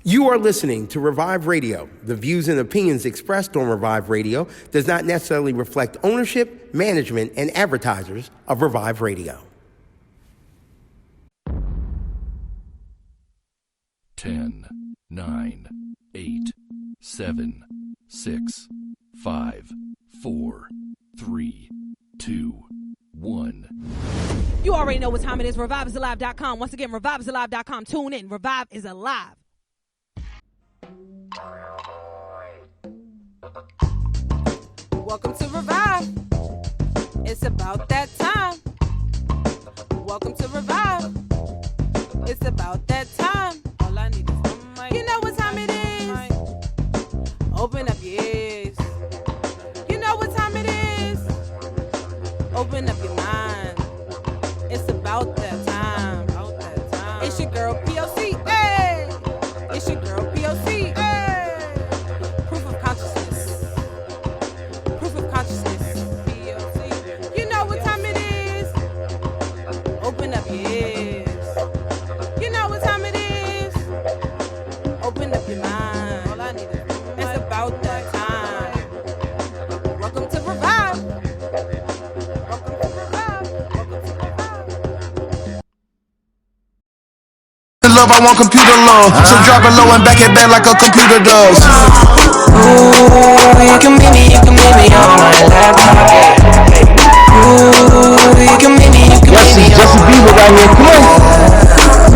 You are listening to Revive Radio. The views and opinions expressed on Revive Radio does not necessarily reflect ownership, management, and advertisers of Revive Radio. 10, 9, 8, 7, 6, 5, 4, 3, 2, 1. You already know what time it is. ReviveIsAlive.com. Once again, ReviveIsAlive.com. Tune in. Revive is alive. Welcome to Revive. It's about that time. Welcome to Revive. It's about that time. All I need is one mic. You know what time it is. Open up your ears. You know what time it is. Open up your mind. It's about that time. It's your girl p.o.c. Hey! It's your girl p.o.c. Hey! Proof of consciousness. Proof of consciousness. p.o.c. You know what time it is. Open up your ears. You know what time it is. Open up your mind. All I need is it's about that time. Welcome to Revive. Welcome to Revive. Welcome to Revive. Love, I want computer love. So drop it low and back it back like a computer does. Ooh, you can meet me on my laptop. Ooh, you can meet me Justin Bieber right here, come on.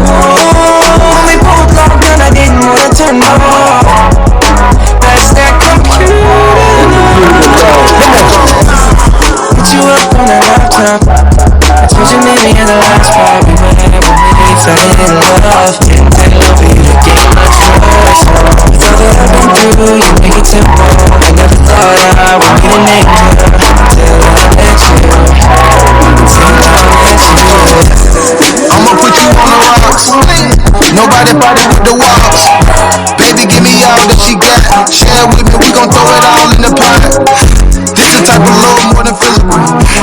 Ooh, we both logged in, I didn't want to turn off. That's that computer. Put you up on the laptop. I told you meet me in the last spot. We went out when we fell in love. Didn't take long for you to gain my trust. With all that I've been through, you make it simple. I never thought I would be an angel until I met you. I'ma put you on the rocks. Nobody party with the walls. Baby, give me all that she got. Share with me, we gon' throw it all in the pot. This the type of love more than physical.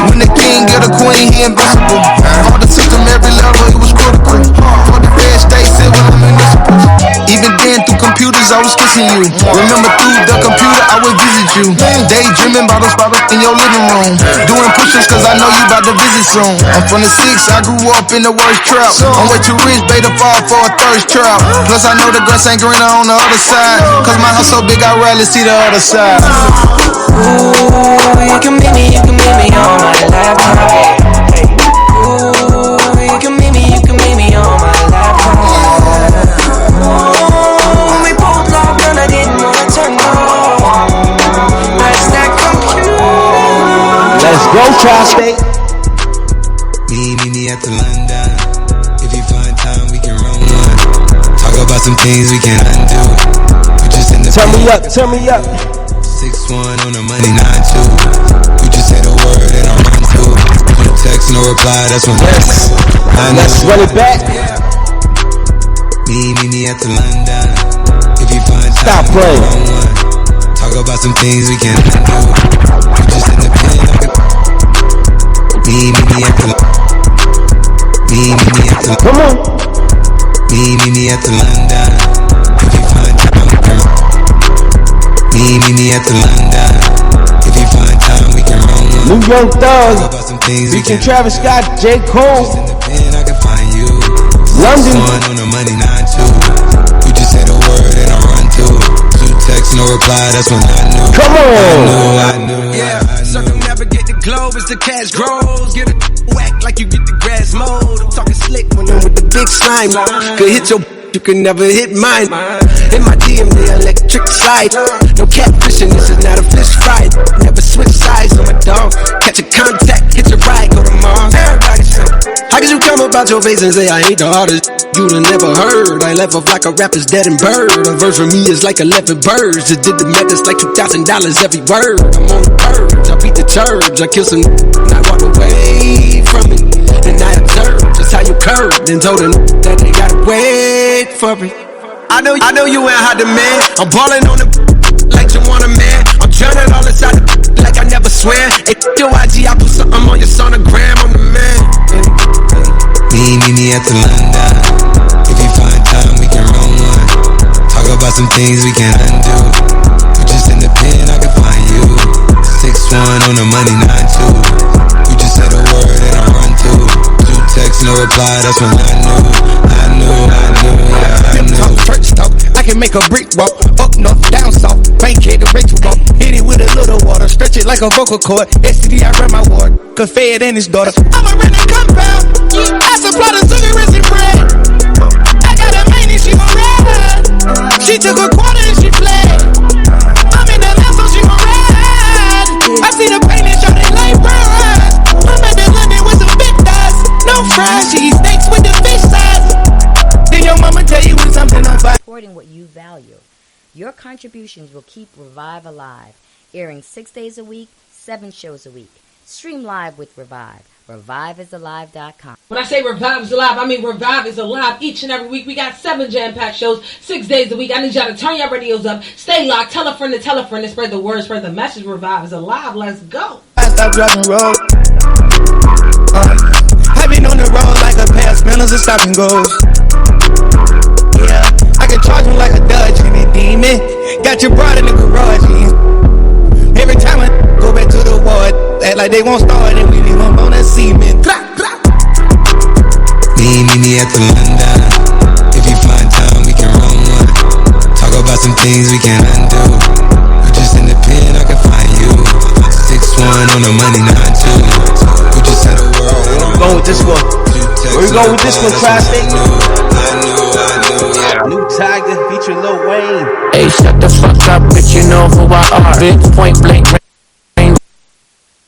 When the king get a queen, he invincible. All the system, every level, it was critical. For the red state, sit when I'm municipal. Even then, through computers, I was kissing you. Remember, through the computer, I would visit you. Daydreaming about us in your living room. Doing push-ups, cause I know you about to visit soon. I'm from the 6, I grew up in the worst trap. I'm way too rich, babe, to fall for a thirst trap. Plus, I know the grass ain't greener on the other side. Cause my house so big, I rarely see the other side. Ooh, you can meet me on my laptop. Ooh, you can meet me on my laptop. Ooh, we both logged on, I didn't want to turn off. That's that computer. Let's go, Tri-State. Meet me at the London. If you find time, we can run one. Talk about some things we can undo. You just in the Turn me up. 6-1 on the money, 9-2. You just say the word and I run through. No text, no reply, that's when Let's run it back. Meet me at the London. If you find time, Stop playing. Talk about some things we can undo. You just in the pen like a meet me at the Come on. Meet me at the London. If you find time, we can meet me at the London. If you find time, we can run one. New Young Thug. Talk about some things we Featuring can Travis Scott, J. Cole. just in the pen, I can find you. London. 6-1 on the money, 9-2. You just say the word and I run to. 2 texts, no reply, that's when I knew. Come on. I knew. Circumnavigate the globe as the cash grows. Get it whack like you get the grass mowed. I'm talking slick when I'm with the big slime. Could hit your, you can never hit mine. In my DM, the electric slide. No catfishing, this is not a fish fight. Never switch sides on my dog. Catch a contact, hit your ride, go to Mars. Everybody say, how could you come about your face and say I ain't the hardest you'd have never heard? I left off like a rapper's dead and bird. A verse for me is like 11 birds. Just did the math, it's like $2,000 every word. I'm on the purge, I beat the church. I killed some and I walked away from it. And I observed just how you curved and told them that they gotta wait for it. I know you ain't hot demand. I'm ballin' on the like you want a man. I'm drowning all inside the like I never swear. Hey, your IG, I put something on your sonogram. I'm the man. Meet me at the London. If you find time, we can run one. Talk some things we can undo. You just in the pen, I can find you. 6'1" on the money, 9'2". You just said a word and I run to. 2 texts, no reply, that's when I knew, yeah, I knew. Church talk, I can make a brick walk. Up north, down south, bank head to Rachel walk. Hit it with a little water, stretch it like a vocal cord. STD, I run my ward, cause Fed and his daughter. I'm a rented compound, I supply the sugar and bread. I got a main and she gon' ride. She took a quarter and she fled. I'm in the left so she gon' ride. I see the pain and shot it like bronze. I'm at the London with some big thighs. No fries, she eats steaks with the fish size. Then your mama tell you when something on fire. Supporting what you value. Your contributions will keep Revive alive, airing 6 days a week, 7 shows a week. Stream live with Revive. ReviveIsAlive.com. When I say Revive is alive, I mean Revive is alive each and every week. We got 7 jam-packed shows, 6 days a week. I need y'all to turn your radios up, stay locked, tell a friend to spread the word, spread the message. Revive is alive. Let's go. I stop driving road. I've been on the road like a pair of spinners and stop and goes. Yeah, I can charge you like a Dodge and a demon. Got your brother in the garage. Yeah. Every time I go back to the ward, act like they won't start and we leave them on that cement. Me at the London. If you find time, we can run one. Talk about some things we can undo. You just in the pen, I can find you. 6'1" on the money, 9'2". You just said a word. Where we going with this one? Where we going with this one, Tri-State? New Tiger featuring Lil Wayne. Hey, shut the fuck up, bitch, you know who I are. Bitch, point blank range,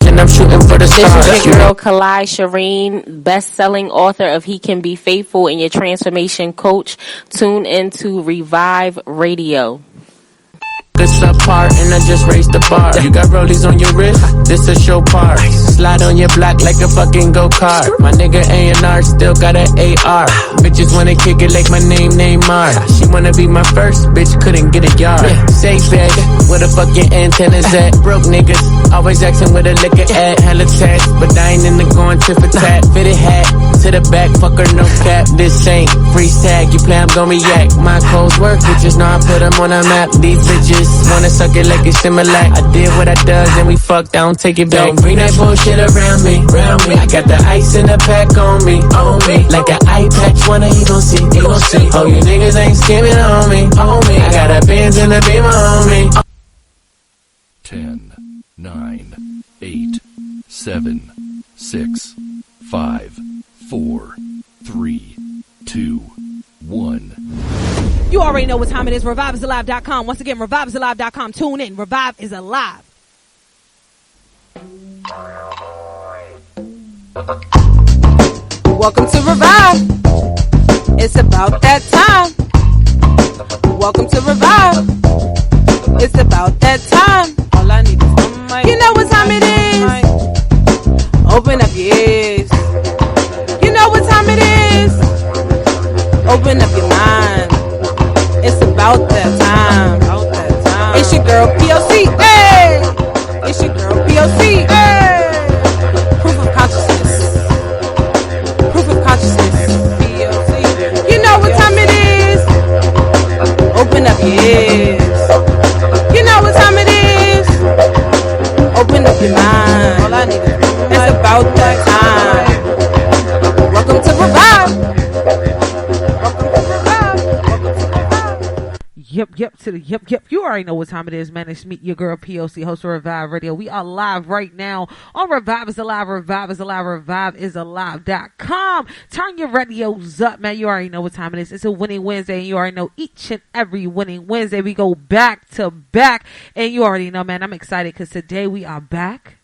and I'm shooting for the stars. This is your girl, Kalai Shireen, best-selling author of He Can Be Faithful and Your Transformation Coach. Tune into Revive Radio. It's apart and I just raised the bar. You got rollies on your wrist, this a show part. Slide on your block like a fucking go-kart. My nigga A&R still got an AR. Bitches wanna kick it like my name Neymar. She wanna be my first, bitch couldn't get a yard. Safe bag, where the fucking antennas at? Broke niggas, always asking where the liquor at. Hella tats, but I ain't into going tit for tat. Fitted hat, to the back, fucker no cap. This ain't free tag, you play I'm gonna yak. My clothes work, bitches know I put them on a map. These bitches wanna suck it like it's Similac. I did what I does and we fucked, I don't take it back. Don't bring that bullshit around me, I got the ice in the pack on me, like an eye patch, wanna you gon' see, Oh, you niggas ain't skimming on me, I got a Benz and a Beamer on me. 10, 9, 8, 7, 6, 5, 4, 3, 2, 1. You already know what time it is. ReviveIsAlive.com. Once again, ReviveIsAlive.com. Tune in. Revive is alive. Welcome to Revive. It's about that time. Welcome to Revive. It's about that time. All I need is one mic. You know what time it is. Open up your ears. You know what time it is. Open up your mind. It's about that time. It's your girl p.o.c. Hey! It's your girl p.o.c. Hey! Proof of consciousness. Proof of consciousness. p.o.c. You know what time it is. Open up your ears. You know what time it is. Open up your mind. All I need is it's about that time. Welcome to Revive. Yep. You already know what time it is, man. It's me, your girl p.o.c, host of Revive Radio. We are live right now on Revive is Alive, ReviveIsAlive.com. Turn your radios up, man. You already know what time it is. It's a winning Wednesday, and you already know each and every winning Wednesday we go back to back. And you already know, man, I'm excited because today we are back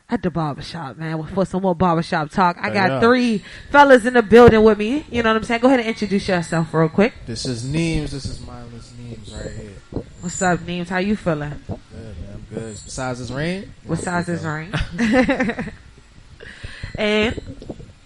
at the barbershop, man, for some more barbershop talk. I got 3 fellas in the building with me. You know what I'm saying? Go ahead and introduce yourself real quick. This is Neems. This is mindless Neems right here. What's up, Neems? How you feeling? Good, man. I'm good. What size is rain? What size is rain? And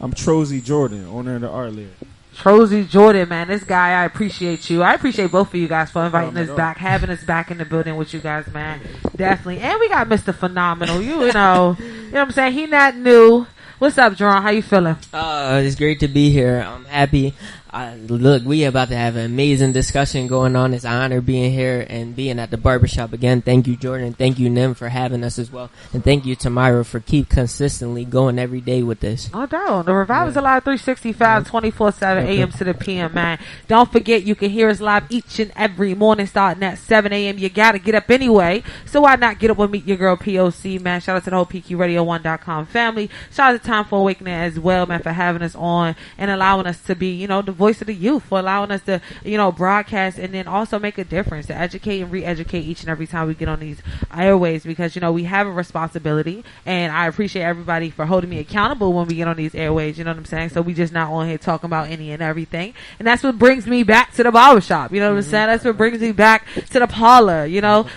I'm Trozy Jordan, owner of the Art Lyric. Trozy Jordan, man, this guy, I appreciate you. I appreciate both of you guys for inviting us back, having us back in the building with you guys, man. Definitely. And we got Mr. Phenomenal. You know what I'm saying? He not new. What's up, Jerron? How you feeling? It's great to be here. I'm happy. Look, we about to have an amazing discussion going on. It's an honor being here and being at the barbershop again. Thank you, Jordan. Thank you, Nim, for having us as well. And thank you, Tamira, for keep consistently going every day with this. No doubt. The Revive is alive 365, 24/7 a.m. to the p.m., man. Don't forget, you can hear us live each and every morning starting at 7 a.m. You got to get up anyway. So why not get up and meet your girl, p.o.c, man. Shout out to the whole PQRadio1.com family. Shout out to Time for Awakening as well, man, for having us on and allowing us to be, the voice of the youth, for allowing us to, broadcast and then also make a difference, to educate and re-educate each and every time we get on these airways, because, we have a responsibility, and I appreciate everybody for holding me accountable when we get on these airways, you know what I'm saying? So we just not on here talking about any and everything. And that's what brings me back to the barbershop, you know what I'm saying? That's what brings me back to the parlor,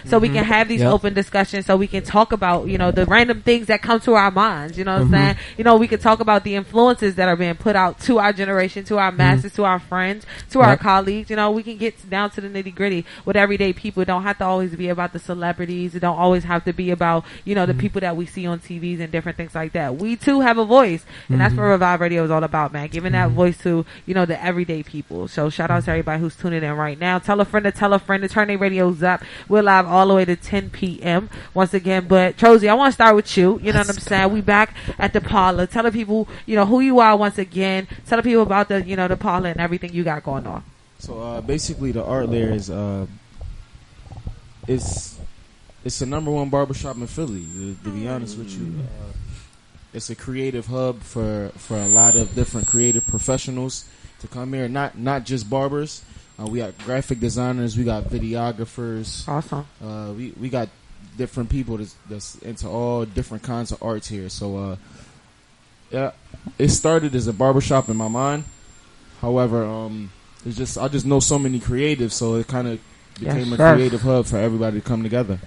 so we can have these open discussions, so we can talk about, the random things that come to our minds, you know what I'm saying? We can talk about the influences that are being put out to our generation, to our masses, to our friends, to our colleagues. We can get down to the nitty gritty with everyday people. It don't have to always be about the celebrities. It don't always have to be about, the people that we see on TVs and different things like that. We too have a voice, and that's what Revive Radio is all about, man. Giving that voice to, the everyday people. So shout out to everybody who's tuning in right now. Tell a friend to tell a friend to turn their radios up. We're live all the way to 10 p.m. once again. But Trozy, I want to start with you. You know what I'm saying? We back at the parlor. Tell the people, who you are once again. Tell the people about the, the parlor and everything you got going on. So basically, the art there is it's the number one barbershop in Philly. To be honest with you, it's a creative hub for a lot of different creative professionals to come here. Not just barbers. We got graphic designers. We got videographers. Awesome. We got different people that's into all different kinds of arts here. So it started as a barbershop in my mind. However, I just know so many creatives, so it kind of became a creative hub for everybody to come together.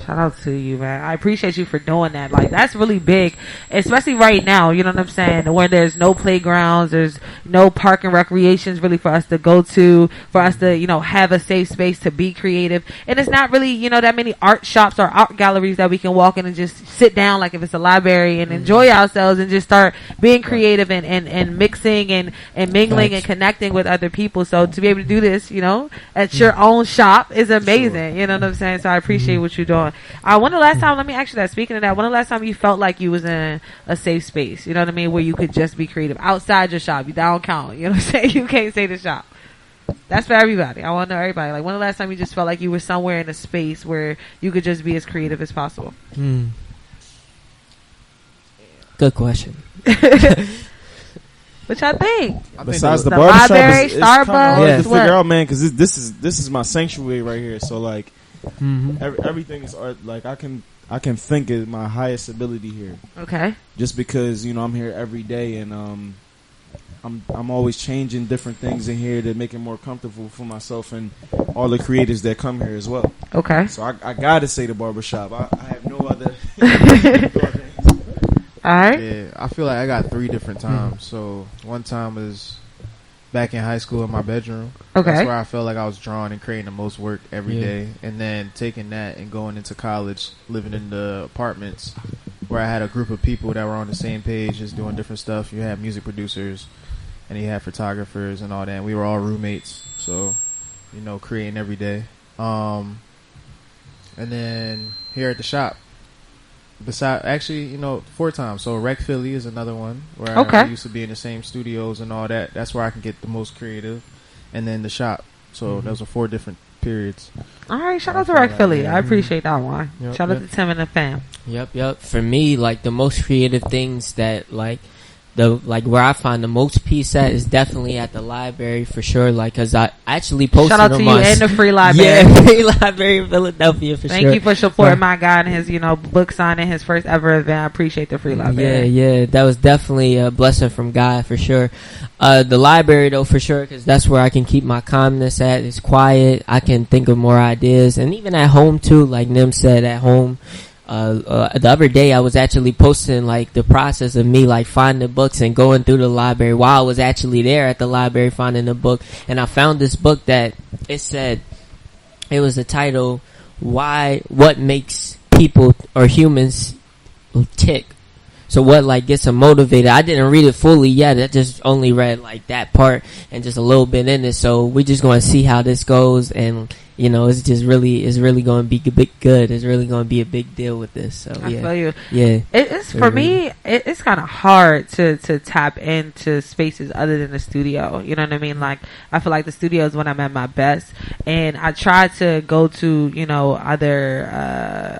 Shout out to you, man. I appreciate you for doing that. Like, that's really big, especially right now, you know what I'm saying, where there's no playgrounds, there's no park and recreations really for us to go to, for us to, have a safe space to be creative. And it's not really, that many art shops or art galleries that we can walk in and just sit down, like if it's a library, and enjoy ourselves and just start being creative and mixing and mingling and connecting with other people. So to be able to do this, at your own shop is amazing. You know what I'm saying? So I appreciate what you're doing. When the last time, let me ask you that, speaking of that, when the last time you felt like you was in a safe space, you know what I mean, where you could just be creative outside your shop? That don't count, you know what I'm saying? You can't say the shop. That's for everybody. I want to know everybody. Like, when the last time you just felt like you were somewhere in a space where you could just be as creative as possible? Good question. What y'all think? Besides the barbershop, library, it's Starbucks, hard to figure out, man, because this is my sanctuary right here. So like, everything is art. Like, I can think at my highest ability here. Okay. Just because I'm here every day, and I'm always changing different things in here to make it more comfortable for myself and all the creators that come here as well. Okay. So I gotta say the barbershop. I have no other. All right. Yeah, I feel like I got 3 different times. So one time was back in high school in my bedroom. Okay. That's where I felt like I was drawing and creating the most work every day. And then taking that and going into college, living in the apartments where I had a group of people that were on the same page, just doing different stuff. You had music producers and you had photographers and all that. And we were all roommates. So, creating every day. And then here at the shop. Actually, 4 times. So Rec Philly is another one where I used to be in the same studios and all that. That's where I can get the most creative. And then the shop. So those are 4 different periods. All right, shout out to Rec Philly. I appreciate that one. Shout out to Tim and the fam. Yep. For me, like, the most creative things that, where I find the most peace at is definitely at the library, for sure. Like, cause I actually posted shout out to you and the free library. Yeah, free library in Philadelphia, for sure. Thank you for supporting my guy and his, book signing, his first ever event. I appreciate the free library. Yeah, that was definitely a blessing from God, for sure. The library, though, for sure, cause that's where I can keep my calmness at. It's quiet. I can think of more ideas, and even at home too. Like Nim said, at home. The other day I was actually posting like the process of me like finding books and going through the library while I was actually there at the library finding the book, and I found this book that it was the title, what makes people or humans tick. So what like gets them motivated? I didn't read it fully yet. I just only read like that part and just a little bit in it. So we're just going to see how this goes, and you know, it's really going to be good. It's really going to be a big deal with this. So I feel you. Yeah, it's for me. It's kind of hard to tap into spaces other than the studio. You know what I mean? Like I feel like the studio is when I'm at my best, and I try to go to, you know, other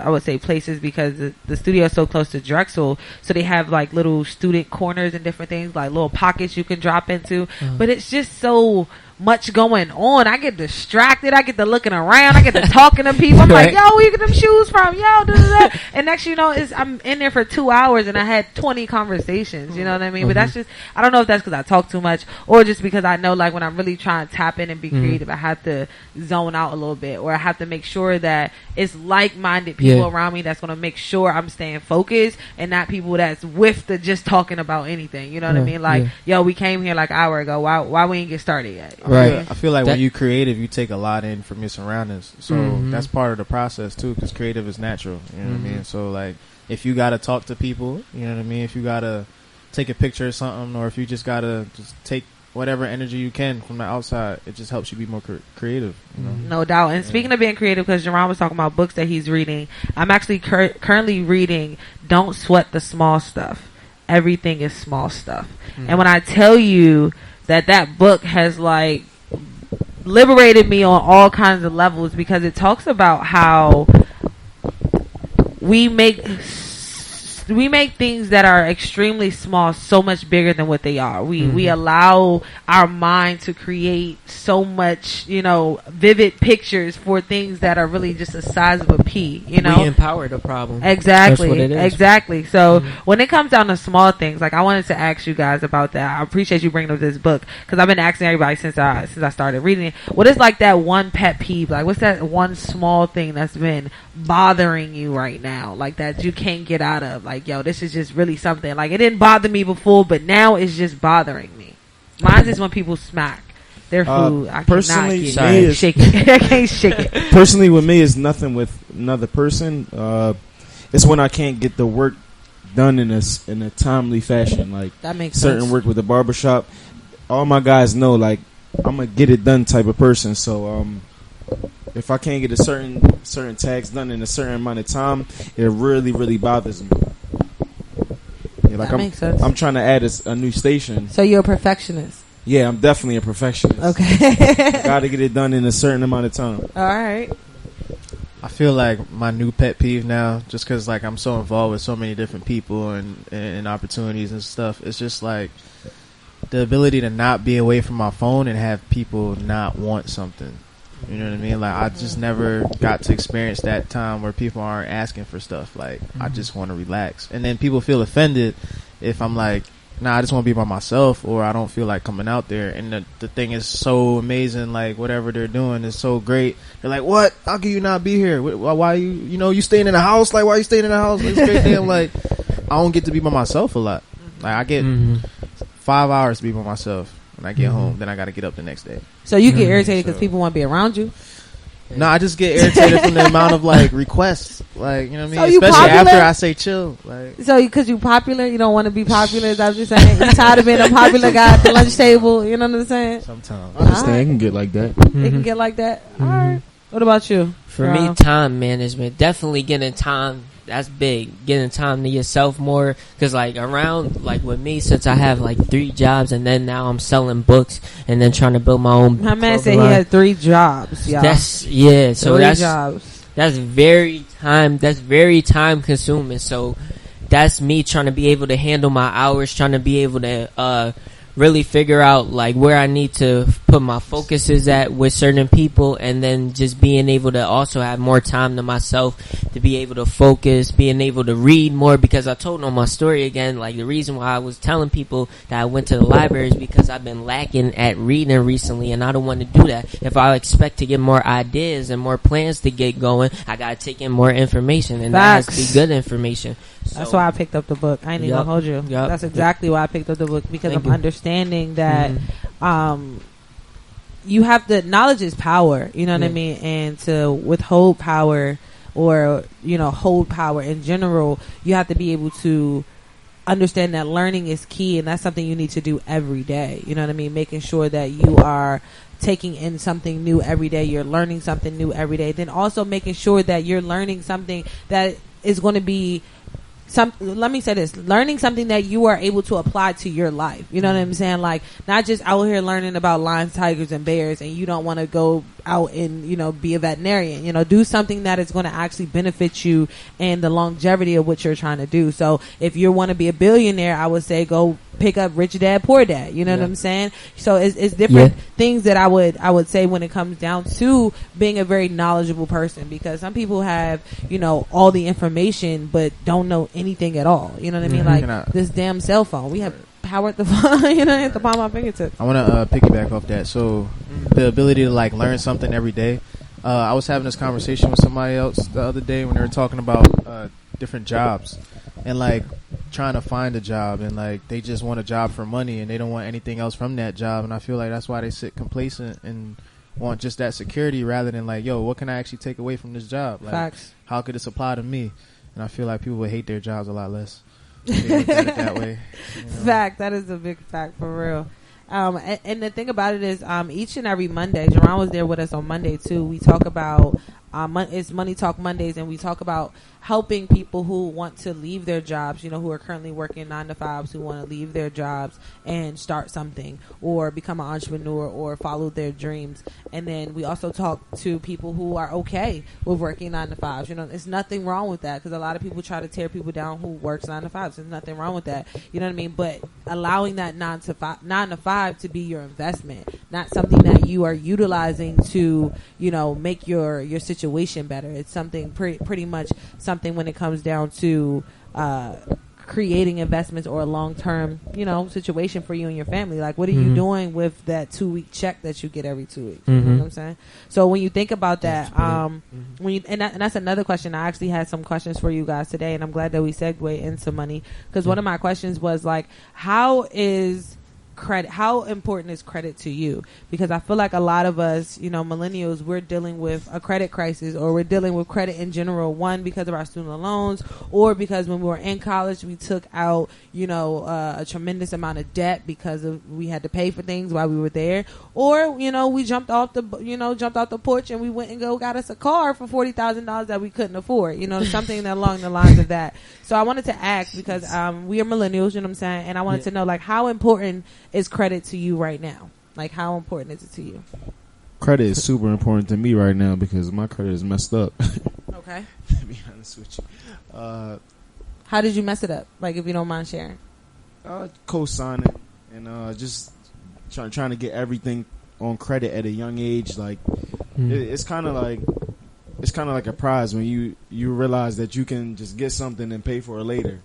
I would say places, because the studio is so close to Drexel, so they have like little student corners and different things, like little pockets you can drop into. But it's just so much going on. I get distracted. I get to looking around. I get to talking to people. I'm like, yo, where you get them shoes from? Yo, da. And next you know, I'm in there for 2 hours and I had 20 conversations. You know what I mean? But that's just, I don't know if that's because I talk too much or just because I know, like, when I'm really trying to tap in and be creative, I have to zone out a little bit, or I have to make sure that it's like-minded people around me that's going to make sure I'm staying focused, and not people that's with the just talking about anything. You know what I mean? Like, yo, we came here like an hour ago. Why we ain't get started yet? Right. I feel like when you creative, you take a lot in from your surroundings. So that's part of the process too, because creative is natural. You know what I mean? So like, if you gotta talk to people, you know what I mean? If you gotta take a picture or something, or if you just gotta just take whatever energy you can from the outside, it just helps you be more creative. You know? No doubt. And speaking of being creative, because Jerron was talking about books that he's reading, I'm actually currently reading Don't Sweat the Small Stuff. Everything is small stuff. And when I tell you that book has like liberated me on all kinds of levels, because it talks about how we make things that are extremely small so much bigger than what they are. We allow our mind to create so much, you know, vivid pictures for things that are really just the size of a pea, you know? We empower the problem. Exactly. That's what it is. Exactly. So when it comes down to small things, like I wanted to ask you guys about that. I appreciate you bringing up this book, because I've been asking everybody since I started reading it. What is like that one pet peeve? Like what's that one small thing that's been bothering you right now? Like that you can't get out of? Like, yo, this is just really something. Like it didn't bother me before, but now it's just bothering me. Mine is when people smack their food. I personally, cannot shake it. I can't shake it. Personally, with me, it's nothing with another person. It's when I can't get the work done in a timely fashion. Like that makes certain sense. work with the barbershop. All my guys know, like I'm a get it done type of person. So if I can't get a certain tags done in a certain amount of time, it really, really bothers me. Yeah, like that makes sense. I'm trying to add a new station. So you're a perfectionist. Yeah, I'm definitely a perfectionist. Okay. Got to get it done in a certain amount of time. All right. I feel like my new pet peeve now, just because like I'm so involved with so many different people and opportunities and stuff, it's just like the ability to not be away from my phone and have people not want something. You know what I mean? Like I just never got to experience that time where people aren't asking for stuff. Like I just want to relax, and then people feel offended if I'm like, nah, I just want to be by myself, or I don't feel like coming out there. And the thing is so amazing. Like whatever they're doing is so great. They're like, what? How can you not be here? Why you staying in the house? Like why you staying in the house? It's great thing. Like I don't get to be by myself a lot. Like I get 5 hours to be by myself. When I get home, then I got to get up the next day. So you get irritated because people want to be around you? No, I just get irritated from the amount of like requests, like you know what I mean. So especially popular? after I say chill, like so because you popular, you don't want to be popular. Is that what you're saying? You tired of being a popular guy at the lunch table? You know what I'm saying? Sometimes I understand. It can get like that. It can get like that. All right. What about you? For me, time management. Definitely getting time. That's big. Getting time to yourself more. Because, like, around, like, with me, since I have, like, 3 jobs, and then now I'm selling books, and then trying to build my own. My man said he had 3 jobs, y'all. So 3 jobs. That's very time consuming. So, that's me trying to be able to handle my hours, trying to be able to, really figure out like where I need to put my focuses at with certain people, and then just being able to also have more time to myself to be able to focus, being able to read more, because I told on my story again, like the reason why I was telling people that I went to the library is because I've been lacking at reading recently, and I don't want to do that. If I expect to get more ideas and more plans to get going, I gotta take in more information, and that has to be good information. That's why I picked up the book. I ain't even gonna hold you. That's exactly why I picked up the book, because I'm understanding that you have the knowledge is power, you know what I mean, and to withhold power or hold power in general, you have to be able to understand that learning is key, and that's something you need to do every day. You know what I mean? Making sure that you are taking in something new every day. You're learning something new every day. Then also making sure that you're learning something that is going to be let me say this, learning something that you are able to apply to your life. You know what I'm saying? Like, not just out here learning about lions, tigers, and bears, and you don't want to go out and, you know, be a veterinarian. You know, do something that is going to actually benefit you and the longevity of what you're trying to do. So if you want to be a billionaire, I would say go pick up Rich Dad, Poor Dad. You know what I'm saying? So it's different things that I would say when it comes down to being a very knowledgeable person, because some people have, you know, all the information but don't know anything at all. You know what I mean? Like this damn cell phone. We have power at the phone, you know, at the palm of my fingertips. I want to piggyback off that. So the ability to like learn something every day. I was having this conversation with somebody else the other day when they were talking about different jobs and like trying to find a job, and like they just want a job for money and they don't want anything else from that job. And I feel like that's why they sit complacent and want just that security rather than like, yo, what can I actually take away from this job? Like, facts. How could this apply to me? And I feel like people would hate their jobs a lot less. They look at it that way. You know? Fact. That is a big fact for real. And the thing about it is, each and every Monday, Jerron was there with us on Monday too. We talk about it's Money Talk Mondays, and we talk about helping people who want to leave their jobs, you know, who are currently working 9 to 5s, who want to leave their jobs and start something or become an entrepreneur or follow their dreams. And then we also talk to people who are okay with working 9 to 5s. You know, there's nothing wrong with that, because a lot of people try to tear people down who works 9 to 5s. There's nothing wrong with that. You know what I mean? But allowing that 9 to 5 to be your investment, not something that you are utilizing to, you know, make your situation better. It's something pretty much something when it comes down to creating investments or a long-term, you know, situation for you and your family. Like, what are you doing with that 2-week check that you get every 2 weeks? You know what I'm saying? So when you think about that, when you, and that's another question. I actually had some questions for you guys today, and I'm glad that we segued into money, because one of my questions was like, how important is credit to you? Because I feel like a lot of us, you know, millennials, we're dealing with a credit crisis, or we're dealing with credit in general, one, because of our student loans, or because when we were in college we took out, you know, a tremendous amount of debt because we had to pay for things while we were there, or, you know, we jumped off the porch and we went and got us a car for $40,000 that we couldn't afford, you know, something along the lines of that. So I wanted to ask, because we are millennials, you know what I'm saying, and I wanted to know, like, how important is credit to you right now? Like, how important is it to you? Credit is super important to me right now because my credit is messed up. Okay. To be honest with you. How did you mess it up? Like, if you don't mind sharing. Co-signing and just trying to get everything on credit at a young age. Like, it's kind of like a prize when you realize that you can just get something and pay for it later.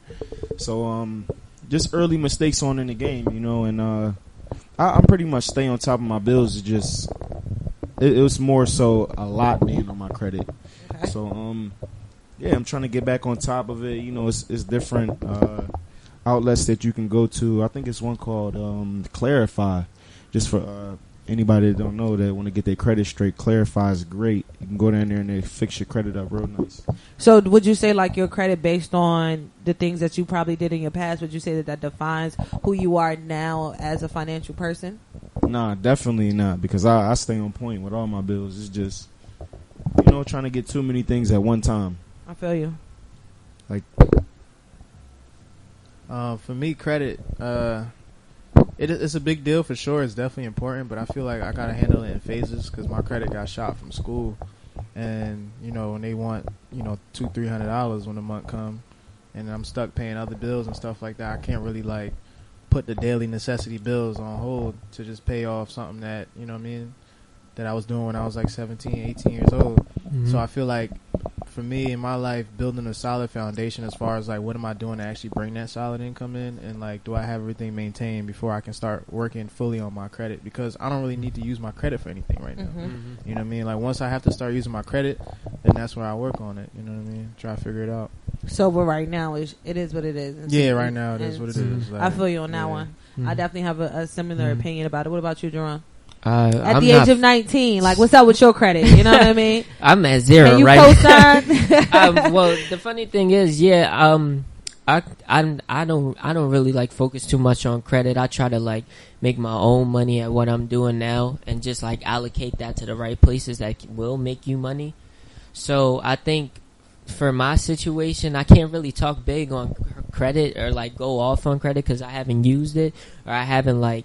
So just early mistakes on in the game, you know, and I'm pretty much stay on top of my bills. It was more so a lot being on my credit. Okay. So yeah, I'm trying to get back on top of it. You know, it's different outlets that you can go to. I think it's one called Clarify, just for anybody that don't know that want to get their credit straight. Clarify is great. You can go down there and they fix your credit up real nice. So would you say, like, your credit based on the things that you probably did in your past, would you say that defines who you are now as a financial person? Nah, definitely not, because I stay on point with all my bills. It's just, you know, trying to get too many things at one time. I feel you. Like, for me, credit, it's a big deal for sure. It's definitely important, but I feel like I gotta handle it in phases, because my credit got shot from school, and you know, when they want, you know, $200-300 when the month come, and I'm stuck paying other bills and stuff like that, I can't really like put the daily necessity bills on hold to just pay off something that, you know what I mean, that I was doing when I was like 17-18 years old. So I feel like for me in my life, building a solid foundation as far as like what am I doing to actually bring that solid income in, and like do I have everything maintained before I can start working fully on my credit, because I don't really need to use my credit for anything right now. You know what I mean? Like, once I have to start using my credit, then that's where I work on it. You know what I mean? Try to figure it out. So, but right now it is what it is. Yeah, right now it is what it is. Like, I feel you on that one. I definitely have a similar opinion about it. What about you, Jerron? At the age of 19, like, what's up with your credit? You know what I mean? I'm at 0 Can you right co-sign? Well, the funny thing is, I don't really like focus too much on credit. I try to like make my own money at what I'm doing now and just like allocate that to the right places that will make you money. So I think for my situation, I can't really talk big on credit or like go off on credit because I haven't used it or I haven't like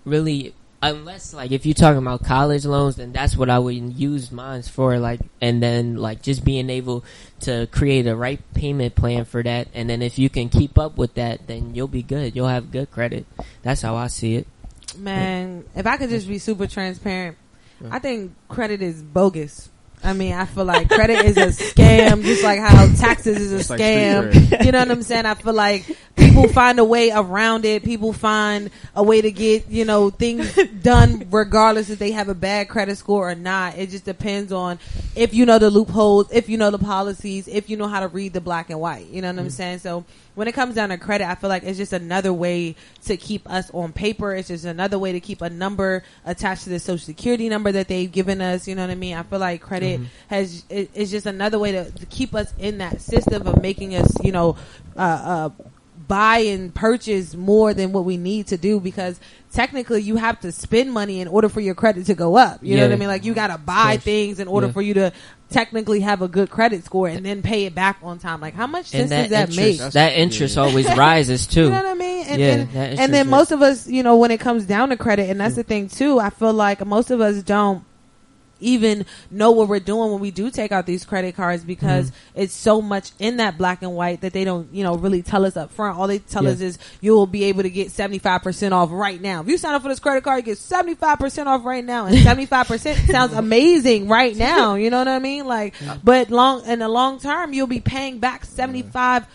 really. Unless, like, if you're talking about college loans, then that's what I would use mine for, like, and then, like, just being able to create a right payment plan for that, and then if you can keep up with that, then you'll be good. You'll have good credit. That's how I see it. Man, if I could just be super transparent, I think credit is bogus. I mean, I feel like credit is a scam, just like how taxes is a scam. You know what I'm saying? I feel like people find a way around it. People find a way to get, you know, things done regardless if they have a bad credit score or not. It just depends on if you know the loopholes, if you know the policies, if you know how to read the black and white. You know what I'm saying? So when it comes down to credit, I feel like it's just another way to keep us on paper. It's just another way to keep a number attached to the social security number that they've given us. You know what I mean? I feel like credit is just another way to keep us in that system of making us, you know, buy and purchase more than what we need to do, because technically you have to spend money in order for your credit to go up. You know what I mean? Like, you got to buy things in order for you to technically have a good credit score and then pay it back on time. Like, how much sense does that make? That interest always rises too. You know what I mean? And then most of us, you know, when it comes down to credit, and that's the thing too, I feel like most of us don't even know what we're doing when we do take out these credit cards, because it's so much in that black and white that they don't, you know, really tell us up front. All they tell us is you'll be able to get 75% off right now. If you sign up for this credit card, you get 75% off right now, and 75% sounds amazing right now. You know what I mean? Like, but in the long term, you'll be paying back 75%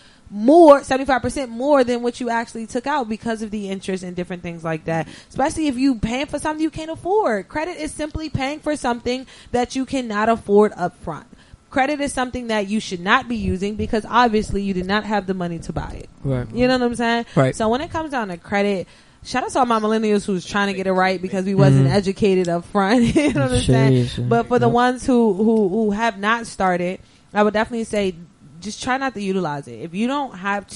more than what you actually took out because of the interest and different things like that. Especially if you paying for something you can't afford. Credit is simply paying for something that you cannot afford up front. Credit is something that you should not be using because obviously you did not have the money to buy it. Right. You know what I'm saying? Right. So when it comes down to credit, shout out to all my millennials who's trying to get it right because we wasn't educated up front. You know what I'm saying? But for the ones who have not started, I would definitely say just try not to utilize it. If you don't have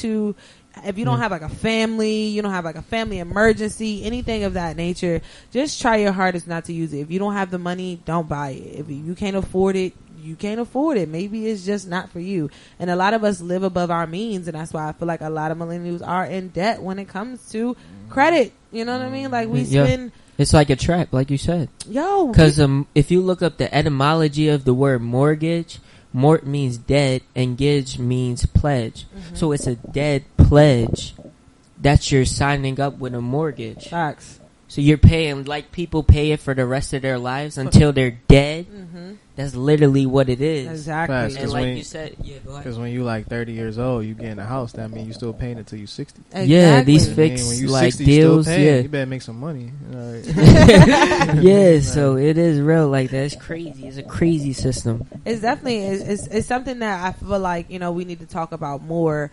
like a family, you don't have like a family emergency, anything of that nature, just try your hardest not to use it. If you don't have the money, don't buy it. If you can't afford it, you can't afford it. Maybe it's just not for you. And a lot of us live above our means, and that's why I feel like a lot of millennials are in debt when it comes to credit. You know what I mean? Like, we spend... It's like a trap, like you said. Because if you look up the etymology of the word mortgage, mort means dead and gage means pledge. So it's a dead pledge that you're signing up with a mortgage. Facts. So you're paying like people pay it for the rest of their lives until they're dead. That's literally what it is. Exactly. And like you said, go ahead. Because when you like 30 years old, you get in a house. That means you still paying it till you 60. Exactly. Yeah, these fixed when you like 60, deals. You better make some money. So it is real like that. It's crazy. It's a crazy system. It's definitely it's something that I feel like, you know, we need to talk about more,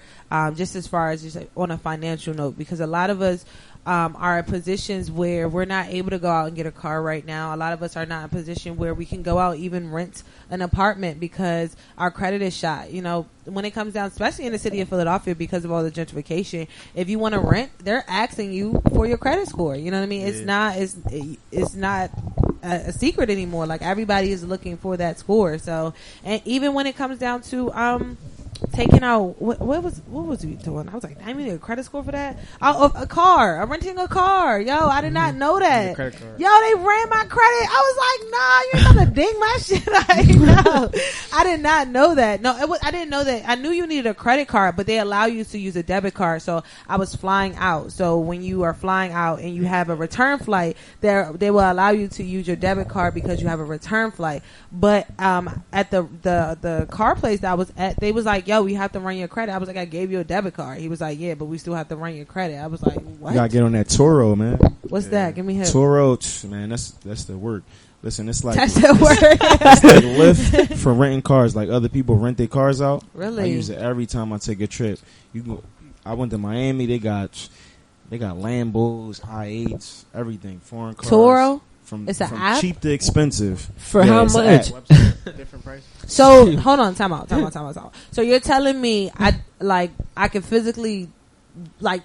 just as far as just on a financial note, because a lot of us are in positions where we're not able to go out and get a car right now. A lot of us are not in a position where we can go out even rent an apartment because our credit is shot. You know, when it comes down, especially in the city of Philadelphia, because of all the gentrification, if you want to rent, they're asking you for your credit score. You know what I mean? It's not a secret anymore. Like, everybody is looking for that score. So, and even when it comes down to taking out what was we doing? I was like, I need a credit score for that. A car. I'm renting a car. Yo, I did not know that. Yo, they ran my credit. I was like, nah, you're gonna ding my shit. Like, no, I did not know that. No, I didn't know that. I knew you needed a credit card, but they allow you to use a debit card. So I was flying out. So when you are flying out and you have a return flight, they will allow you to use your debit card because you have a return flight. But at the car place that I was at, they was like, yo, we have to run your credit. I was like, I gave you a debit card. He was like, yeah, but we still have to run your credit. I was like, what? You gotta get on that Toro, man. What's that? Give me him. Toro, man, that's the work. Listen, it's like that's the work. It's like Lyft for renting cars. Like, other people rent their cars out. Really? I use it every time I take a trip. I went to Miami. They got Lambos, i8s, everything, foreign cars. Toro. From it's an app? Cheap to expensive. For how much? different prices. So hold on, time out. So you're telling me I can physically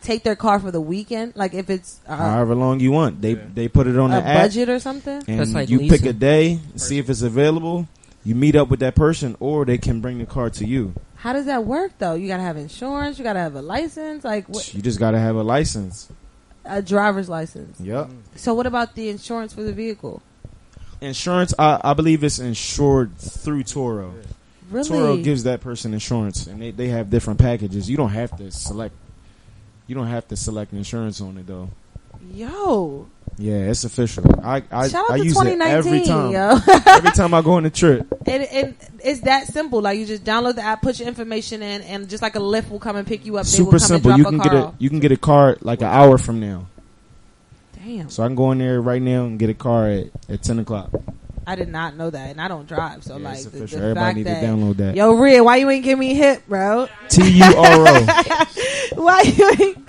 take their car for the weekend, like if it's however long you want. They put it on the app, budget or something, and that's like you leasing. pick a day, see if it's available. You meet up with that person, or they can bring the car to you. How does that work though? You gotta have insurance. You gotta have a license. Like what? You just gotta have a license, A driver's license. Yep. So what about the insurance for the vehicle? Insurance, I believe it's insured through Toro. Really? Toro gives that person insurance, and they have different packages. You don't have to select insurance on it though. Yo. Yeah, it's official. I Shout out to use it every 2019, time. yo. Every time I go on a trip. And it's that simple. Like you just download the app, put your information in, and just like a Lyft will come and pick you up. They will Super come simple. And You drop can a get car it. off. You can get a car like an hour from now. Damn. So I can go in there right now and get a car at 10 o'clock. I did not know that, and I don't drive. So Yeah, like it's the official. fact Everybody need to that, download that. Yo, Red, why you ain't give me hip, bro? TURO. Why you ain't?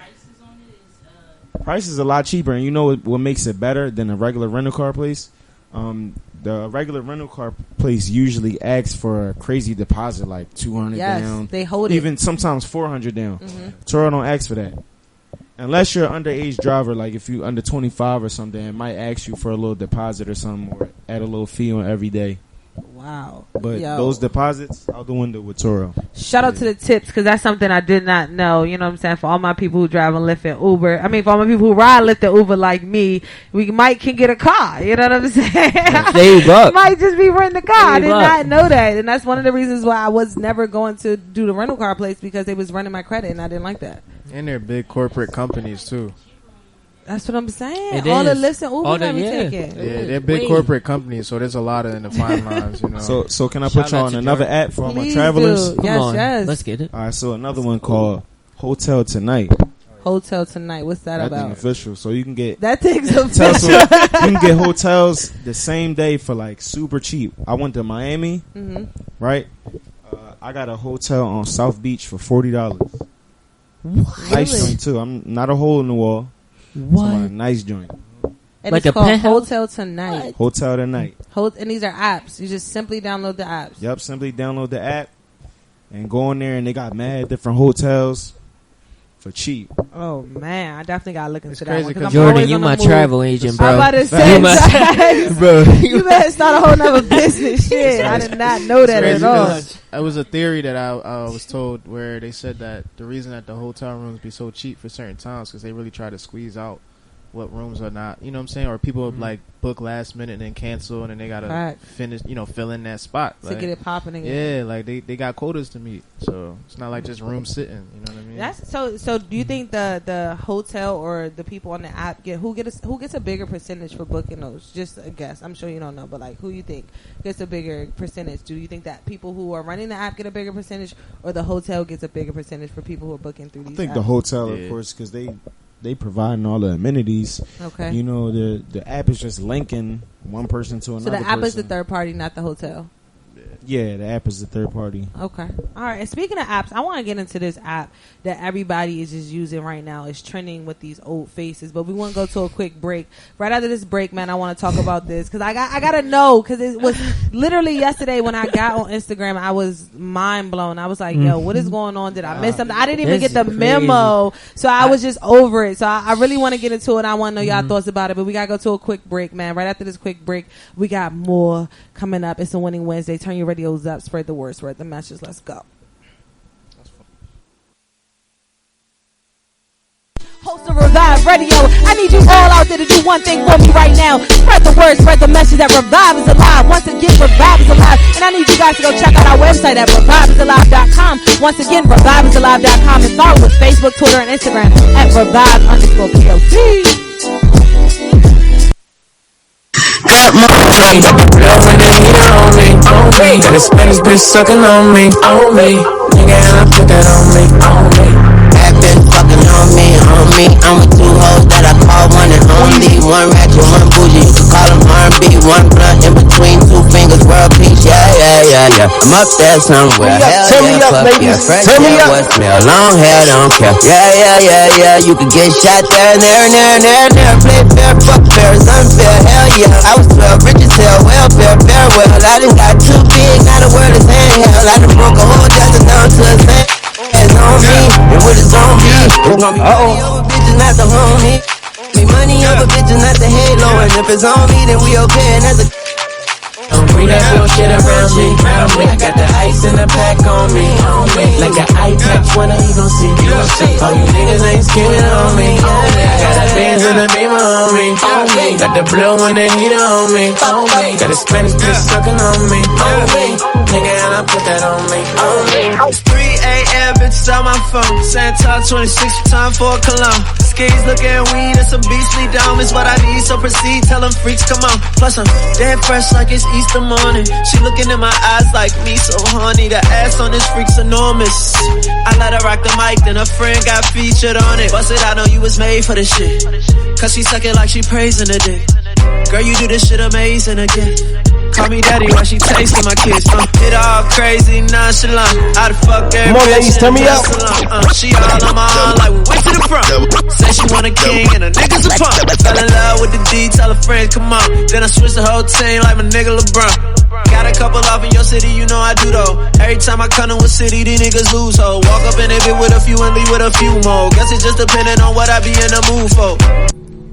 Price is a lot cheaper, and you know what makes it better than a regular rental car place? The regular rental car place usually asks for a crazy deposit, like $200 Yes, down. they hold it. Even sometimes $400 down. Mhm. Toro don't ask for that. Unless you're an underage driver, like if you under 25 or something, it might ask you for a little deposit or something, or add a little fee on every day. Wow. But Yo. those deposits out the window with Toro. Shout out to the tips, because that's something I did not know. You know what I'm saying? For all my people who drive and Lyft and Uber. I mean, for all my people who ride Lyft and Uber like me, we can get a car. You know what I'm saying? Save up. Might just be renting a car. I Save did up. not know that. And that's one of the reasons why I was never going to do the rental car place, because they was running my credit and I didn't like that. And they're big corporate companies too. That's what I'm saying. It All the is. Lyfts and All Ubers the- I be yeah. taking. Yeah, they're big corporate companies, so there's a lot of in the fine lines, you know. So can I put Shout you out on to another Jordan. app for all my Please travelers? do. Come Yes, on. yes. Let's get it. All right, so another one called Hotel Tonight. Hotel Tonight. What's that That thing about? official. So you can get That thing's hotels official. you can get hotels the same day for like super cheap. I went to Miami, right? I got a hotel on South Beach for $40. Nice Really? joint too. I'm not a hole in the wall. What? A nice joint. And Like it's a called penthouse? Hotel Tonight. Hotel Tonight. And these are apps. You just simply download the apps. Yep. Simply download the app and go in there, and they got mad different hotels for cheap. Oh man, I definitely gotta look into that crazy one. 'Cause 'cause I'm Jordan, always you on the my move. travel agent, bro. I'm about to say, You my- Bro. you better start a whole nother business. Shit, I did not know that Crazy at all. 'cause it was a theory that I was told, where they said that the reason that the hotel rooms be so cheap for certain towns because they really try to squeeze out what rooms are not, you know what I'm saying, or people like book last minute and then cancel, and then they gotta Fact. finish, fill in that spot To like, get it popping again. Yeah, like they got quotas to meet, so it's not like just room sitting. You know what I mean? That's so. Do you think the hotel or the people on the app who gets a bigger percentage for booking those? Just a guess. I'm sure you don't know, but like, who you think gets a bigger percentage? Do you think that people who are running the app get a bigger percentage, or the hotel gets a bigger percentage for people who are booking through these? I think apps? the hotel, of Yeah. course, because they providing all the amenities. Okay. You know, the app is just linking one person to another. So the app is the person. third party, not the hotel. Yeah, the app is the third party. Okay. All right. And speaking of apps, I want to get into this app that everybody is just using right now. It's trending with these old faces. But we want to go to a quick break. Right after this break, man, I want to talk about this because I got to know, because it was literally yesterday when I got on Instagram, I was mind blown. I was like, yo, what is going on? Did I miss something? I didn't even get the memo. So I was just over it. So I really want to get into it. I want to know y'all thoughts about it. But we got to go to a quick break, man. Right after this quick break, we got more coming up. It's a Winning Wednesday. Turn your radios up. Spread the word. Spread the message. Let's go. Host of Revive Radio. I need you all out there to do one thing for me right now. Spread the word, spread the message that Revive is alive. Once again, Revive is alive. And I need you guys to go check out our website at reviveisalive.com. Once again, reviveisalive.com. And follow with Facebook, Twitter, and Instagram at revive_p.o.c. Got my chain, real when they hit on me. Got a Spanish bitch sucking on me. Nigga, and I put that on me. That bitch fucking on me. I'm with two hoes that I call one and only. One ratchet, one bougie. You can call them R&B. One blunt in between two fingers. World peace, yeah. yeah. I'm up there somewhere. Hell yeah, fuck yeah. Fresh hair, what smell? Long hair, don't care. Yeah. You can get shot there, there. Play fair, fuck fair, it's unfair. Hell yeah. I was 12, rich as hell, welfare, farewell. I done got too big, now the world is handheld. I done broke a whole dozen down to a cent. It's on me, and what it's on me. It's gonna be money over bitches, not the homie. Be money over bitches, not the halo. And if it's on me, then we okay, and that's a... Don't bring that bullshit around me. I got the ice in the pack on me. Like an eye patch when I gon' see. All you niggas ain't skinning on me. I got the bands in the beamer on me. Got the blue and the heater on me. Got a Spanish bitch sucking on me. Nigga, and I put that on me. It's 3 a.m. bitches on my phone. Santa 26 time for a cologne. Skis looking weed and some beastly dome is what I need. So proceed, tell them freaks come on. Plus I'm dead fresh like it's Easter morning. She looking in my eyes like me, so horny. The ass on this freak's enormous. I let her rock the mic, then her friend got featured on it. Bust it, I know you was made for this shit. Cause she suck it like she praising the dick. Girl, you do this shit amazing again. Call me daddy while she tasting my kids. It all crazy, nonchalant. How the fuck every Come on, ladies, turn me up. She all on my arm like we went to the front. Say she want a king and a nigga's a punk. Fell in love with the D, tell her friends come on. Then I switch the whole team like my nigga LeBron. Got a couple off in your city, you know I do though. Every time I come to a city, these niggas lose ho. Walk up in it with a few and leave with a few more. Guess it's just depending on what I be in the mood for.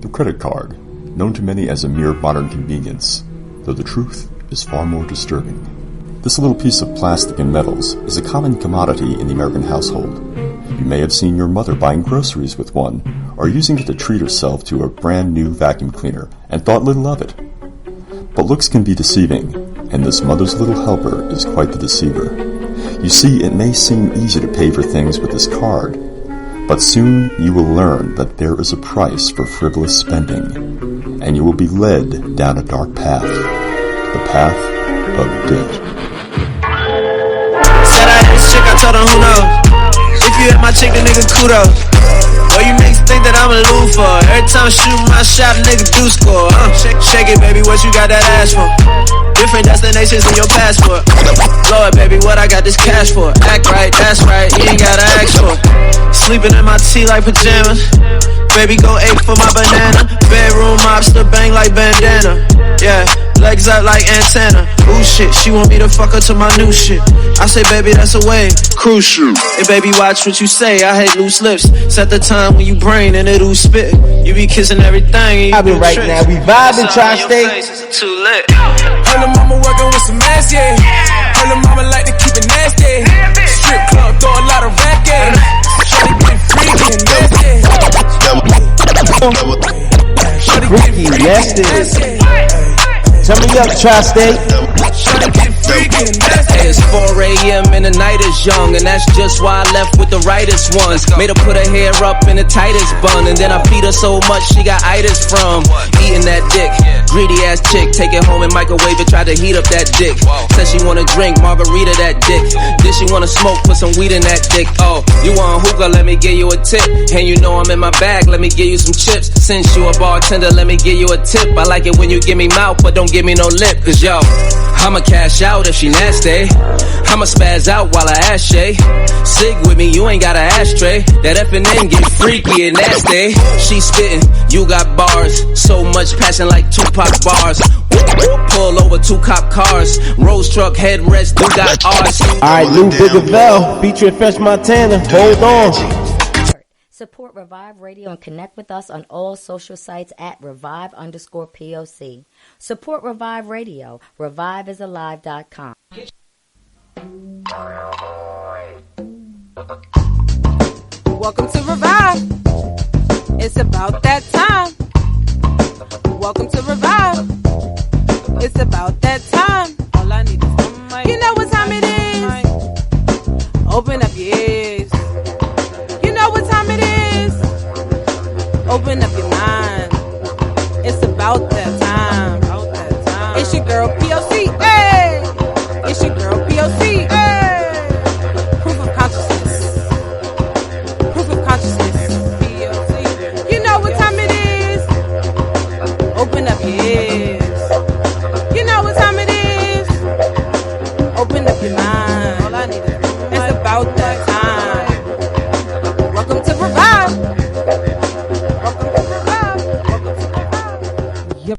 The credit card, known to many as a mere modern convenience, though the truth is far more disturbing. This little piece of plastic and metals is a common commodity in the American household. You may have seen your mother buying groceries with one, or using it to treat herself to a brand new vacuum cleaner, and thought little of it. But looks can be deceiving, and this mother's little helper is quite the deceiver. You see, it may seem easy to pay for things with this card, but soon you will learn that there is a price for frivolous spending, and you will be led down a dark path, the path of debt. Said I hit chick, I told her who knows. If you hit my chick, the nigga kudos. Boy, you niggas think that I'm a loofah. Every time I shoot my shot, a nigga do score. Shake it, baby, what you got that ass for? Different destinations in your passport. Blow it, baby, what I got this cash for? Act right, that's right, you ain't gotta ask for. Sleeping in my tea like pajamas. Baby, go 8 for my banana. Bedroom mobster, bang like bandana. Yeah, legs up like antenna. Ooh shit, she want me to fuck her to my new shit. I say, baby, that's a wave. Crucial. Hey, baby, watch what you say. I hate loose lips. Set the time when you brain and it'll spit. You be kissing everything. I've been right now. We vibing, Tri-State. Too lit. Her little mama working with some ass, yeah. Her little mama like to keep it nasty. Strip club, throw a lot of racket. Shorty get freaky and nasty. Freaky, nasty. Turn me up, Tri-State. It's 4 a.m. and the night is young, and that's just why I left with the rightest ones. Made her put her hair up in the tightest bun, and then I feed her so much she got itis from eating that dick. Greedy ass chick, take it home and microwave it, try to heat up that dick. Said she wanna drink margarita that dick. Then she wanna smoke, put some weed in that dick. Oh, you want hookah? Let me give you a tip. And you know I'm in my bag, let me give you some chips. Since you a bartender, let me give you a tip. I like it when you give me mouth, but don't give me no lip. Cause yo, I'ma cash out if she nasty. I'ma spaz out while I ass Shay. Sig with me, you ain't got an ashtray. That F&N get freaky and nasty. She spittin', you got bars. So much passion like Tupac bars. Pull over 2 cop cars. Rose truck headrest, you got ours. Alright, Lou Bigavell featuring Fresh Montana. Hold on. Support Revive Radio and connect with us on all social sites at Revive_p.o.c. Support Revive Radio. ReviveIsAlive.com. Welcome to Revive. It's about that time. Welcome to Revive. It's about that time. All I need is one mic. You know what time it is. Open up your ears. You know what time it is. Open up your mind. It's about that time. It's your girl p.o.c. Hey, it's your girl p.o.c. Hey, proof of consciousness. Proof of consciousness. p.o.c. You know what time it is. Open up your ears. You know what time it is. Open up your mind. All I need is it's about that time. Welcome to Revive.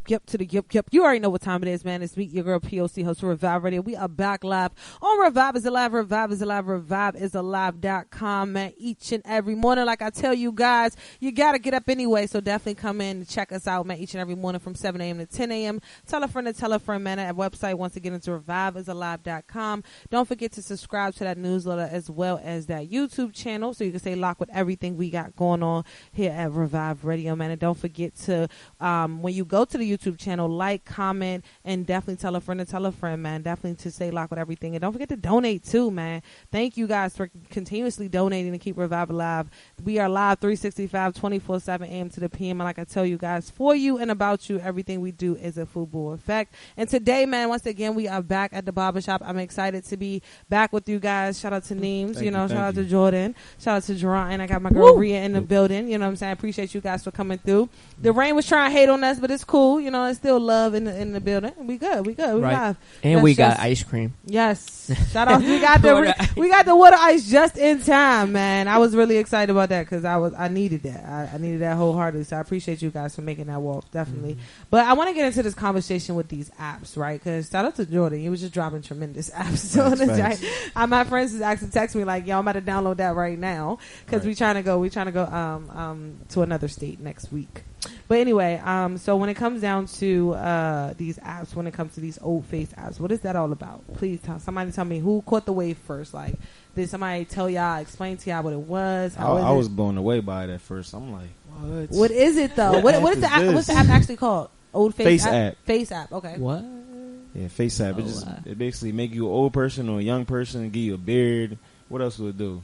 Yep. You already know what time it is, man. It's Meet Your Girl p.o.c, host of Revive Radio. We are back live on Revive is Alive. Revive is Alive. ReviveIsAlive.com, man. Each and every morning, like I tell you guys, you got to get up anyway. So definitely come in and check us out, man. Each and every morning from 7 a.m. to 10 a.m. Tell a friend to tell a friend, man. At website, once again, it's ReviveIsAlive.com. Don't forget to subscribe to that newsletter as well as that YouTube channel so you can stay locked with everything we got going on here at Revive Radio, man. And don't forget to, when you go to the YouTube channel, like, comment, and definitely tell a friend to tell a friend, man. Definitely to stay locked with everything. And don't forget to donate too, man. Thank you guys for continuously donating to keep Revive alive. We are live 365, 24/7 a.m. to the p.m. And like I tell you guys, for you and about you, everything we do is a football effect. And today, man, once again, we are back at the barbershop. I'm excited to be back with you guys. Shout out to Neems, shout out to Jordan, shout out to Jerron, and I got my girl Rhea in the building. You know what I'm saying? I appreciate you guys for coming through. The rain was trying to hate on us, but it's cool. It's still love in the building. We good. We Right. live. And we got ice cream. Yes. Shout out. We got the water ice just in time, man. I was really excited about that because I needed that. I needed that wholeheartedly. So I appreciate you guys for making that walk, definitely. Mm-hmm. But I want to get into this conversation with these apps, right? Because shout out to Jordan. He was just dropping tremendous apps. So my friends is actually texting me like, "Yo, I'm about to download that right now," because we trying to go to another state next week. But anyway, so when it comes down to these apps, when it comes to these old face apps, what is that all about? Please somebody tell me who caught the wave first. Like, did somebody tell y'all, explain to y'all what it was? I was blown away by it at first. I'm like, what? What is it though? What's the app actually called? Old face app. Face app. Okay. What? Yeah, face app. It basically make you an old person or a young person, give you a beard. What else would it do?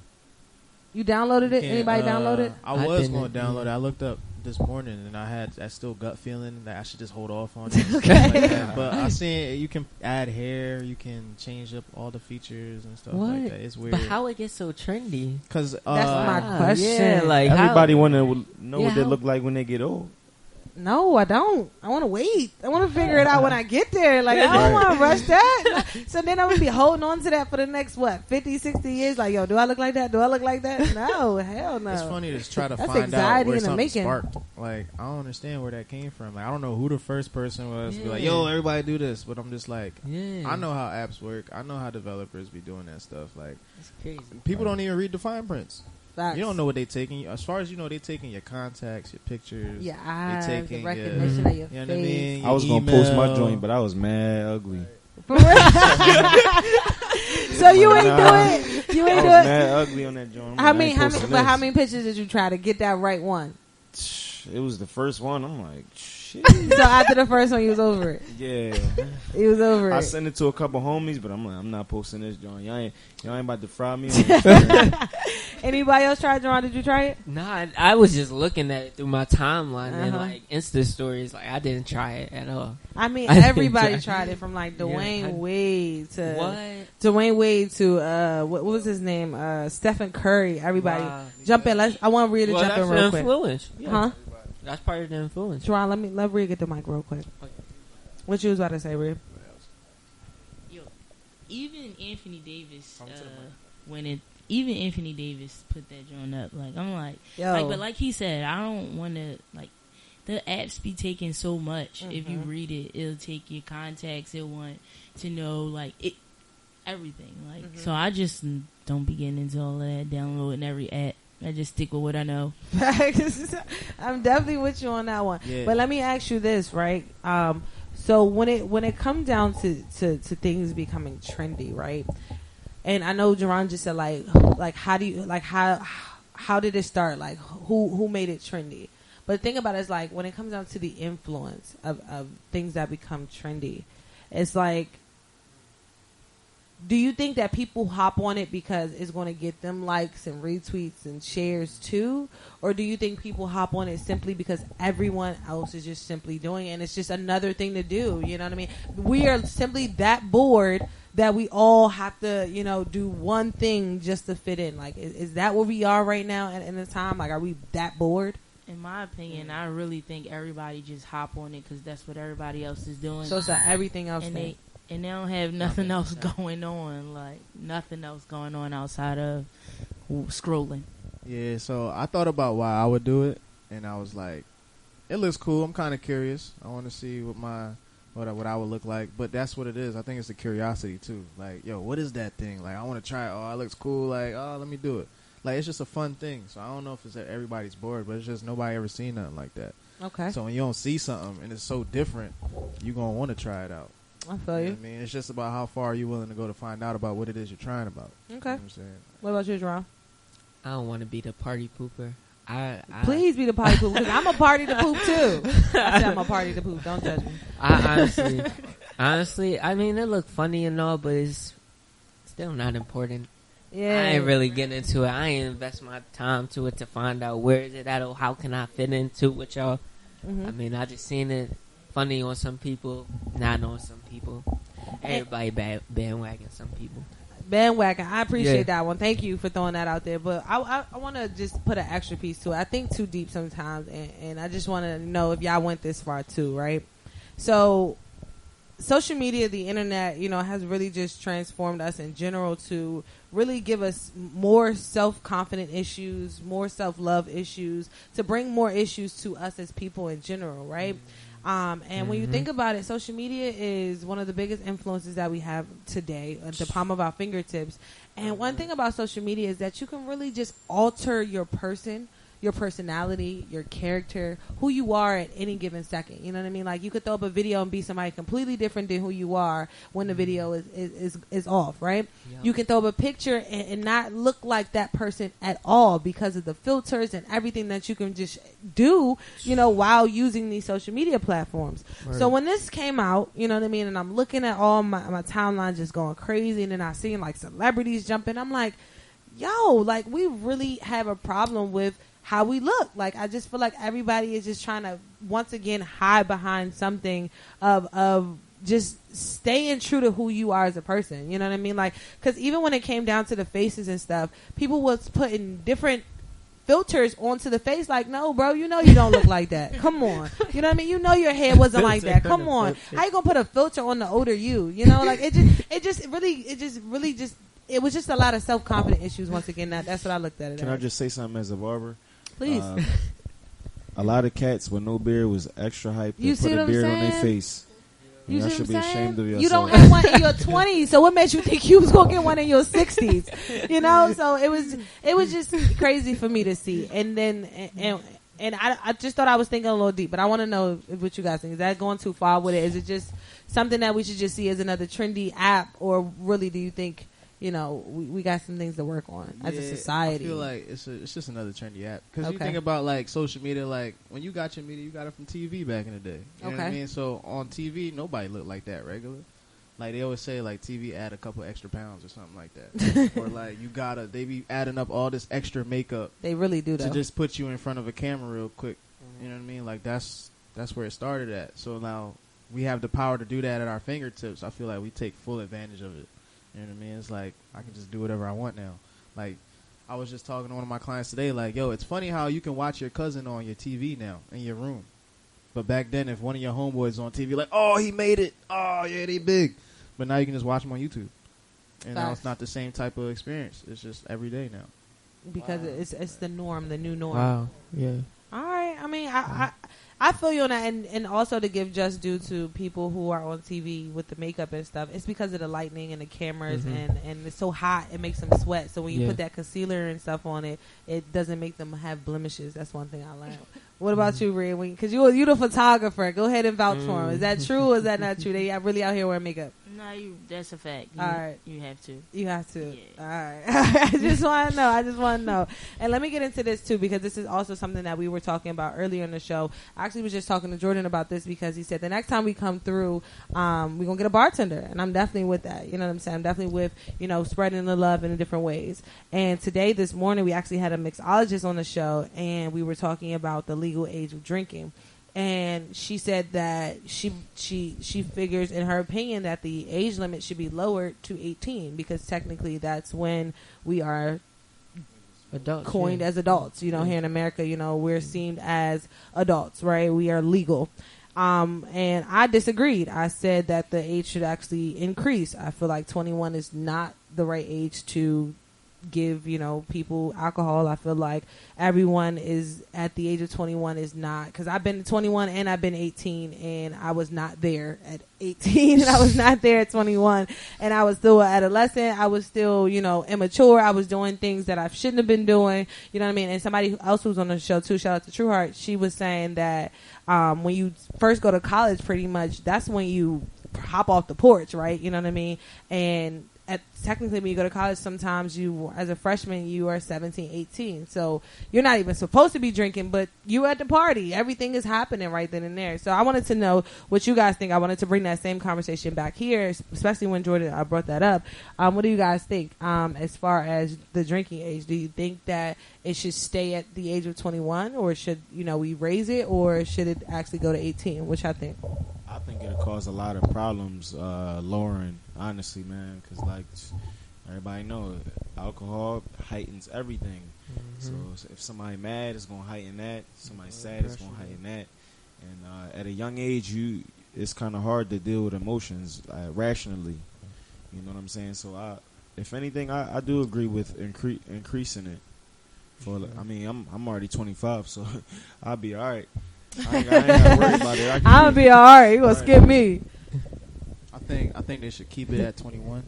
You downloaded it? Anybody download it? I was going to download it. I looked up this morning and I had that still gut feeling that I should just hold off on it. Okay. But I seen you can add hair, you can change up all the features and stuff like that. It's weird. But how it gets so trendy? Because that's my question. Yeah, like everybody want to know what they look like when they get old. No, I don't. I want to wait. I want to figure it out when I get there. Like, I don't want to rush that. So then I'm going to be holding on to that for the next, 50, 60 years? Like, yo, do I look like that? Do I look like that? No, hell no. It's funny to try to find out where something sparked. Like, I don't understand where that came from. Like, I don't know who the first person was to be like, yo, everybody do this. But I'm just like, I know how apps work. I know how developers be doing that stuff. Like, it's crazy. People don't even read the fine prints. Facts. You don't know what they taking. As far as you know, they taking your contacts, your pictures, your eyes, they taking the recognition of your face. You know what I mean? I was gonna post my joint, but I was mad ugly. For real? So you ain't do it. You ain't do it. Mad ugly on that joint. How many pictures did you try to get that right one? It was the first one. I'm like, shit. So after the first one, you was over it. Yeah, he was over it. I sent it to a couple homies, but I'm like, I'm not posting this joint. Y'all ain't about to fry me. Anybody else try it, John? Did you try it? Nah, I was just looking at it through my timeline and like Insta stories. Like, I didn't try it at all. I mean, everybody tried it from like Dwayne Wade to what was his name? Stephen Curry. Everybody jump in. I want Rhea to jump in real quick. Influence. Yeah. Huh? That's part of the influence. Teron, let Rhea get the mic real quick. Okay. What you was about to say, Rhea? Yo, even Anthony Davis, even Anthony Davis put that joint up. Like, I'm like, but like he said, I don't want to, like, the apps be taking so much. Mm-hmm. If you read it, it'll take your contacts. It'll want to know, like, everything. Like, so I just don't be getting into all of that, downloading every app. I just stick with what I know. I'm definitely with you on that one. Yeah. But let me ask you this, right? So when it comes down to things becoming trendy, right? And I know Jerron just said like how do you how did it start? Like who made it trendy? But the thing about it is like when it comes down to the influence of things that become trendy, it's like, do you think that people hop on it because it's going to get them likes and retweets and shares too? Or do you think people hop on it simply because everyone else is just simply doing it and it's just another thing to do? You know what I mean? We are simply that bored that we all have to, do one thing just to fit in. Like, is that where we are right now in the time? Like, are we that bored? In my opinion, I really think everybody just hop on it because that's what everybody else is doing. So it's everything else and thing. and they don't have nothing else going on, like nothing else going on outside of scrolling. Yeah, so I thought about why I would do it, and I was like, it looks cool. I'm kind of curious. I want to see what I would look like, but that's what it is. I think it's the curiosity too. Like, yo, what is that thing? Like, I want to try it. Oh, it looks cool. Like, oh, let me do it. Like, it's just a fun thing. So I don't know if it's that everybody's bored, but it's just nobody ever seen nothing like that. Okay. So when you don't see something and it's so different, you gonna want to try it out. I feel you. Know what I mean, it's just about how far you're willing to go to find out about what it is you're trying about. Okay. You know what I'm saying? What about you, Jerome? I don't want to be the party pooper. Please be the party pooper, because I'm a party to poop too. I said I'm a party to poop. Don't judge me. Honestly, I mean, it look funny and all, but it's still not important. Yeah. I ain't really getting into it. I ain't invest my time to it to find out where is it at or how can I fit into with y'all. Mm-hmm. I mean, I just seen it funny on some people, not on some people. Everybody bandwagon some people. Bandwagon. I appreciate that one. Thank you for throwing that out there. But I want to just put an extra piece to it. I think too deep sometimes, and I just want to know if y'all went this far too, right? So, social media, the internet, has really just transformed us in general to really give us more self-confident issues, more self-love issues, to bring more issues to us as people in general, right? And when you think about it, social media is one of the biggest influences that we have today at the palm of our fingertips. And one thing about social media is that you can really just alter your person, your personality, your character, who you are at any given second. You know what I mean? Like, you could throw up a video and be somebody completely different than who you are when the video is off, right? Yep. You can throw up a picture and not look like that person at all because of the filters and everything that you can just do, while using these social media platforms. Right. So when this came out, you know what I mean, and I'm looking at all my timeline just going crazy, and then I seen like celebrities jumping, I'm like, yo, like, we really have a problem with how we look. Like, I just feel like everybody is just trying to once again hide behind something of just staying true to who you are as a person. You know what I mean? Like, because even when it came down to the faces and stuff, people was putting different filters onto the face. Like, no, bro, you don't look like that. Come on. You know what I mean? Your hair wasn't like that. Come on. How you gonna put a filter on the older you? Like, it was just a lot of self-confidence issues once again. That's what I looked at it. Can I just say something as a barber? Please. A lot of cats with no beard was extra hype. They put a beard on their face. You should be ashamed of yourself. You don't have one in your 20s, so what made you think you was gonna get one in your 60s? So it was just crazy for me to see. And then and I just thought I was thinking a little deep, but I want to know what you guys think. Is that going too far with it? Is it just something that we should just see as another trendy app, or really do you think we got some things to work on as a society? I feel like it's just another trendy app. Because you think about, like, social media, like, when you got your media, you got it from TV back in the day. You know what I mean? So on TV, nobody looked like that regular. Like, they always say, like, TV add a couple extra pounds or something like that. Or, like, they be adding up all this extra makeup. They really do, though. To just put you in front of a camera real quick. You know what I mean? Like, that's where it started at. So now we have the power to do that at our fingertips. I feel like we take full advantage of it. You know what I mean? It's like, I can just do whatever I want now. Like, I was just talking to one of my clients today, like, yo, it's funny how you can watch your cousin on your TV now in your room. But back then, if one of your homeboys on TV, like, oh, he made it. Oh, yeah, they big. But now you can just watch them on YouTube. And now it's not the same type of experience. It's just every day now. Because it's the norm, the new norm. Wow, yeah. All right. I mean, I feel you on that, and also to give just due to people who are on TV with the makeup and stuff, it's because of the lighting and the cameras, and it's so hot, it makes them sweat. So when you put that concealer and stuff on it, it doesn't make them have blemishes. That's one thing I learned. What about you, Red? Because you the photographer. Go ahead and vouch for them. Is that true or is that not true? They really out here wearing makeup. No, that's a fact. All right. You have to. You have to. Yeah. All right. I just want to know. And let me get into this, too, because this is also something that we were talking about earlier in the show. I actually was just talking to Jordan about this because he said the next time we come through, we're going to get a bartender. And I'm definitely with that. You know what I'm saying? I'm definitely with, spreading the love in different ways. And this morning, we actually had a mixologist on the show, and we were talking about the legal age of drinking. And she said that she figures, in her opinion, that the age limit should be lowered to 18 because technically that's when we are adults, coined as adults. Here in America, we're seen as adults, right? We are legal. And I disagreed. I said that the age should actually increase. I feel like 21 is not the right age to give, people alcohol. I feel like everyone is at the age of 21 is not, because I've been 21 and I've been 18 and I was not there at 18 and I was not there at 21 and I was still an adolescent. I was still, immature. I was doing things that I shouldn't have been doing. You know what I mean? And somebody else who was on the show too, shout out to Trueheart, she was saying that when you first go to college, pretty much that's when you hop off the porch, right? You know what I mean? And technically when you go to college, sometimes you, as a freshman, you are 17, 18. So you're not even supposed to be drinking, but you at the party. Everything is happening right then and there. So I wanted to know what you guys think. I wanted to bring that same conversation back here, especially when Jordan brought that up. What do you guys think as far as the drinking age? Do you think that it should stay at the age of 21, or should, we raise it, or should it actually go to 18? Which I think? I think it'll cause a lot of problems lowering, honestly, man, because like everybody know, alcohol heightens everything. So if somebody mad, it's gonna heighten that. Somebody sad, it's gonna heighten that. And at a young age, it's kind of hard to deal with emotions rationally. You know what I'm saying? So if anything, I do agree with increasing it. I mean, I'm already 25, so I'll be all right. I ain't gotta worry about it. I'll be all right. You gonna skip me? I think they should keep it at 21,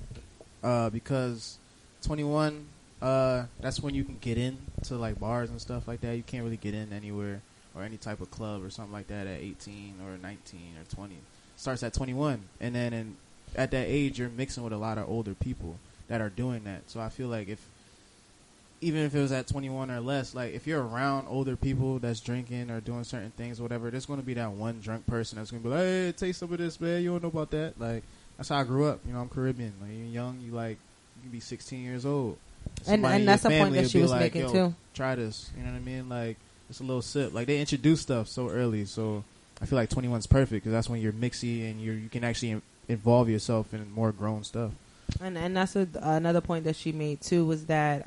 because 21, that's when you can get in to like bars and stuff like that. You can't really get in anywhere or any type of club or something like that at 18 or 19 or 20. It starts at 21, and then at that age, you're mixing with a lot of older people that are doing that. So I feel like even if it was at 21 or less, like if you're around older people that's drinking or doing certain things or whatever, there's going to be that one drunk person that's going to be like, hey, taste some of this, man. You don't know about that. Like, that's how I grew up. I'm Caribbean. Like, you're young, you can be 16 years old. And that's a point that she was making too. Try this. You know what I mean? Like, it's a little sip. Like, they introduce stuff so early. So I feel like 21's perfect because that's when you're mixy and you can actually involve yourself in more grown stuff. And that's another point that she made too, was that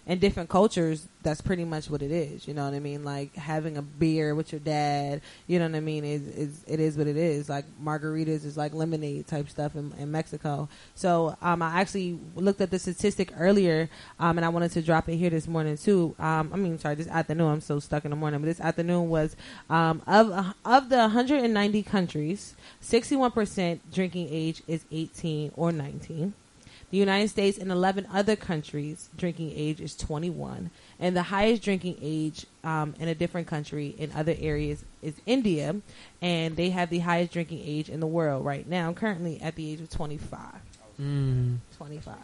in different cultures, that's pretty much what it is. You know what I mean? Like having a beer with your dad, you know what I mean? It is what it is. Like margaritas is like lemonade type stuff in Mexico. So I actually looked at the statistic earlier, and I wanted to drop it here this morning too. This afternoon. I'm so stuck in the morning, but this afternoon was of the 190 countries, 61% drinking age is 18 or 19. The United States and 11 other countries, drinking age is 21. And the highest drinking age in a different country in other areas is India. And they have the highest drinking age in the world right now, currently at the age of 25. 25.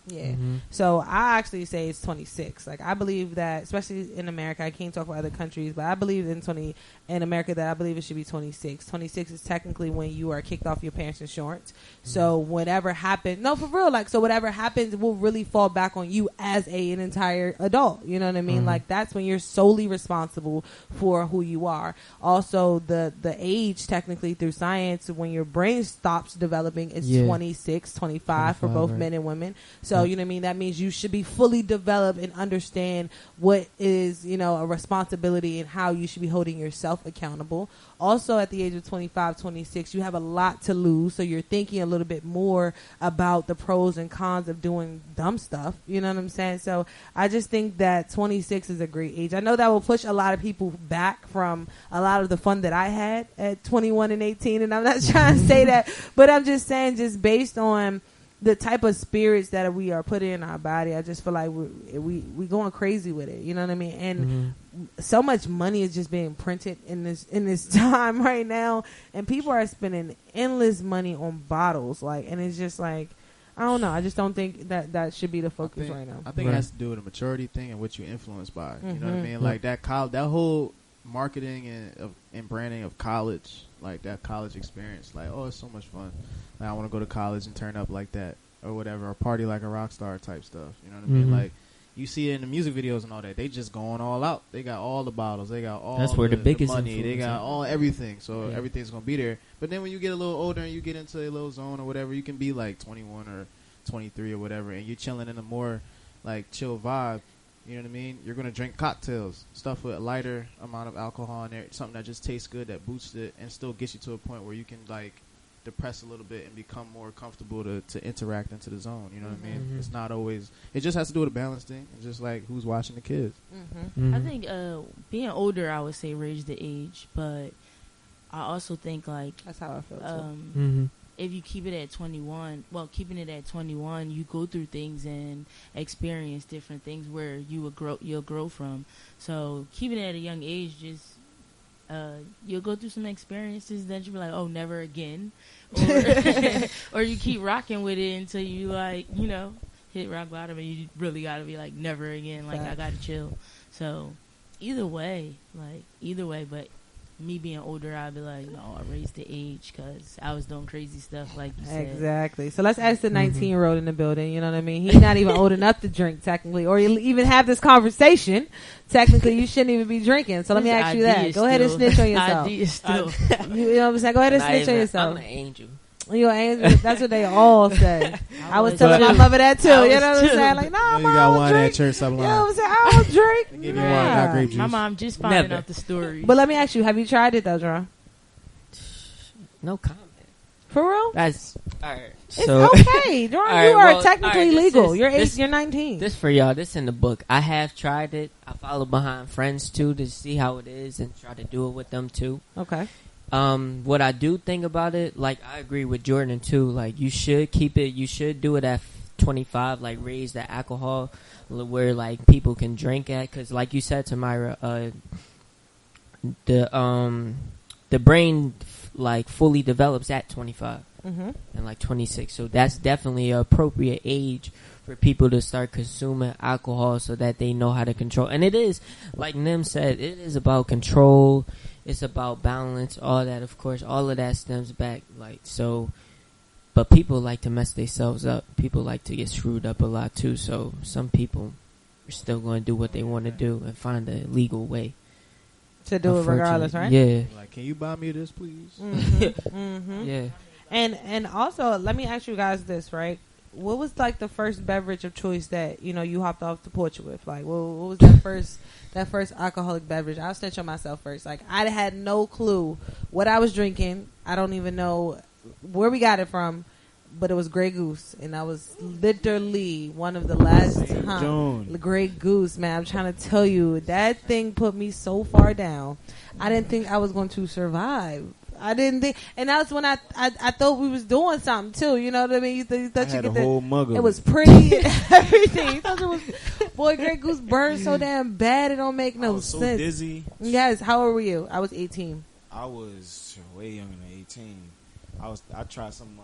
Yeah. So I actually say it's 26. Like I believe that, especially in America, I can't talk about other countries, but I believe in America that I believe it should be 26. 26 is technically when you are kicked off your parents' insurance. So whatever happens, no, for real, so whatever happens will really fall back on you as an entire adult. You know what I mean? Like that's when you're solely responsible for who you are. Also, the age technically through science when your brain stops developing is 26, 25 for both men and women. So you know what I mean? That means you should be fully developed and understand what is, a responsibility and how you should be holding yourself accountable. Also, at the age of 25, 26, you have a lot to lose. So you're thinking a little bit more about the pros and cons of doing dumb stuff. You know what I'm saying? So I just think that 26 is a great age. I know that will push a lot of people back from a lot of the fun that I had at 21 and 18. And I'm not trying to say that, but I'm just saying just based on the type of spirits that we are putting in our body, I just feel like we going crazy with it. You know what I mean? And so much money is just being printed in this time right now, and people are spending endless money on bottles. And it's just like, I don't know. I just don't think that should be the focus right now. I think it has to do with a maturity thing and what you're influenced by. You know what I mean? Like that whole marketing and branding of college, like that college experience. Like, oh, it's so much fun. Like, I want to go to college and turn up like that or whatever, or party like a rock star type stuff. You know what I mean? Like, you see it in the music videos and all that. They just going all out. They got all the bottles. They got all the biggest money. They got everything. So everything's going to be there. But then when you get a little older and you get into a little zone or whatever, you can be like 21 or 23 or whatever, and you're chilling in a more like chill vibe. You know what I mean? You're gonna drink cocktails, stuff with a lighter amount of alcohol in there, something that just tastes good, that boosts it, and still gets you to a point where you can like depress a little bit and become more comfortable to interact into the zone. You know what I mean? It's not always. It just has to do with a balance thing. It's just like who's watching the kids. I think being older, I would say raise the age, but I also think like that's how I feel too. If you keep it at 21, keeping it at 21, you go through things and experience different things where you'll grow from. So keeping it at a young age, just you'll go through some experiences that you'll be like, oh, never again, or you keep rocking with it until you like, you know, hit rock bottom and you really gotta be like, never again, like I gotta chill. So either way, but me being older, I'd be like, no, I raised the age because I was doing crazy stuff, like you said. Exactly. So let's ask the 19-year-old in the building. You know what I mean? He's not even old enough to drink, technically, or even have this conversation. Technically, you shouldn't even be drinking. So let me ask you that. Go ahead and snitch on yourself. You know what I'm saying? Go ahead and snitch on yourself. I'm an angel. You're an angel. That's what they all say. I was telling my mother that too. You know what I'm saying? Like, nah, you got one at church. You know what I'm saying? I don't drink. Give me one. Got grape juice. My mom just finding out the story. But let me ask you: have you tried it though, Jerome? No comment. For real? That's all right. It's okay, Jerome. Right, you are technically legal. You're 19. This for y'all. This in the book. I have tried it. I follow behind friends too to see how it is and try to do it with them too. Okay. What I do think about it, like I agree with Jordan too. Like you should keep it. You should do it at 25. Like raise the alcohol where like people can drink at. Because like you said, Tamira, the brain like fully develops at 25 and like 26. So that's definitely an appropriate age for people to start consuming alcohol so that they know how to control. And it is, like Nim said, it is about control. It's about balance, all that, of course. All of that stems back, like, so. But people like to mess themselves up. People like to get screwed up a lot, too. So some people are still going to do what they want to do and find a legal way. To do it regardless, right? Yeah. Like, can you buy me this, please? Yeah. And also, let me ask you guys this, right? What was like the first beverage of choice that you hopped off the porch with? Like, what was that first alcoholic beverage? I'll snitch on myself first. Like, I had no clue what I was drinking. I don't even know where we got it from, but it was Grey Goose, and I was literally one of the last Grey Goose, man. I'm trying to tell you, that thing put me so far down. I didn't think I was going to survive. I didn't think, and that was when I thought we was doing something too. You know what I mean? You thought you get the whole mug of it was pretty and everything. You thought it was, boy, Grey Goose burned so damn bad it don't make no sense. So dizzy. Yes. How old were you? I was 18. I was way younger than 18. I tried some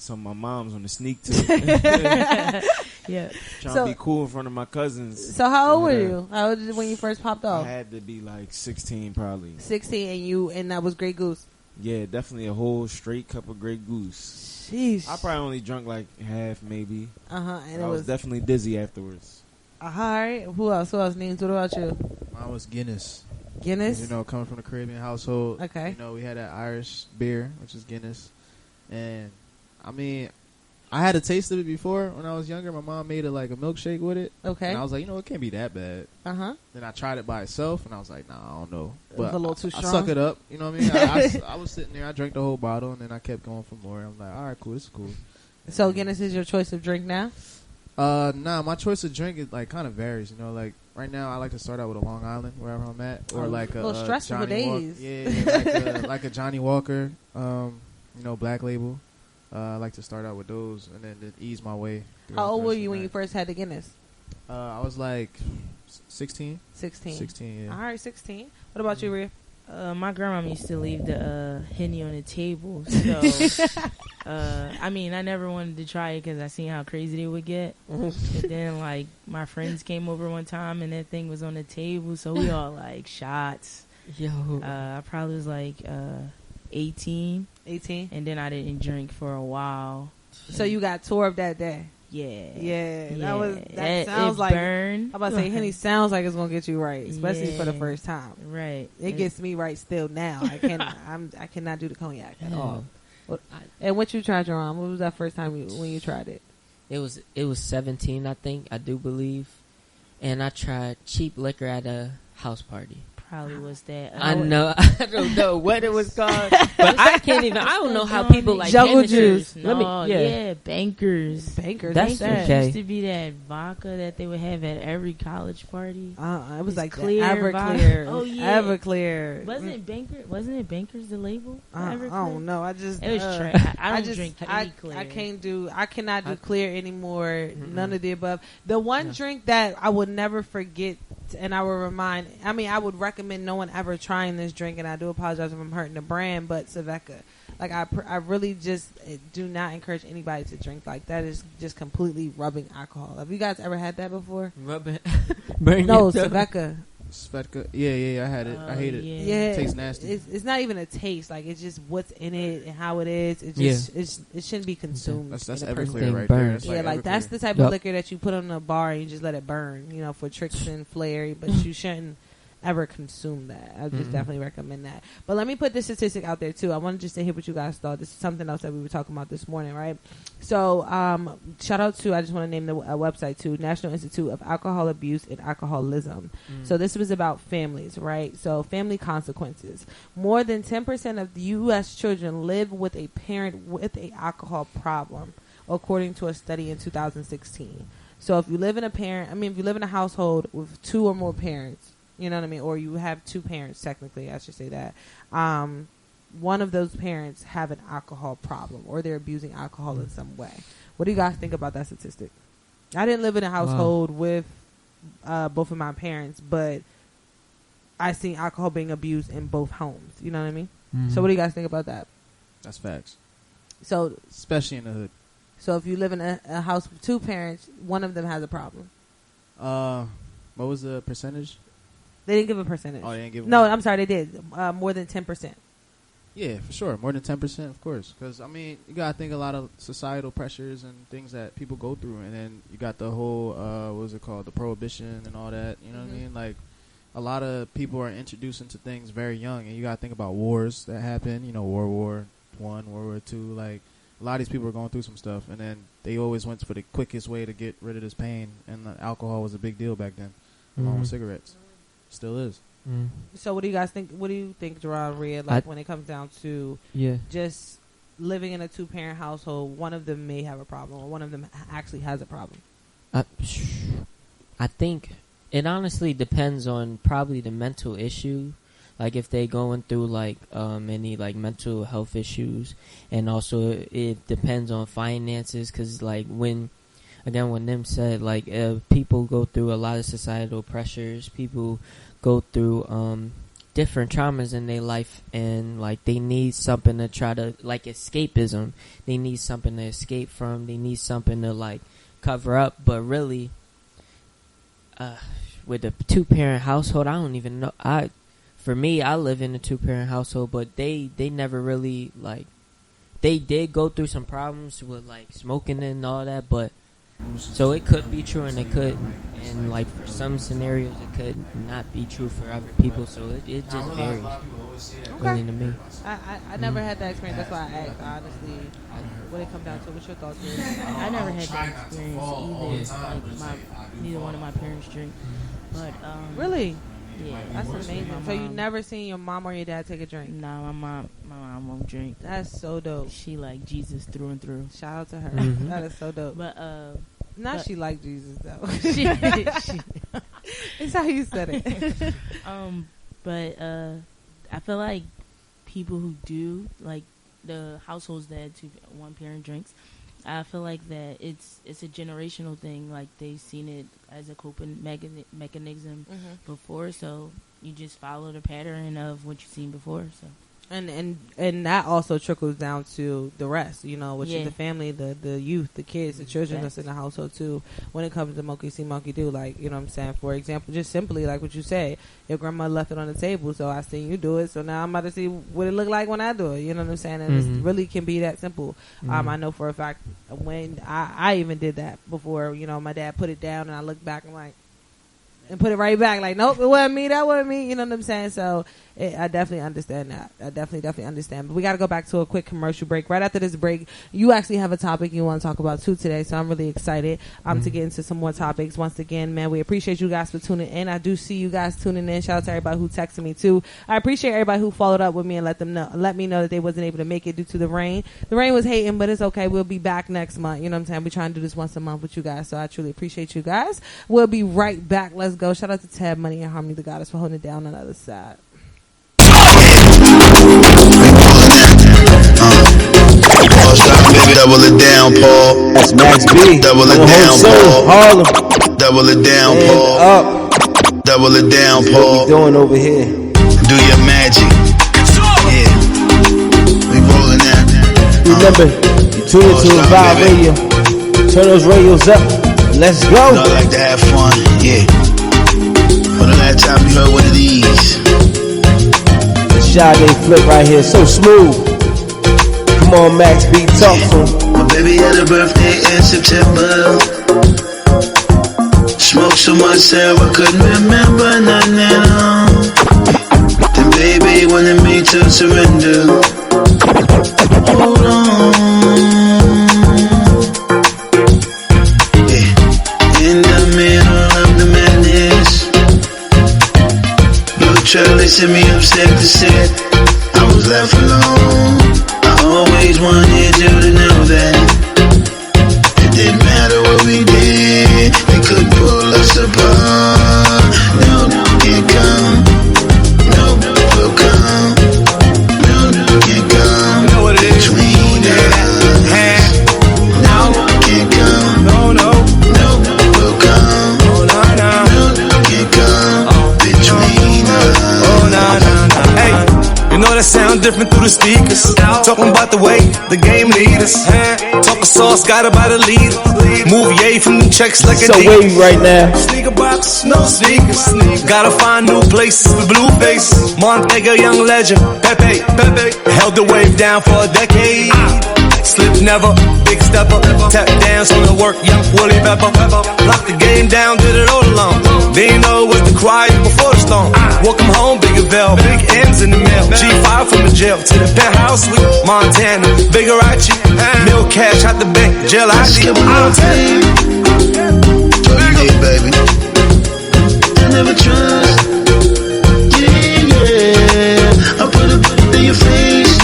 of my moms on the sneak too. Yeah. Trying to be cool in front of my cousins. So how old were you? How old when you first popped off? I had to be like 16 probably. 16 and that was Grey Goose. Yeah, definitely a whole straight cup of Grey Goose. Jeez. I probably only drunk like half, maybe. And I was definitely dizzy afterwards. All right. Who else? Names? What about you? Mine was Guinness. Guinness? Coming from the Caribbean household. Okay. We had that Irish beer, which is Guinness. And, I mean, I had a taste of it before when I was younger. My mom made it like a milkshake with it. Okay. And I was like, it can't be that bad. Then I tried it by itself, and I was like, nah, I don't know. But it was a little too strong. I suck it up. You know what I mean? I was sitting there. I drank the whole bottle, and then I kept going for more. I'm like, all right, cool. This is cool. So Guinness is your choice of drink now? Nah, my choice of drink is like kind of varies. Like right now, I like to start out with a Long Island wherever I'm at, or like a stressful Johnny days. Yeah, like a Johnny Walker, Black Label. I like to start out with those and then ease my way. How old were you when you first had the Guinness? I was like 16. 16, yeah. All right, 16. What about you, Rhea? My grandma used to leave the Henny on the table. So, I mean, I never wanted to try it because I seen how crazy they would get. But then, like, my friends came over one time and that thing was on the table. So we all, like, shots. Yo. I probably was, like, 18. 18? And then I didn't drink for a while. So you got tore up that day? Yeah. That sounds like burned. I'm about to say Henny sounds like it's gonna get you right, especially for the first time. Right. It gets me right still now. I cannot do the cognac at all. And what you tried, Jerome? What was that first time when you tried it? It was 17, I think. I do believe. and I tried cheap liquor at a house party. Probably was that. I know. I don't know what it was called, but I can't even. I don't know how people like Jungle Juice. No, yeah, Bankers. That's Bankers used to be that vodka that they would have at every college party. It was like clear Everclear. Oh yeah, Everclear. Wasn't it Bankers the label? I don't know. It was trash. I don't drink any clear. I cannot do clear anymore. None of the above. The one drink that I would never forget, and I would recommend no one ever trying this drink, and I do apologize if I'm hurting the brand, but Saveka. Like I really just do not encourage anybody to drink like that. Is just completely rubbing alcohol. Have you guys ever had that before? Rubbing? No, Saveka. Svedka. Yeah, I had it. I hate it. Yeah, it tastes nasty. It's not even a taste. Like it's just what's in it and how it is. It just it shouldn't be consumed. That's Everclear right there. That's like that's the type of liquor that you put on a bar and you just let it burn. You know, for tricks and flair, but you shouldn't ever consume that. I just definitely recommend that. But let me put this statistic out there too. I wanted just to hear what you guys thought. This is something else that we were talking about this morning, right? So shout out to, I just want to name the website too, National Institute of Alcohol Abuse and Alcoholism. So this was about families, right? So family consequences. More than 10% of the U.S. children live with a parent with a alcohol problem, according to a study in 2016. So if you live in a household with two or more parents, you know what I mean? Or you have two parents, technically, I should say that. One of those parents have an alcohol problem or they're abusing alcohol in some way. What do you guys think about that statistic? I didn't live in a household with both of my parents, but I seen alcohol being abused in both homes. You know what I mean? So what do you guys think about that? That's facts. So especially in the hood. So if you live in a house with two parents, one of them has a problem. What was the percentage? They didn't give a percentage. Oh, they didn't give No, I'm sorry, they did. More than 10%. Yeah, for sure. More than 10%, of course. Because, I mean, you got to think a lot of societal pressures and things that people go through. And then you got the whole, what was it called, the prohibition and all that. You know what I mean? Like, a lot of people are introduced into things very young. And you got to think about wars that happen. You know, World War I, World War II. Like, a lot of these people are going through some stuff. And then they always went for the quickest way to get rid of this pain. And alcohol was a big deal back then, along with cigarettes. Still is. So what do you guys think? What do you think, Gerard, Red? Like when it comes down to just living in a two-parent household, one of them may have a problem, or one of them actually has a problem. I think it honestly depends on probably the mental issue, like if they going through like any like mental health issues, and also it depends on finances, because like when Nim said, like people go through a lot of societal pressures, people go through different traumas in their life, and like they need something to try to, like, escapism. They need something to escape from. They need something to like cover up. But really, with a two-parent household, I don't even know. For me, I live in a two-parent household, but they never really, like, they did go through some problems with like smoking and all that, but so it could be true and it could, and like for some scenarios it could not be true for other people, so it just varies really to me. I never had that experience, that's why I asked, honestly, when it comes down to what's your thoughts here? I never had that experience either. Like neither one of my parents drink, but really? Yeah, that's amazing. So you never seen your mom or your dad take a drink? Nah, my mom won't drink. That's so dope. She like Jesus through and through. Shout out to her. That is so dope. But she like Jesus though. It's how you said it. But I feel like people who do, like the households that one parent drinks, I feel like that it's a generational thing. Like they've seen it as a coping mechanism before, so you just follow the pattern of what you've seen before. So. And that also trickles down to the rest, you know, which is the family, the youth, the kids, the children that's in the household too. When it comes to monkey see, monkey do, like, you know what I'm saying? For example, just simply like what you said, your grandma left it on the table, so I seen you do it, so now I'm about to see what it look like when I do it. You know what I'm saying? And it really can be that simple. I know for a fact when I even did that before, you know, my dad put it down and I looked back and like, and put it right back, like, nope, it wasn't me, that wasn't me, you know what I'm saying? So I definitely understand that. I definitely understand. But we got to go back to a quick commercial break. Right after this break, you actually have a topic you want to talk about too today, so I'm really excited to get into some more topics. Once again, man, we appreciate you guys for tuning in. I do see you guys tuning in. Shout out to everybody who texted me too. I appreciate everybody who followed up with me and let me know that they wasn't able to make it due to the rain. The rain was hating, but it's okay. We'll be back next month. You know what I'm saying? We're trying to do this once a month with you guys, so I truly appreciate you guys. We'll be right back. Let's go. Shout out to Ted, Money, and Harmony, the Goddess, for holding it down on the other side. Baby, double it down, Paul. That's Max B. Double it down, Paul. Harlem. Double it down, Paul. Up. Double it down, Paul. What we doing over here? Do your magic. Yeah. We rolling out. Remember, you tune into Revive Radio. Turn those radios up. Let's go. I like to have fun. Yeah. When the last time you heard one of these? The Sade flip right here, so smooth. Come on, Max B, talk to him. My baby had a birthday in September. Smoked so much that I couldn't remember nothing at all. Then baby wanted me to surrender. Hold on. Yeah. In the middle of the madness, Blue Charlie sent me upstairs to sit. I was left alone. I always wanted you to know that it didn't matter what we did, they couldn't pull us apart. No, can't come. No, will come. No, can't come. You know what it is? Between us. No, can't come. No, will come. No, can't come. Between us. Hey, you know that sound different through the speakers. Talking about the way the game lead us. Talking sauce, got it by the lead. Move yay from the checks like a so wavy right now. Sneaker box, no sneakers. Gotta find new places with blue faces. Montega, young legend. Pepe, held the wave down for a decade. Slip never, big stepper. Tap dance on the work, young Willie Pepper. Lock the game down, did it all alone. They ain't know what the quiet before the storm. Welcome home, Bigger Bell, big M's in the mail. G5 from the jail to the penthouse with Montana. Bigarachi, Mill Cash out the bank, jail ID. Baby, I never trust. Yeah, I put it in your face.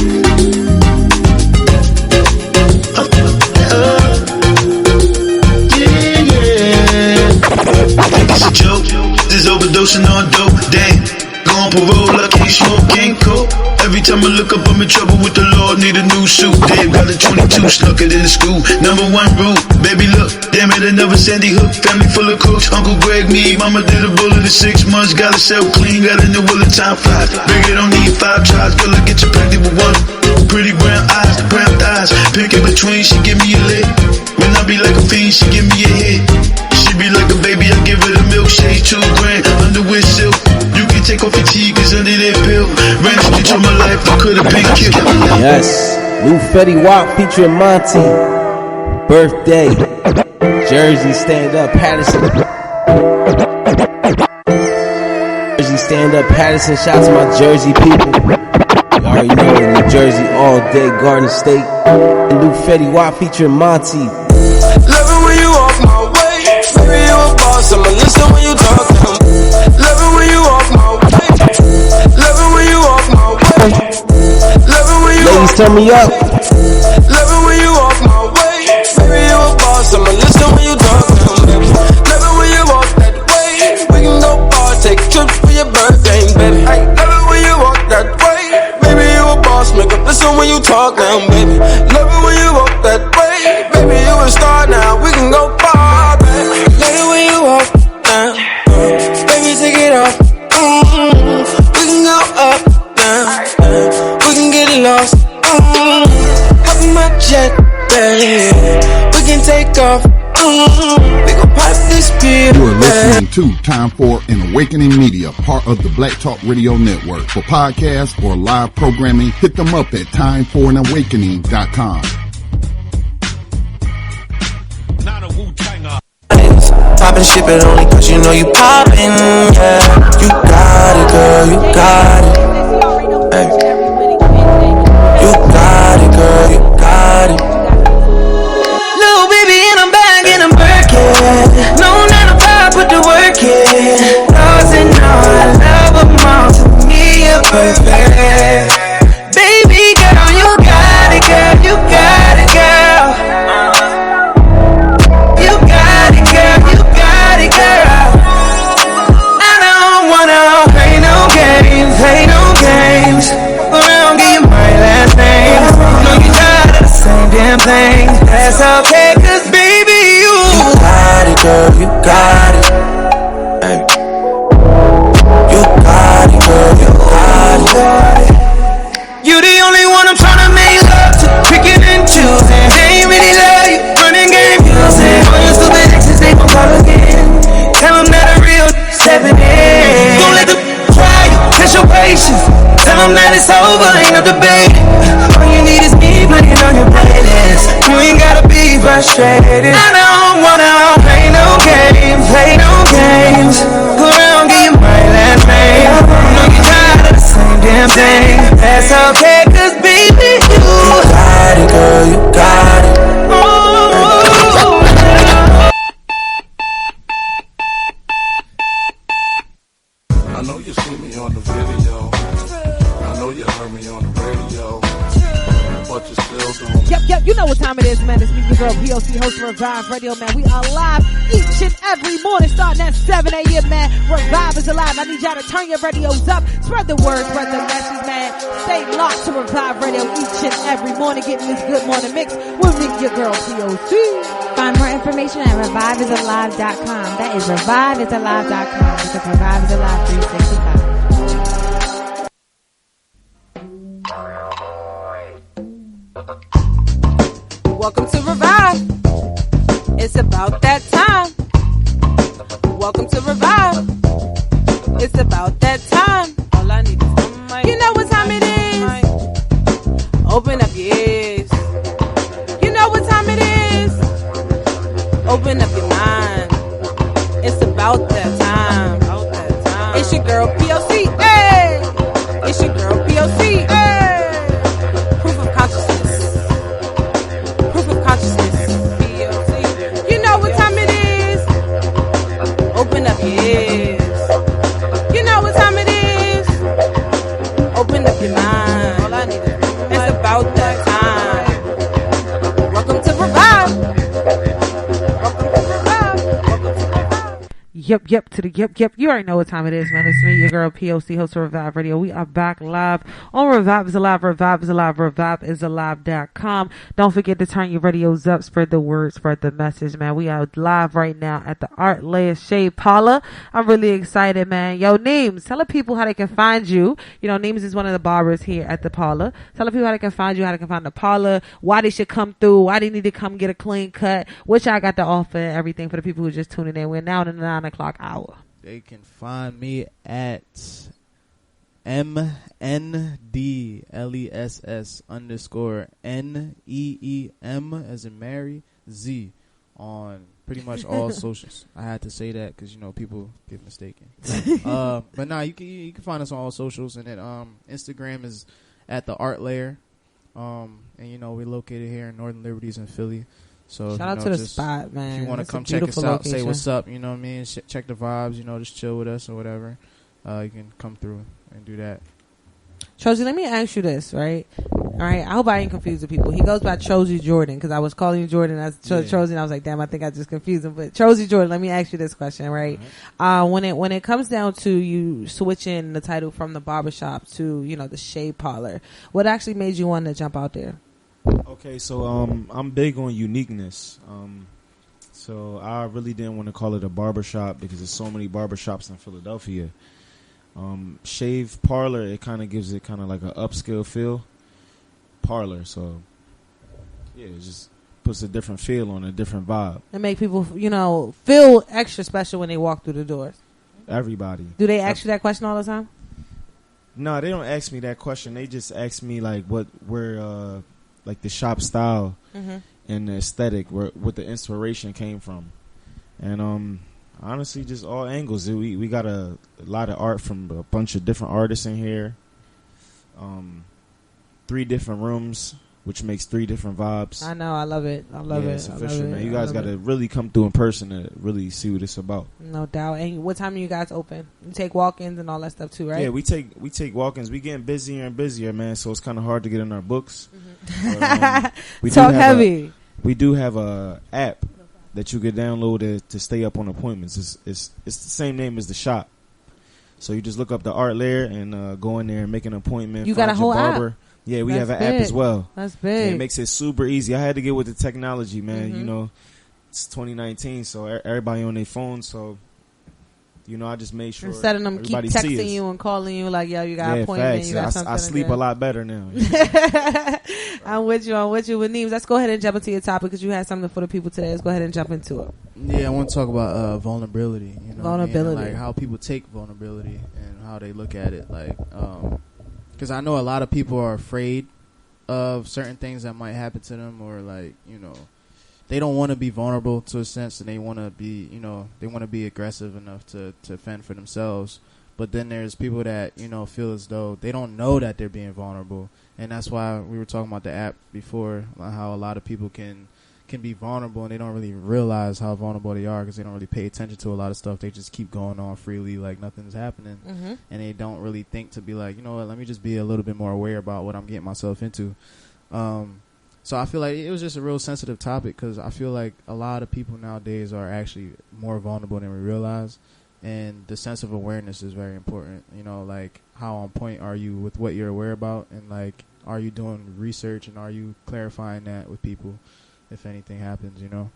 It's a joke. This overdosing on dope. Damn. Go on parole, I can't smoke, can't cope. Every time I look up, I'm in trouble with the law. Need a new suit. Dave got a 22, snuck it in the school. Number one rule, baby look. Damn it, another Sandy Hook. Family full of crooks. Uncle Greg, me, mama did a bullet in 6 months. Got herself clean, got a new will of time fly. Bigger don't need 5 tries. Girl, I get you pregnant with one. Pretty brown eyes, brown thighs. Pick in between, she give me a lick. When I be like a fiend, she give me a hit. She be like a baby, I give her the milkshake. 2 grand, underwear silk. You can take off your teeth, cause under that pill. Ran straight to my life, I could've been killed. Yes, new Fetty Wap featuring Monty. Birthday, Jersey stand up, Patterson. Jersey stand up, Patterson. Shout out to my Jersey people. You already know, New Jersey all day, Garden State. New Fetty Wap featuring Monty. Love it when you off my way. Baby, you a boss, I'ma listen when you talk to him. Love it when you off my way. Love it when you off my way. Love it when you ladies, turn me up. Love it when you off my way. Baby, you a boss, I'ma listen when you talk to him. Love it when you walk that way. We can go far, take trips for your birthday, baby. Love it when you walk that way. Baby, you a boss, make up listen when you talk now, baby. Love it when you walk that way. Baby, you a star now, we can go far, baby. Love it when you walk down, baby, take it off. We can go up, down, we can get lost. Hop in my jet, baby, we can take off. We gon' pop this beer. You are listening to Time for an Awakening Media, part of the Black Talk Radio Network. For podcasts or live programming, hit them up at timeforanawakening.com. Poppin' shit, but only cause you know you poppin', yeah. You got it, girl, you got it. Hey. You got it, girl, you got it. Little baby in a bag and I'm Birkin. No 9 to 5, put the work in. Lost and all, I love them all. To me, you're perfect. Baby girl, you got it, girl, you got it, girl. You got it, girl, you got it, girl. I don't wanna play no games. Around, give you my last name. Know you tired of the same damn thing. That's okay, cause baby, you got it, girl, you got it. Hey. You got it, girl, you got it. You the only one I'm tryna make love to. Picking and choosing. They ain't really love you. Running game using. All your stupid exes, they gon' call again. Tell them that a real stepping in. Don't let them try you. Test your patience. Tell them that it's over, ain't no debate. All you need is me playing on your playlist. You ain't gotta be frustrated. I don't wanna play no games. Go around, give you my last name. Know you tired of the same damn thing. That's okay, cause baby, you got it, girl, you got it. I know you see me on the video. I know you heard me on the radio. But you still doing. Yep, you know what time it is, man. It's me, your girl, p.o.c, host of Revive Radio, man. We are live each and every morning, starting at 7 a.m., man. Revive is alive. I need y'all to turn your radios up. Spread the word, spread the message, man. Stay locked to Revive Radio each and every morning, getting this good morning mix with me, your girl, p.o.c. Find more information at reviveisalive.com. That is reviveisalive.com. Because Revive is Alive 365. Welcome to Revive. It's about that time. Welcome to Revive. It's about that time. All I need is one mic. You know what time it is. Open up your ears. You know what time it is. Open up your mind. It's about that time. It's your girl p.o.c. Hey. It's your girl p.o.c. Hey. Proof of consciousness. You know what time it is. Open up your ears. You know what time it is. Open up your mind. All I need is it's about that time. Welcome to Revive. Welcome to Revive. Yep. You already know what time it is, man. It's me, your girl, p.o.c, host of Revive Radio. We are back live on Revive is Alive, reviveisalive.com. Don't forget to turn your radios up, spread the word, spread the message, man. We are live right now at the Art Layer Shade Parlor. I'm really excited, man. Yo, Neems, tell the people how they can find you. You know, Neems is one of the barbers here at the parlor. Tell the people how they can find you, how they can find the parlor, why they should come through, why they need to come get a clean cut, which I got to offer, everything for the people who are just tuning in. We're now in the 9 o'clock hour. They can find me at MNDLESS_NEEM as in Mary Z on pretty much all socials. I had to say that because, you know, people get mistaken. But nah, you can find us on all socials, and then Instagram is at the Art Layer. And you know, we're located here in Northern Liberties in Philly. So shout out to the spot, man. If you want to come check us out, say what's up, you know what I mean? Check the vibes, you know, just chill with us or whatever. You can come through and do that. Trozy, let me ask you this, right? All right, I hope I ain't confused the people. He goes by Trozy Jordan because I was calling you Jordan as Trozy, and I was like, damn, I think I just confused him. But Trozy Jordan, let me ask you this question, right? When it comes down to you switching the title from the barbershop to, you know, the shade parlor, what actually made you want to jump out there? Okay, so I'm big on uniqueness. So I really didn't want to call it a barbershop because there's so many barbershops in Philadelphia. Shave parlor, it kind of gives it kind of like an upscale feel. Parlor, so yeah, it just puts a different feel on, a different vibe. And make people, you know, feel extra special when they walk through the doors. Everybody. Do they ask you that question all the time? No, they don't ask me that question. They just ask me like where like the shop style and the aesthetic, what the inspiration came from. And honestly, just all angles. We got a lot of art from a bunch of different artists in here. 3 different rooms, which makes 3 different vibes. I know. I love it. I love it. It's official, I love man. it. You guys got to really come through in person to really see what it's about. No doubt. And what time are you guys open? You take walk-ins and all that stuff too, right? Yeah, we take walk-ins. We getting busier and busier, man. So it's kind of hard to get in our books. But, we Talk heavy. We do have a app that you could download to stay up on appointments. It's the same name as the shop. So you just look up the Art Lair and go in there and make an appointment. You got a whole barber. app? Yeah, we That's have an app as well. That's big. It makes it super easy. I had to get with the technology, man. You know, it's 2019, so everybody on their phone. So, you know, I just made sure instead of them keep texting you and calling you like, yo, you got an appointment. Facts. You got something. I sleep a lot better now. I'm with you. With Neems. Let's go ahead and jump into your topic because you had something for the people today. Let's go ahead and jump into it. Yeah, I want to talk about vulnerability. You know, vulnerability, like how people take vulnerability and how they look at it. Like, because I know a lot of people are afraid of certain things that might happen to them, or like, you know, they don't want to be vulnerable to a sense, and they want to be, you know, they want to be aggressive enough to fend for themselves. But then there's people that, you know, feel as though they don't know that they're being vulnerable, and that's why we were talking about the app before, like how a lot of people can be vulnerable and they don't really realize how vulnerable they are because they don't really pay attention to a lot of stuff. They just keep going on freely like nothing's happening, and they don't really think to be like, you know what, let me just be a little bit more aware about what I'm getting myself into. So I feel like it was just a real sensitive topic because I feel like a lot of people nowadays are actually more vulnerable than we realize, and the sense of awareness is very important. You know, like how on point are you with what you're aware about, and like are you doing research and are you clarifying that with people if anything happens, you know?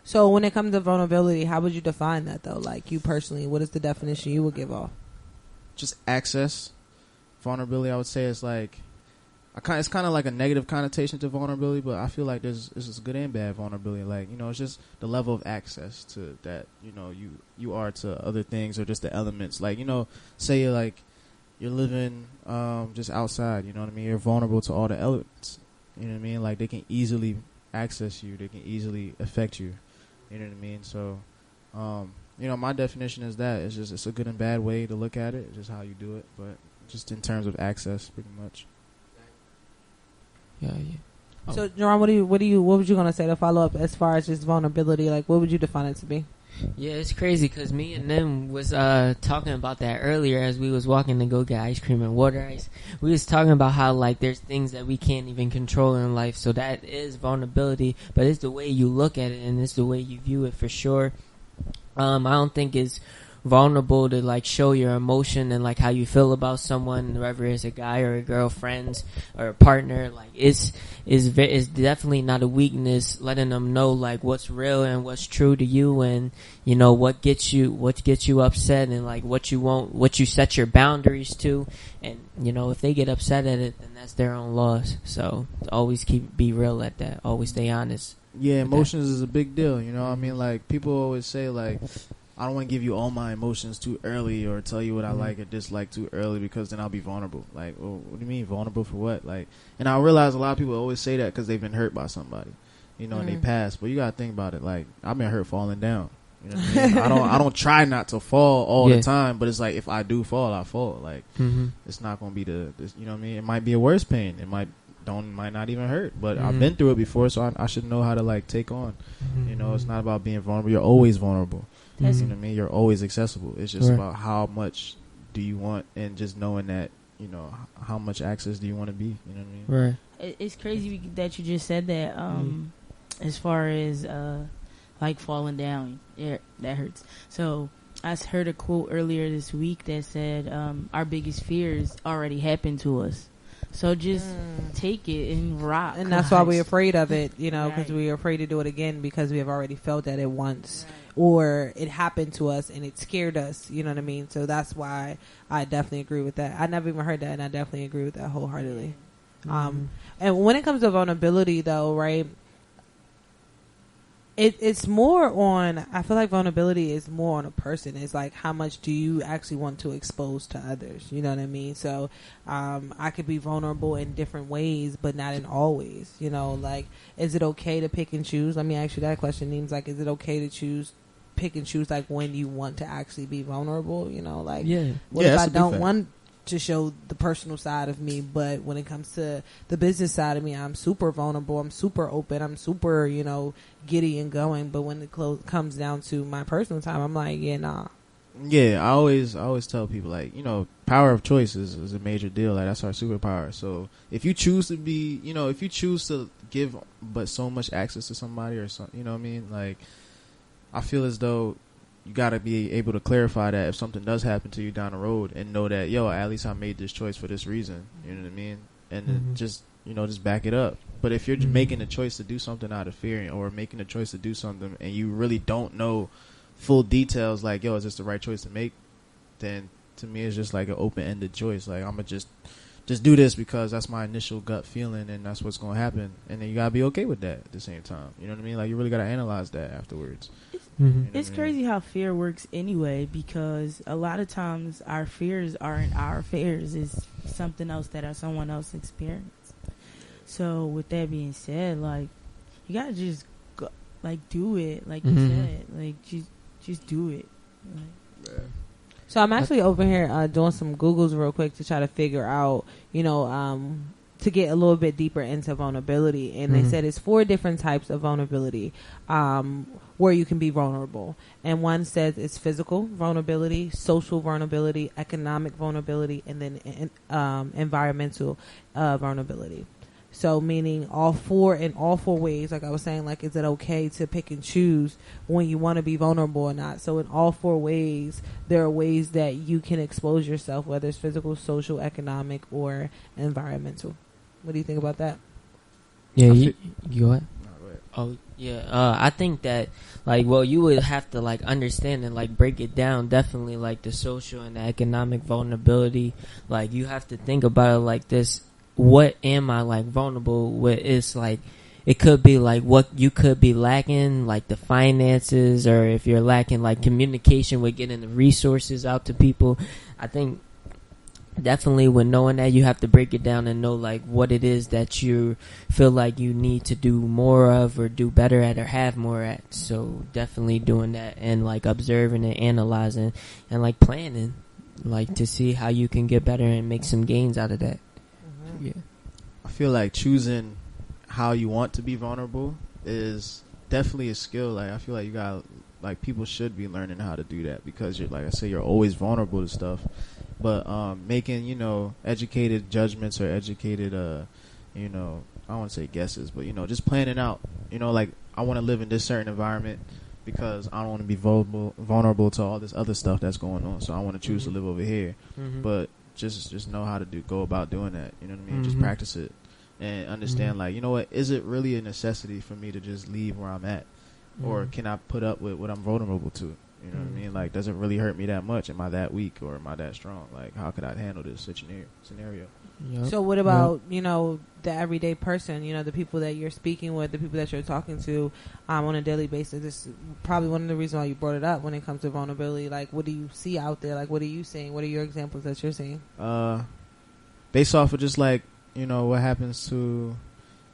So when it comes to vulnerability, how would you define that though? Like you personally, what is the definition you would give off? Just access. Vulnerability, I would say, is like it's kind of like a negative connotation to vulnerability, but I feel like there's good and bad vulnerability. Like, you know, it's just the level of access to that, you know, you are to other things, or just the elements. Like, you know, say you're living just outside, you know what I mean? You're vulnerable to all the elements, you know what I mean? Like, they can easily access you, they can easily affect you, you know what I mean? So, you know, my definition is that it's a good and bad way to look at it. It's just how you do it, but just in terms of access, pretty much. Yeah. Oh. So, Jerome, what was you gonna say to follow up as far as just vulnerability? Like, what would you define it to be? Yeah, it's crazy because me and them was talking about that earlier as we was walking to go get ice cream and water ice. We was talking about how like there's things that we can't even control in life, so that is vulnerability. But it's the way you look at it and it's the way you view it for sure. I don't think it's vulnerable to like show your emotion and like how you feel about someone, whether it's a guy or a girl, friends or a partner. Like it's definitely not a weakness. Letting them know like what's real and what's true to you, and you know what gets you upset, and like what you set your boundaries to. And you know if they get upset at it, then that's their own loss. So always be real at that. Always stay honest. Yeah, emotions is a big deal. You know what I mean? Like people always say like, I don't want to give you all my emotions too early, or tell you what I like or dislike too early, because then I'll be vulnerable. Like, well, what do you mean vulnerable for what? Like, and I realize a lot of people always say that because they've been hurt by somebody, you know, and they pass. But you gotta think about it. Like, I've been hurt falling down. You know what I mean? I don't try not to fall all the time, but it's like if I do fall, I fall. Like, it's not gonna be you know what I mean? It might be a worse pain. It might not even hurt, but I've been through it before, so I should know how to like take on. You know, it's not about being vulnerable. You're always vulnerable. You know what I mean? You're always accessible. It's just about how much do you want, and just knowing that, you know, how much access do you want to be. You know what I mean? Right. It's crazy that you just said that. As far as like falling down, yeah, that hurts. So I heard a quote earlier this week that said, "Our biggest fears already happened to us." So just take it and rock. And that's why we're afraid of it, you know, because we're afraid to do it again because we have already felt that it once. Or it happened to us and it scared us, you know what I mean? So that's why I definitely agree with that. I never even heard that, and I definitely agree with that wholeheartedly. And when it comes to vulnerability, though, right, it's more on, I feel like vulnerability is more on a person. It's like, how much do you actually want to expose to others? You know what I mean? So I could be vulnerable in different ways, but not in all ways. You know, like, is it okay to pick and choose? Let me ask you that question, Neems. Like, is it okay to pick and choose like when you want to actually be vulnerable? You know, like, what if I don't want to show the personal side of me, but when it comes to the business side of me, I'm super vulnerable. I'm super open. I'm super, giddy and going. But when it comes down to my personal time, I'm like, yeah, nah. Yeah, I always tell people, like, power of choice is a major deal. Like, that's our superpower. So if you choose to be, if you choose to give but so much access to somebody or something, you know what I mean? Like, I feel as though you got to be able to clarify that if something does happen to you down the road, and know that, at least I made this choice for this reason. You know what I mean? And then just back it up. But if you're making a choice to do something out of fear, or making a choice to do something and you really don't know full details, like, is this the right choice to make? Then to me, it's just like an open-ended choice. Like, I'm gonna just do this because that's my initial gut feeling and that's what's gonna happen. And then you gotta be okay with that at the same time. You know what I mean? Like, you really gotta analyze that afterwards. It's crazy how fear works anyway, because a lot of times our fears aren't our fears. It's something else that someone else experienced. So with that being said, like, you gotta just go, like, do it, like you said, like, just do it. Like, so I'm actually over here doing some Googles real quick to try to figure out, to get a little bit deeper into vulnerability. And they said it's 4 different types of vulnerability where you can be vulnerable. And one says it's physical vulnerability, social vulnerability, economic vulnerability, and then environmental vulnerability. So meaning all 4 ways, like I was saying, like, is it okay to pick and choose when you want to be vulnerable or not? So in all 4 ways, there are ways that you can expose yourself, whether it's physical, social, economic, or environmental. What do you think about that? Yeah, you go ahead. Oh, yeah. I think that, like, well, you would have to, like, understand and, like, break it down. Definitely, like, the social and the economic vulnerability. Like, you have to think about it like this. What am I, like, vulnerable with? It's like, it could be like what you could be lacking, like the finances, or if you're lacking like communication with getting the resources out to people. I think definitely when knowing that, you have to break it down and know like what it is that you feel like you need to do more of, or do better at, or have more at. So definitely doing that, and like observing and analyzing and like planning, like to see how you can get better and make some gains out of that. Yeah, I feel like choosing how you want to be vulnerable is definitely a skill. Like, I feel like you got, like, people should be learning how to do that, because you're, like I say, you're always vulnerable to stuff. But making, you know, educated judgments, or educated, you know, I don't want to say guesses, but, you know, just planning out, you know, like, I want to live in this certain environment because I don't want to be vulnerable to all this other stuff that's going on. So I want to choose to live over here. But just know how to go about doing that. You know what I mean? Just practice it and understand, like, you know what, is it really a necessity for me to just leave where I'm at? Or can I put up with what I'm vulnerable to? You know what I mean? Like, does it really hurt me that much? Am I that weak, or am I that strong? Like, how could I handle this scenario? Yep. So what about, you know, the everyday person, you know, the people that you're speaking with, the people that you're talking to on a daily basis? This is probably one of the reasons why you brought it up when it comes to vulnerability. Like, what do you see out there? Like, what are you seeing? What are your examples that you're seeing? Based off of just, like, you know, what happens to,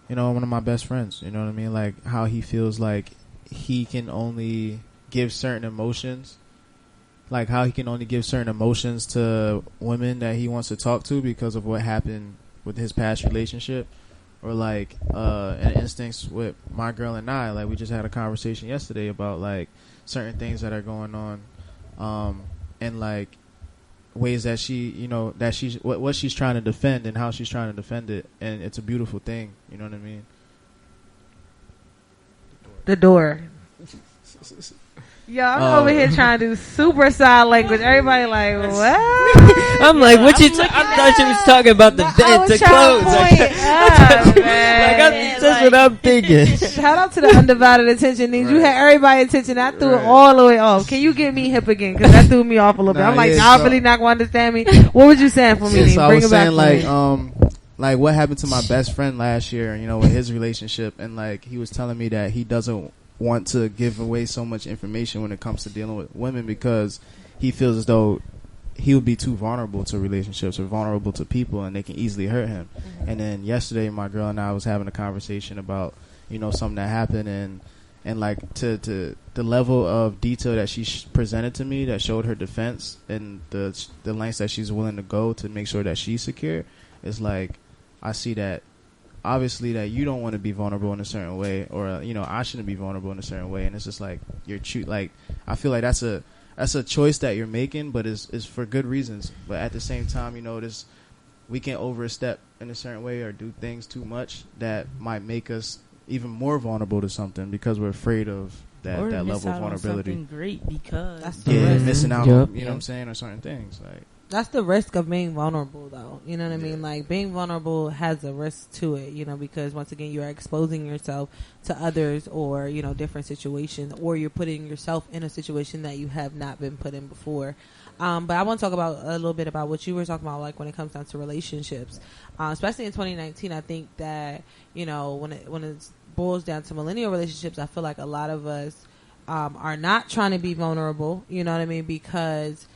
you know, one of my best friends, you know what I mean? Like, how he feels like he can only give certain emotions. Like, how he can only give certain emotions to women that he wants to talk to because of what happened with his past relationship. Or, like, an instance with my girl and I. Like, we just had a conversation yesterday about, like, certain things that are going on. And, like, ways that she, you know, that she's, what she's trying to defend and how she's trying to defend it. And it's a beautiful thing. You know what I mean? The door. Yo, I'm over here trying to do super sign language. Everybody like, what? I'm like, what you? I thought you was talking about the bed to close. That's what I'm thinking. Shout out to the undivided attention needs. You had everybody's attention. I threw it all the way off. Can you get me hip again? Because that threw me off a little bit. I'm like, y'all really not going to understand me. What was you saying for me? So I Bring was it back saying, like what happened to my best friend last year, you know, with his relationship, and like he was telling me that he doesn't want to give away so much information when it comes to dealing with women, because he feels as though he would be too vulnerable to relationships or vulnerable to people, and they can easily hurt him. And then yesterday, my girl and I was having a conversation about, you know, something that happened, and And like to the level of detail that she presented to me, that showed her defense and the lengths that she's willing to go to make sure that she's secure, is like, I see that obviously that you don't want to be vulnerable in a certain way, or you know, I shouldn't be vulnerable in a certain way, and it's just like like I feel like that's a choice that you're making, but is for good reasons. But at the same time, you know, we can overstep in a certain way or do things too much that might make us even more vulnerable to something because we're afraid of that level of vulnerability. Something great because that's the risk. Missing out on, you know what I'm saying, or certain things. Like, that's the risk of being vulnerable, though. You know what I mean? Like, being vulnerable has a risk to it, you know, because once again, you're exposing yourself to others or, you know, different situations, or you're putting yourself in a situation that you have not been put in before. But I want to talk about a little bit about what you were talking about, like when it comes down to relationships, especially in 2019. I think that, you know, when it boils down to millennial relationships, I feel like a lot of us are not trying to be vulnerable. You know what I mean? Because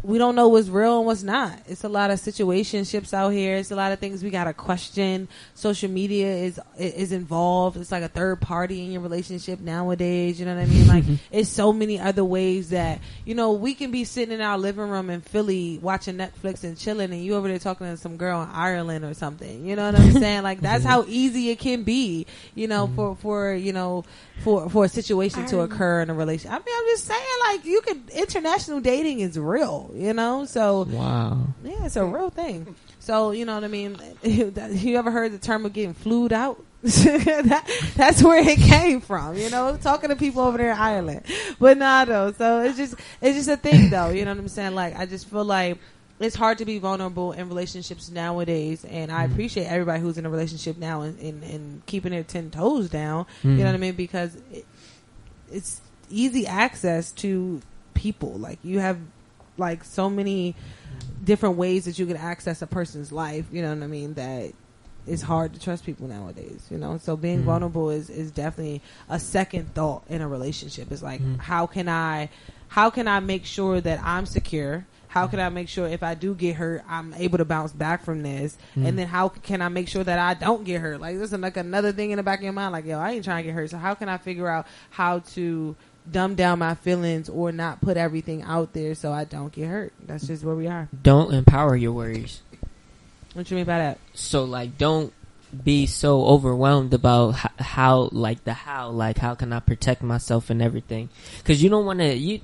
we don't know what's real and what's not. It's a lot of situationships out here. It's a lot of things we gotta question. Social media is involved. It's like a third party in your relationship nowadays. You know what I mean? Like, it's so many other ways that, you know, we can be sitting in our living room in Philly watching Netflix and chilling, and you over there talking to some girl in Ireland or something. You know what I'm saying? Like, that's how easy it can be. You know, for a situation to occur in a relationship. I mean, I'm just saying, like, international dating is real. You know, so wow, yeah, it's a real thing. So, you know what I mean? You ever heard the term of getting flued out? That's where it came from, you know, talking to people over there in Ireland. But nah, though. So it's just a thing, though. You know what I'm saying? Like, I just feel like it's hard to be vulnerable in relationships nowadays, and I appreciate everybody who's in a relationship now and keeping their 10 toes down. You know what I mean? Because it's easy access to people. Like, you have like so many different ways that you can access a person's life, you know what I mean, that it's hard to trust people nowadays, you know. So being vulnerable is definitely a second thought in a relationship. It's like, how can I make sure that I'm secure? How can I make sure if I do get hurt, I'm able to bounce back from this? And then how can I make sure that I don't get hurt? Like, there's like another thing in the back of your mind, like, yo, I ain't trying to get hurt. So how can I figure out how to dumb down my feelings or not put everything out there so I don't get hurt? That's just where we are. Don't empower your worries. What you mean by that? So, like, don't be so overwhelmed about how can I protect myself and everything, because you don't want to, you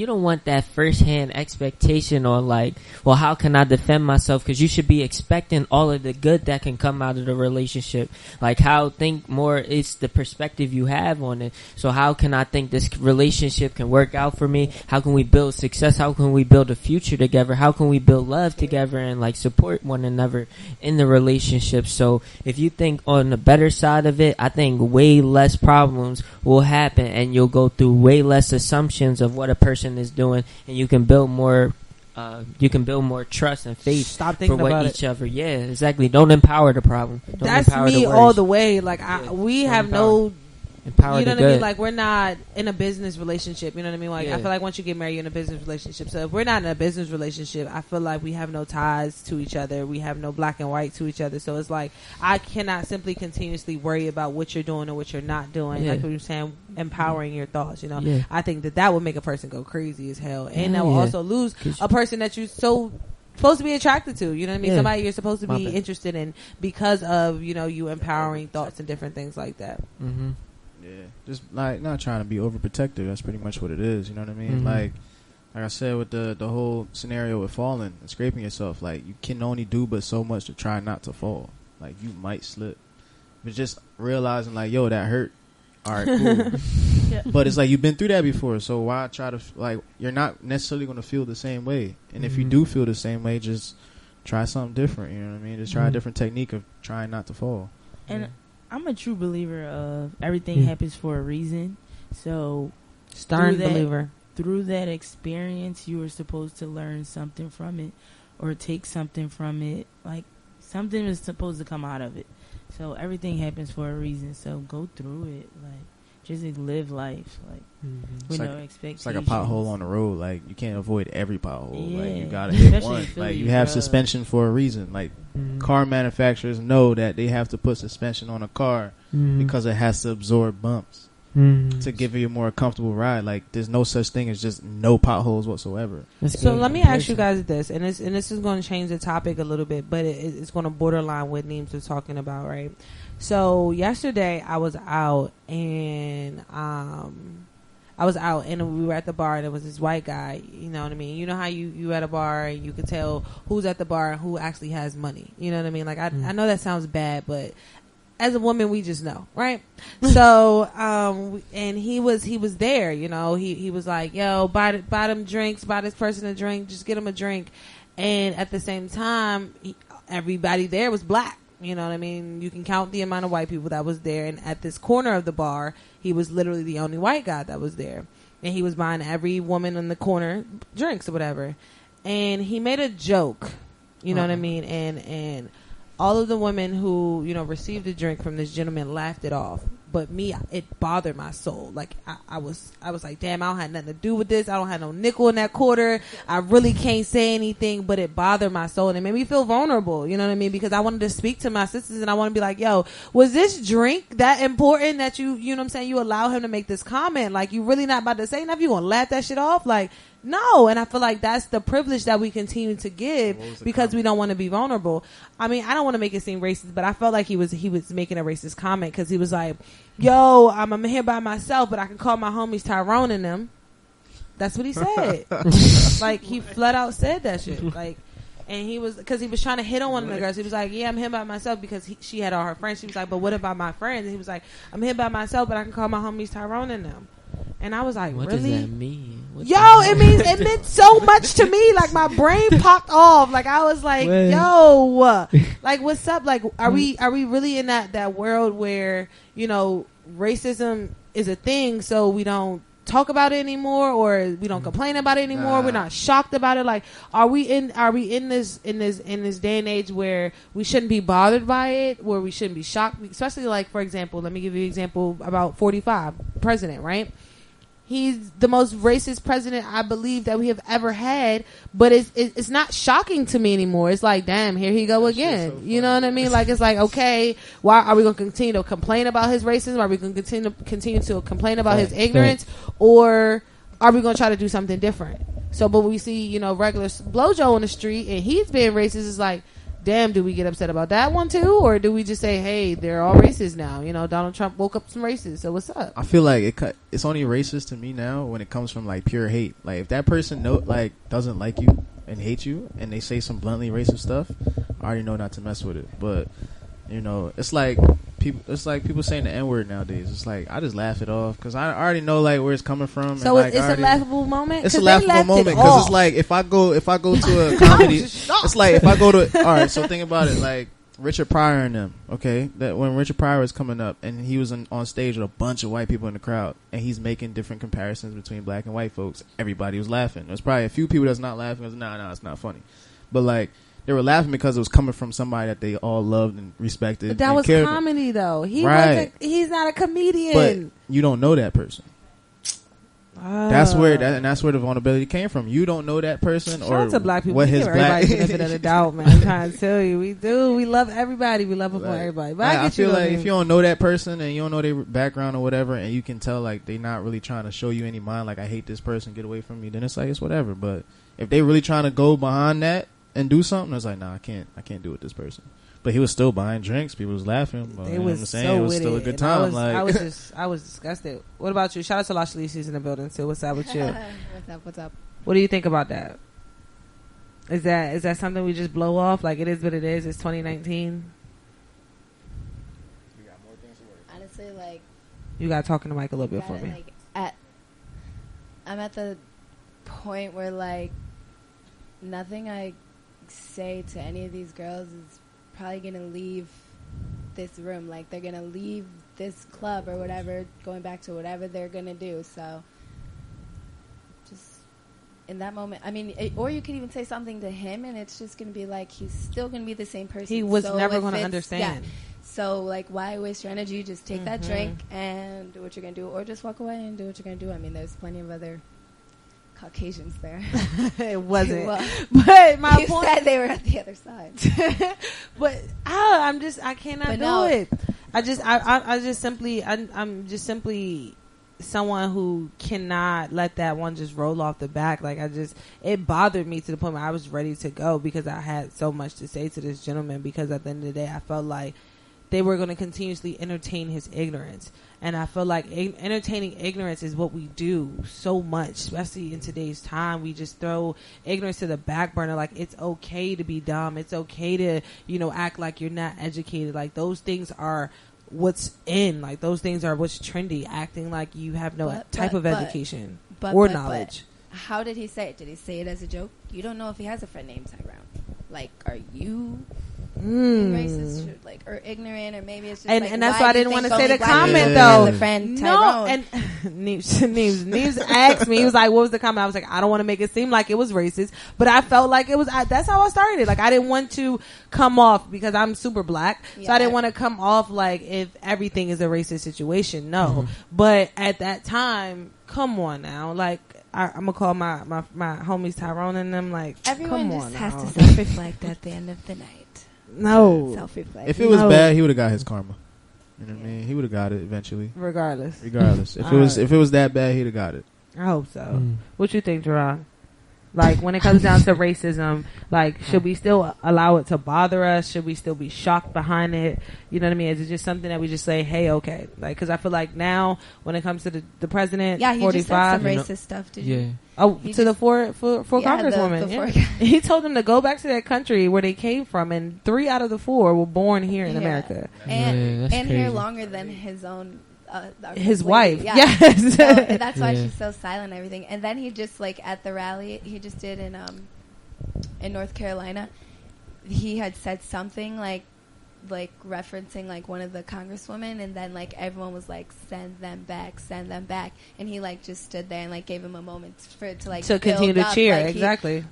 don't want that first-hand expectation or like, well, how can I defend myself? Because you should be expecting all of the good that can come out of the relationship. Like, think more, it's the perspective you have on it. So how can I think this relationship can work out for me? How can we build success? How can we build a future together? How can we build love together and like support one another in the relationship? So if you think on the better side of it, I think way less problems will happen, and you'll go through way less assumptions of what a person is doing, and you can build more trust and faith for what each other. Yeah, exactly. Don't empower the problem. That's me all the way. Like, we have no. Empower you know the what I mean? good. Like, we're not in a business relationship. You know what I mean? Like, I feel like once you get married, you're in a business relationship. So if we're not in a business relationship, I feel like we have no ties to each other. We have no black and white to each other. So it's like, I cannot simply continuously worry about what you're doing or what you're not doing. Like what you're saying, empowering your thoughts, you know? I think that would make a person go crazy as hell. And that will also lose a person that you're so supposed to be attracted to, you know what I mean? Somebody you're supposed to be interested in because of, you know, you empowering thoughts and different things like that. Yeah, just like not trying to be overprotective. That's pretty much what it is. You know what I mean? Like I said with the whole scenario with falling and scraping yourself. Like, you can only do but so much to try not to fall. Like, you might slip, but just realizing like, yo, that hurt. All right, cool. But it's like, you've been through that before, so why try to like? You're not necessarily going to feel the same way, and if you do feel the same way, just try something different. You know what I mean? Just try a different technique of trying not to fall. And I'm a true believer of everything happens for a reason. So, stern believer. Through that experience, you were supposed to learn something from it or take something from it. Like, something is supposed to come out of it. So, everything happens for a reason. So, go through it. Like, just live life, like with no expectations. It's like a pothole on the road. Like you can't avoid every pothole. Yeah. Like you gotta hit Especially one. in Philly, Like you have bruh. suspension for a reason. Like car manufacturers know that they have to put suspension on a car because it has to absorb bumps to give you a more comfortable ride. Like there's no such thing as just no potholes whatsoever. So let me ask you guys this, and this is going to change the topic a little bit, but it's going to borderline what Neems was talking about, right? So yesterday I was out and we were at the bar and there was this white guy, you know what I mean? You know how you at a bar and you can tell who's at the bar and who actually has money. You know what I mean? Like I know that sounds bad, but as a woman we just know, right? So and he was there, you know. He was like, yo, buy them drinks, buy this person a drink, just get him a drink. And at the same time, everybody there was black. You know what I mean? You can count the amount of white people that was there. And at this corner of the bar, he was literally the only white guy that was there. And he was buying every woman in the corner drinks or whatever. And he made a joke, you know what I mean? And all of the women who, you know, received a drink from this gentleman laughed it off. But me, it bothered my soul. Like I was like, damn, I don't have nothing to do with this. I don't have no nickel in that quarter. I really can't say anything, but it bothered my soul and it made me feel vulnerable. You know what I mean? Because I wanted to speak to my sisters and I want to be like, yo, was this drink that important that you know what I'm saying? You allow him to make this comment. Like you really not about to say nothing. You gonna laugh that shit off? Like, no. And I feel like that's the privilege that we continue to give because we don't want to be vulnerable. I mean, I don't want to make it seem racist, but I felt like he was making a racist comment because he was like, yo, I'm here by myself, but I can call my homies Tyrone and them. That's what he said. Like, he flat out said that shit. Like, and he was, because he was trying to hit on one of the girls. He was like, yeah, I'm here by myself because she had all her friends. She was like, but what about my friends? And he was like, I'm here by myself, but I can call my homies Tyrone and them. And I was like, what really? does that mean? It meant so much to me. Like my brain popped off. Like I was like, yo, like what's up? Like, are we really in that world where, you know, racism is a thing, so we don't talk about it anymore, or we don't complain about it anymore? We're not shocked about it. Like, are we in this day and age where we shouldn't be bothered by it, where we shouldn't be shocked? Especially, like, for example, let me give you an example about 45 president, right? He's the most racist president I believe that we have ever had, but it's not shocking to me anymore. It's like, damn, here he go again. You know what I mean? Like, it's like, okay, why are we going to continue to complain about his racism? Are we going to continue to complain about his ignorance? Or are we going to try to do something different? So, but we see, you know, regular Blojo on the street and he's being racist. It's like, damn, do we get upset about that one too? Or do we just say, hey, they're all racist now? You know, Donald Trump woke up some racists, so what's up? I feel like it's only racist to me now when it comes from like pure hate. Like if that person doesn't like you and hate you and they say some bluntly racist stuff, I already know not to mess with it. But you know, it's like people saying the N-word nowadays. It's like I just laugh it off because I already know like where it's coming from. So and, like, it's a laughable moment. It's a laughable moment because it's like if I go to a comedy, it's like if I go to all right. So think about it, like Richard Pryor and them. Okay, that when Richard Pryor was coming up and he was on stage with a bunch of white people in the crowd and he's making different comparisons between black and white folks. Everybody was laughing. There's probably a few people that's not laughing. Because nah, it's not funny. But like. They were laughing because it was coming from somebody that they all loved and respected. But that was comedy, though. He's not a comedian. But you don't know that person. That's where the vulnerability came from. You don't know that person. Shout out to black people. What his black benefit of the doubt, man. I'm trying to tell you, we do. We love everybody. We love them for everybody. But I feel like if you don't know that person and you don't know their background or whatever, and you can tell like they not really trying to show you any mind, like I hate this person, get away from me. Then it's like it's whatever. But if they really trying to go behind that and do something, I was like, nah, I can't do it with this person. But he was still buying drinks. People was laughing. But, it was it was still a good time. I was disgusted. What about you? Shout out to Lashley. She's in the building too. What's up with you? What's up? What do you think about that? Is that something we just blow off? Like it is what it is. It's 2019. Honestly, like you gotta talk in the mic a little bit for me. I'm at the point where like nothing I say to any of these girls is probably gonna leave this room. Like they're gonna leave this club or whatever, going back to whatever they're gonna do. So just in that moment, I mean, or you could even say something to him and it's just gonna be like he's still gonna be the same person. He was never gonna understand. Yeah. So, like, why waste your energy? Just take that Mhm. drink and do what you're going to do. Or just walk away and do what you're going to do. I mean, there's plenty of other Caucasians there. It wasn't. Well, But my you point... said they were at the other side. But I cannot But do no. it. I'm just simply someone who cannot let that one just roll off the back. Like, it bothered me to the point where I was ready to go because I had so much to say to this gentleman, because at the end of the day, I felt like they were going to continuously entertain his ignorance. And I feel like entertaining ignorance is what we do so much, especially in today's time. We just throw ignorance to the back burner. Like, it's okay to be dumb. It's okay to, act like you're not educated. Like, those things are what's in. Like, those things are what's trendy. Acting like you have no type of education or knowledge. But how did he say it? Did he say it as a joke? You don't know if he has a friend named Tyrone. Like, are you... racist, or ignorant, or maybe it's just and that's why I didn't want to say the comment though. No, and Neves asked me, he was like, "What was the comment?" I was like, "I don't want to make it seem like it was racist, but I felt like it was." That's how I started it. Like, I didn't want to come off, because I'm super black, so I didn't want to come off like if everything is a racist situation. No, but at that time, come on now, like. I'm gonna call my homies Tyrone and them, like, everyone come just on has now. to self-reflect at the end of the night. No. Self-reflect. If it was bad, he would have got his karma. You know what I mean? He would have got it eventually. Regardless. If it was that bad, he'd have got it. I hope so. What you think, Gerard? Like, when it comes down to racism, like, should we still allow it to bother us? Should we still be shocked behind it? You know what I mean? Is it just something that we just say, hey, okay? Like, because I feel like now, when it comes to the president, yeah, he 45, just said some racist stuff. Did you? Oh, he to the four congresswomen. The He told them to go back to that country where they came from, and 3 out of the 4 were born here in America. And here longer than his own... his wife. Yeah. Yes. So that's why she's so silent and everything. And then he just, like, at the rally he just did in North Carolina, he had said something like referencing like one of the congresswomen, and then like everyone was like, send them back, and he like just stood there and like gave him a moment for it to like to continue to cheer. Like, exactly.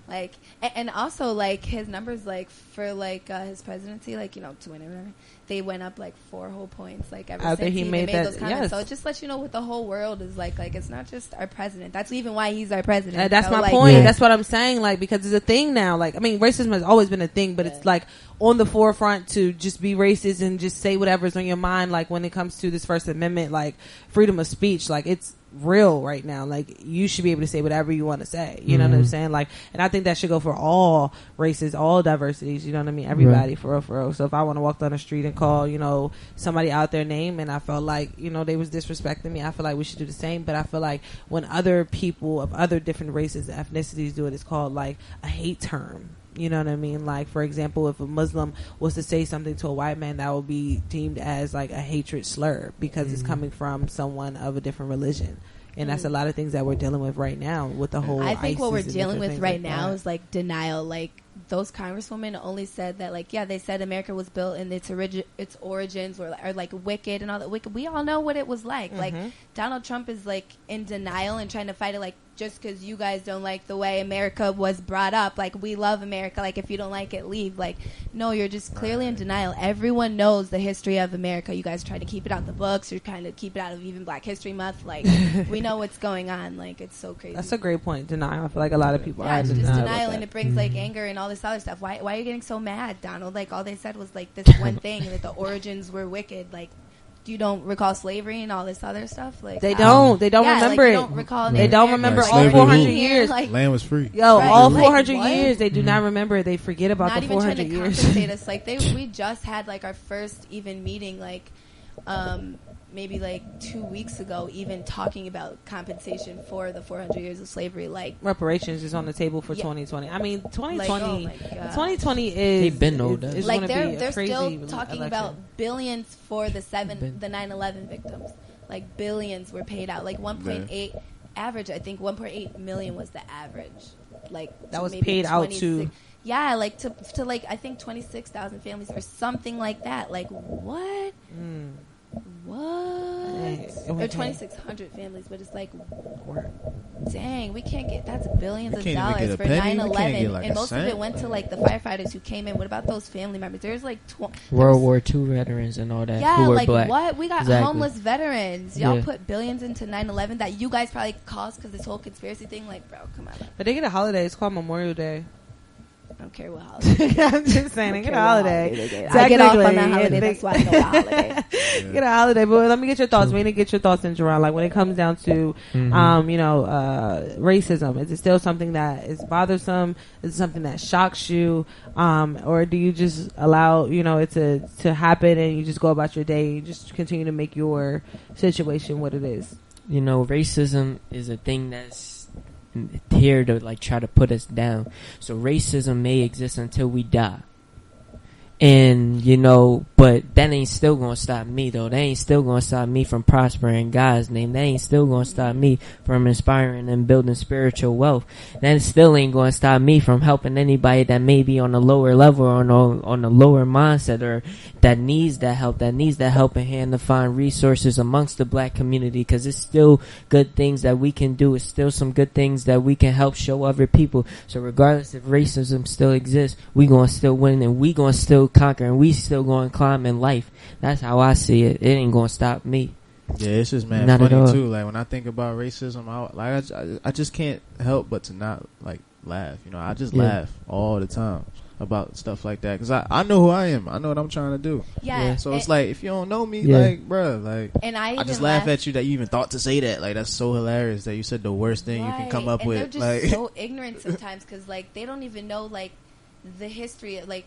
And also like his numbers like for like his presidency, like, to win or whatever, they went up like 4 whole points like ever After since he made those comments. yes. So it just lets you know what the whole world is like it's not just our president. That's even why he's our president. That's so, my like, point. That's what I'm saying, like, because it's a thing now. Like, I mean, racism has always been a thing, but it's like on the forefront to just be racist and just say whatever's on your mind. Like, when it comes to this First Amendment, like freedom of speech, like it's real right now. Like, you should be able to say whatever you want to say. You know what I'm saying? Like, and I think that should go for all races, all diversities. You know what I mean? Everybody, for real. So if I want to walk down the street and call, somebody out their name, and I felt like, they was disrespecting me, I feel like we should do the same. But I feel like when other people of other different races and ethnicities do it, it's called like a hate term. You know what I mean? Like, for example, if a Muslim was to say something to a white man, that would be deemed as like a hatred slur because it's coming from someone of a different religion. And that's a lot of things that we're dealing with right now with the whole I think ISIS what we're and dealing with different right things like now that. is like denial. Like, those congresswomen only said that, like, they said America was built in its origins or like wicked and all that. Wicked. We all know what it was like. Like, Donald Trump is like in denial and trying to fight it. Like, just because you guys don't like the way America was brought up, like, we love America. Like, if you don't like it, leave. Like, no, you're just clearly in denial. Everyone knows the history of America. You guys try to keep it out of the books. You're trying to keep it out of even Black History Month. Like, we know what's going on. Like, it's so crazy. That's a great point. Denial. I feel like a lot of people are it's in just denial. denial, about and that. it brings like anger and all this other stuff. Why are you getting so mad, Donald? Like, all they said was like this one thing, that the origins were wicked. Like, you don't recall slavery and all this other stuff. Like, They don't yeah, remember like, it. you don't recall They don't remember all slavery 400 ruled. years. Like, Land was free. Yo, Right. all Like, 400 what? years, they do not remember it. They forget about not the even 400 trying to years. compensate us. Like, we just had like our first even meeting, like maybe like 2 weeks ago, even talking about compensation for the 400 years of slavery. Like, Reparations is on the table for Yeah. 2020. I mean, 2020, Like, oh my God. 2020 is They been know that. is like gonna be a they're crazy still talking election. about billions for the 9/11 victims. Like, billions were paid out. Like 1.8 average. I think 1.8 million was the average. Like, That to was maybe paid out to- 26 Yeah, like to like I think 26,000 families or something like that. Like, what? What? Hey, Or 2,600 families, but it's like, dang. dang, we can't get, that's billions We of can't even dollars get a for penny. We 9/11, can't get, like, and a most of cent. it went to like the firefighters who came in. What about those family members? There's like World War II veterans and all that. yeah, who were like black. what? We got Exactly. homeless veterans. Y'all Yeah. put billions into 9/11 that you guys probably caused because this whole conspiracy thing. Like, bro, come on. But they get a holiday. It's called Memorial Day. I don't care what holiday. I'm just saying, they get a holiday. I get off on that Technically, holiday. That's why I know a holiday. Get a holiday, but let me get your thoughts. We need to get your thoughts in, Jerron. Like when it comes down to, racism, is it still something that is bothersome? Is it something that shocks you, or do you just allow it to happen and you just go about your day? You just continue to make your situation what it is. Racism is a thing that's here to like try to put us down. So racism may exist until we die. And, but that ain't still gonna stop me though. That ain't still gonna stop me from prospering in God's name. That ain't still gonna stop me from inspiring and building spiritual wealth. That still ain't gonna stop me from helping anybody that may be on a lower level or on a lower mindset or that needs that help in hand to find resources amongst the black community, because it's still good things that we can do. It's still some good things that we can help show other people. So regardless if racism still exists, we gonna still win and we gonna still conquer and we still gonna climb in life. That's how I see it. It ain't gonna stop me. Yeah, it's just funny too. Like when I think about racism, I just can't help but to not like laugh. I just laugh all the time about stuff like that because I know who I am. I know what I'm trying to do. Yeah. So it's like if you don't know me, like bruh, like and I just even laugh at you that you even thought to say that. Like that's so hilarious that you said the worst thing you can come up and with. They're just like so ignorant sometimes because like they don't even know like the history. Like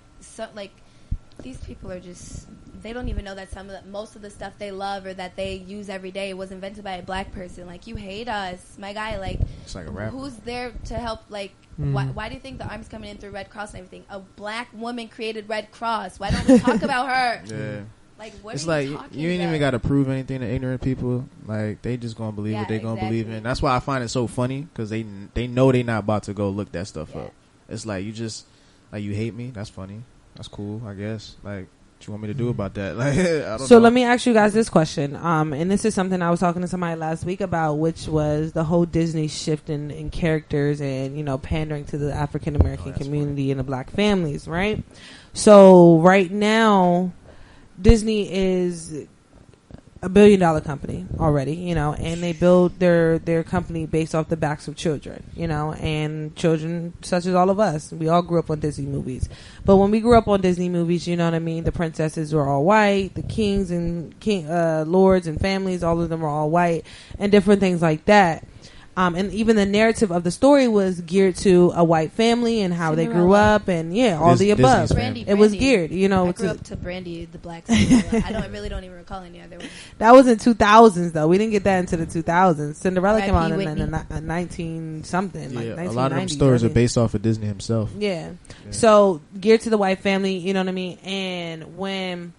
these people are just. They don't even know that most of the stuff they love or that they use every day was invented by a black person. Like, you hate us, my guy. Like, it's like a rap. Who's there to help? Like, why do you think the army's coming in through Red Cross and everything? A black woman created Red Cross. Why don't we talk about her? Yeah. Like, what it's are you like talking you ain't about? even got to prove anything to ignorant people. Like they just gonna believe what they gonna believe in. That's why I find it so funny because they know they not about to go look that stuff up. It's like you just like you hate me. That's funny. That's cool. I guess like. What you want me to do about that? Like, I don't know. Let me ask you guys this question. And this is something I was talking to somebody last week about, which was the whole Disney shift in characters and, pandering to the African American community and the black families, right? So right now, Disney is $1 billion company already, and they build their company based off the backs of children, and children such as all of us. We all grew up on Disney movies. But when we grew up on Disney movies, you know what I mean? The princesses were all white, the kings and lords and families, all of them were all white, and different things like that. And even the narrative of the story was geared to a white family and how they grew up and all the above. Brandy. It was geared, I grew up to Brandy, the black Cinderella. I really don't even recall any other one. That was in 2000s though. We didn't get that into the 2000s. Cinderella came out in the 19 something. Yeah, like a lot of them stories are based off of Disney himself. Yeah. So geared to the white family, you know what I mean? And when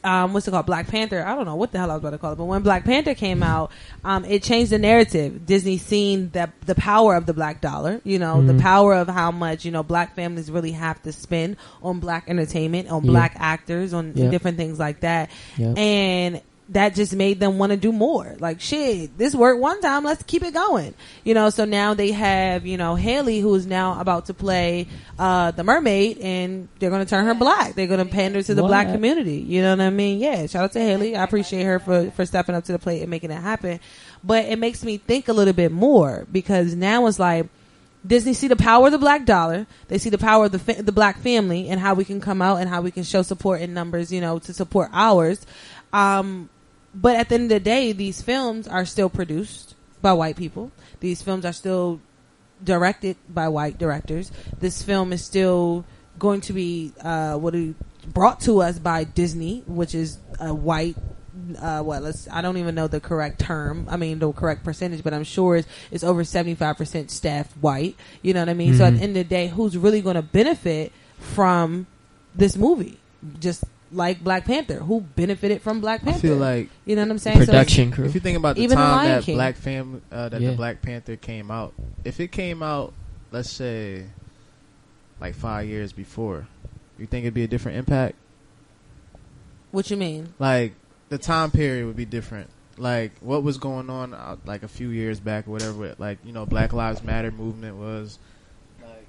what's it called? Black Panther. I don't know what the hell I was about to call it, but when Black Panther came out, it changed the narrative. Disney seen the power of the black dollar, the power of how much, black families really have to spend on black entertainment, on black actors, on different things like that. And that just made them want to do more. Like, shit, this worked one time, let's keep it going. So now they have, Haley, who is now about to play the mermaid, and they're going to turn her black. They're going to pander to the black community. You know what I mean? Yeah, shout out to Haley. I appreciate her for stepping up to the plate and making it happen. But it makes me think a little bit more, because now it's like, Disney see the power of the black dollar. They see the power of the black family and how we can come out and how we can show support in numbers, to support ours. But at the end of the day, these films are still produced by white people. These films are still directed by white directors. This film is still going to be brought to us by Disney, which is a white. I don't even know the correct term. I mean, the correct percentage, but I'm sure it's over 75% staff white. You know what I mean? Mm-hmm. So at the end of the day, who's really going to benefit from this movie? Just like Black Panther, who benefited from Black Panther? I feel like, you know what I'm saying? Production crew. If you think about the even time the that King. the Black Panther came out, if it came out, let's say, like 5 years before, you think it'd be a different impact? What you mean? Like the time period would be different. like what was going on like a few years back or whatever, like, you know, Black Lives Matter movement was like,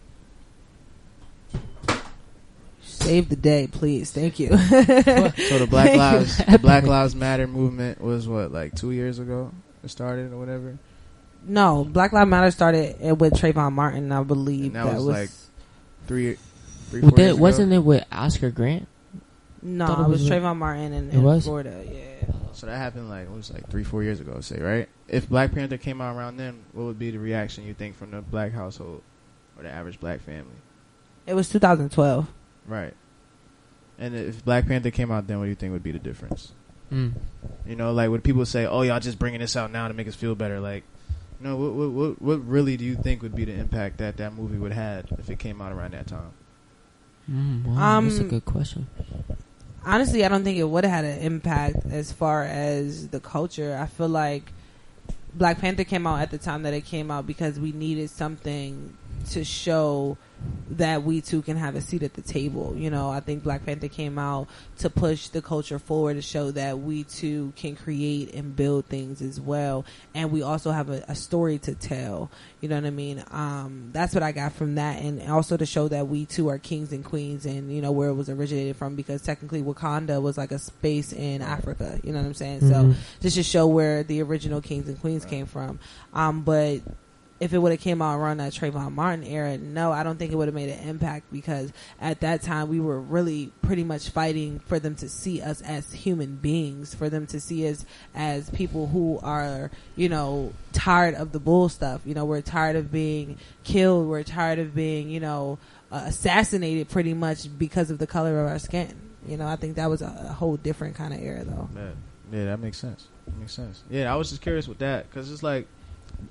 save the day, please. Thank you. so the Black Lives Matter movement was what, like 2 years ago it started or whatever. No, Black Lives Matter started with Trayvon Martin, I believe. And that was like 4 years that, ago. wasn't it with Oscar Grant? No, it was Trayvon Martin in Florida. Yeah. So that happened like, it was like 3-4 years ago, say, right? If Black Panther came out around then, what would be the reaction you think from the black household or the average black family? It was 2012. Right. And if Black Panther came out then, what do you think would be the difference? You know, like, would people say, oh, y'all just bringing this out now to make us feel better? Like, you know, what really do you think would be the impact that that movie would have if it came out around that time? Wow, that's a good question. Honestly, I don't think it would have had an impact as far as the culture. I feel like Black Panther came out at the time that it came out because we needed something to show that we too can have a seat at the table. You know, I think Black Panther came out to push the culture forward, to show that we too can create and build things as well, and we also have a story to tell. You know what I mean? That's what I got from that, and also to show that we too are kings and queens, and you know where it was originated from, because technically Wakanda was like a space in Africa. You know what I'm saying? So just to show where the original kings and queens came from. But if it would have came out around that Trayvon Martin era, no, I don't think it would have made an impact, because at that time we were really pretty much fighting for them to see us as human beings, for them to see us as people who are, you know, tired of the bull stuff. You know, we're tired of being killed. We're tired of being, you know, assassinated pretty much because of the color of our skin. You know, I think that was a whole different kind of era, though. Yeah, that makes sense. That makes sense. Yeah, I was just curious with that, because it's like,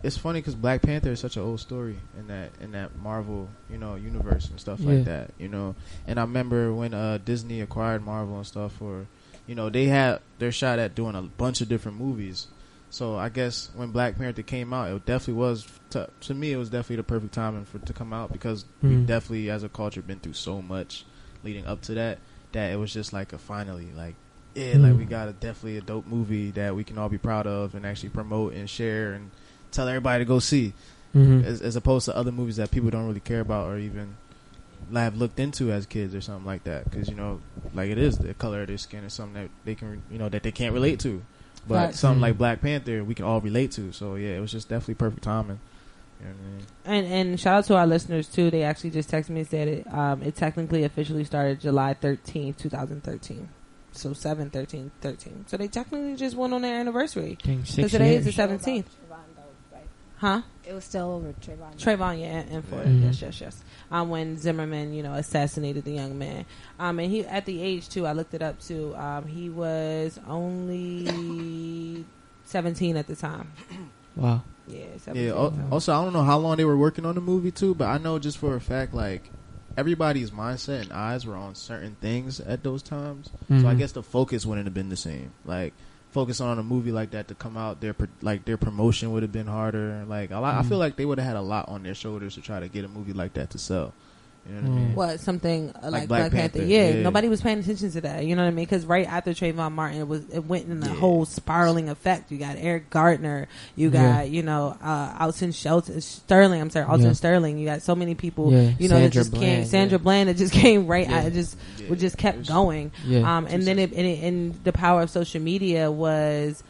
it's funny because Black Panther is such an old story in that Marvel, you know, universe and stuff like that, you know. And I remember when Disney acquired Marvel and stuff, or, you know, they had their shot at doing a bunch of different movies. So I guess when Black Panther came out, it definitely was to me, it was definitely the perfect timing for it to come out, because we definitely as a culture been through so much leading up to that it was just like a finally, like, yeah, like we got definitely a dope movie that we can all be proud of and actually promote and share and tell everybody to go see, as opposed to other movies that people don't really care about or even have looked into as kids or something like that, because, you know, like, it is the color of their skin is something that they can, you know, that they can't relate to, but something like Black Panther we can all relate to. So yeah, it was just definitely perfect timing. You know what I mean? And shout out to our listeners too. They actually just texted me and said it technically officially started July 13th, 2013. So 7/13/13. So they technically just went on their anniversary, because today is the 17th. Huh? It was still over Trayvon. Trayvon, yeah, in Florida. Yes. When Zimmerman, you know, assassinated the young man. And he, at the age too, I looked it up too. He was only 17 at the time. Wow. Yeah. 17 also, I don't know how long they were working on the movie too, but I know just for a fact, like, everybody's mindset and eyes were on certain things at those times. So I guess the focus wouldn't have been the same. Like, focus on a movie like that to come out, their promotion would have been harder. Like, I feel like they would have had a lot on their shoulders to try to get a movie like that to sell. You know what I mean? What, something like Black Panther? Yeah, nobody was paying attention to that. You know what I mean? Because right after Trayvon Martin, it went in a whole spiraling effect. You got Eric Gardner, you got Alton Sterling. You got so many people. You know, that just came. Sandra Bland that just came right. It just kept going. And then and the power of social media was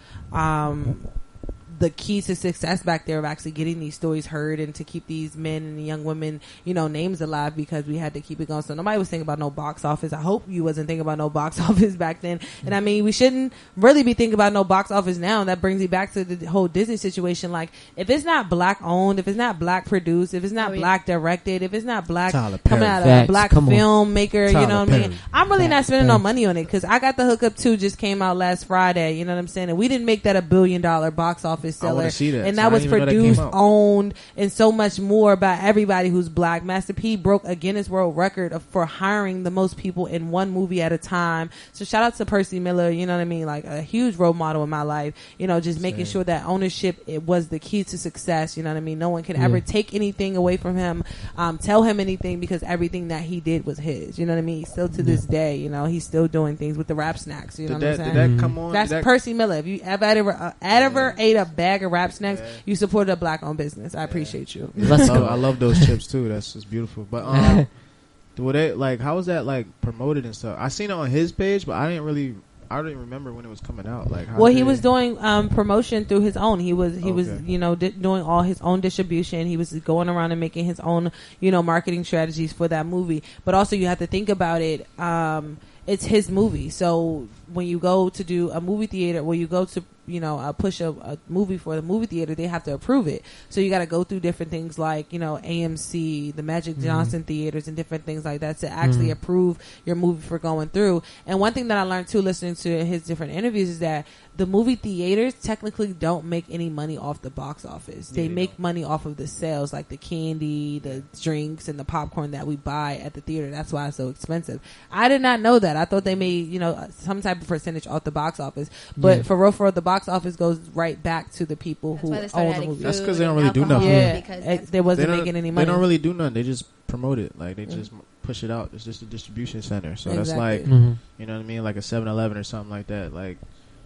the key to success back there of actually getting these stories heard and to keep these men and young women, you know, names alive, because we had to keep it going. So nobody was thinking about no box office. I hope you wasn't thinking about no box office back then. And I mean, we shouldn't really be thinking about no box office now. That brings me back to the whole Disney situation. Like, if it's not black owned, if it's not black produced, if it's not black directed, if it's not black coming out of a black filmmaker, you know what I mean? I'm really not spending no money on it, because I got the Hookup 2 just came out last Friday, you know what I'm saying? And we didn't make that $1 billion box office wanna bestseller, see that. and So I that was didn't even know that produced, came out. owned, and so much more by everybody who's black. Master P broke a Guinness World Record for hiring the most people in one movie at a time. So shout out to Percy Miller, you know what I mean? Like a huge role model in my life, you know, just making sure that ownership, it was the key to success, you know what I mean? No one can ever take anything away from him, tell him anything, because everything that he did was his, you know what I mean? Still to this day, you know, he's still doing things with the rap snacks, you know what I'm saying? Did that come on? That's Percy Miller. If you ever ate a bag of rap snacks, you supported a black owned business. I appreciate you. I love those chips too. That's just beautiful. But were they like, how was that like promoted and stuff? I seen it on his page, but I didn't remember when it was coming out. Like, he was doing promotion through his own. He was you know doing all his own distribution. He was going around and making his own, you know, marketing strategies for that movie. But also you have to think about it. It's his movie, so when you go to do a movie theater, when you go to, you know, push a movie for the movie theater, they have to approve it. So you got to go through different things like, you know, AMC, the Magic Johnson theaters, and different things like that to actually approve your movie for going through. And one thing that I learned too, listening to his different interviews, is that the movie theaters technically don't make any money off the box office. They make money off of the sales, like the candy, the drinks, and the popcorn that we buy at the theater. That's why it's so expensive. I did not know that. I thought they made, you know, some type of percentage off the box office. But for real, the box office goes right back to the people who own the movie. That's because they don't really do nothing. Yeah, they wasn't making any money. They don't really do nothing. They just promote it. Like, they just push it out. It's just a distribution center. So that's like, you know what I mean? Like a 7-Eleven or something like that. Like,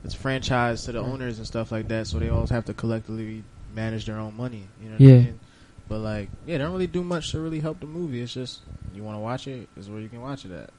it's franchised to the owners and stuff like that, so they always have to collectively manage their own money. You know what I mean? But like, they don't really do much to really help the movie. It's just, you want to watch it, is where you can watch it at.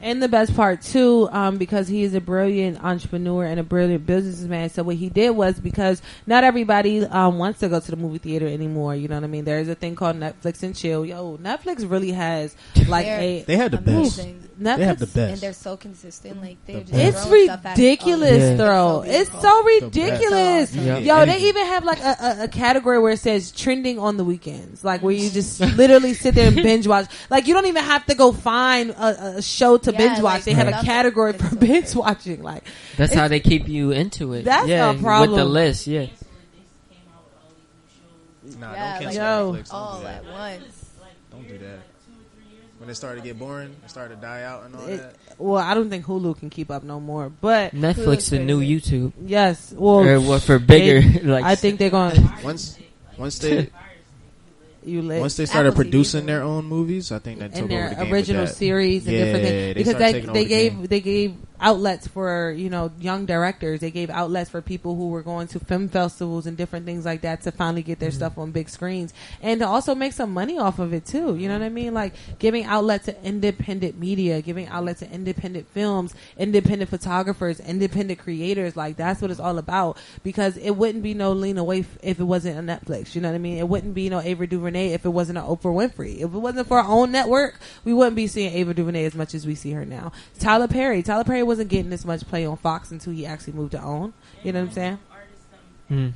And the best part too, because he is a brilliant entrepreneur and a brilliant businessman. So what he did was, because not everybody wants to go to the movie theater anymore. You know what I mean? There's a thing called Netflix and chill. Yo, Netflix really has like they have the best. Netflix, they have the best, and they're so consistent. Like they're just it's ridiculous, though. It's so ridiculous. Yo, they even have like a category where it says trending on the weekends, like where you just literally sit there and binge watch. Like you don't even have to go find a show to binge watch. Like, they have a category for binge watching. Like that's how they keep you into it. That's the problem with the list. Yeah. Nah, don't cancel Netflix. All at once. Don't do that. When it started to get boring, it started to die out and all that. Well, I don't think Hulu can keep up no more. But Netflix, the new YouTube. Yes. Well, for bigger. Like I think they're going once they. Once they started producing their own movies, I think that took over the game original with that. series and different things, because they gave outlets for, you know, young directors. They gave outlets for people who were going to film festivals and different things like that to finally get their stuff on big screens and to also make some money off of it too. You know what I mean? Like giving outlets to independent media, giving outlets to independent films, independent photographers, independent creators. Like that's what it's all about, because it wouldn't be no Lena Waithe if it wasn't a Netflix. You know what I mean? It wouldn't be no Ava DuVernay if it wasn't an Oprah Winfrey. If it wasn't for our own network, we wouldn't be seeing Ava DuVernay as much as we see her now. Tyler Perry wasn't getting this much play on Fox until he actually moved to OWN. You know what I'm saying?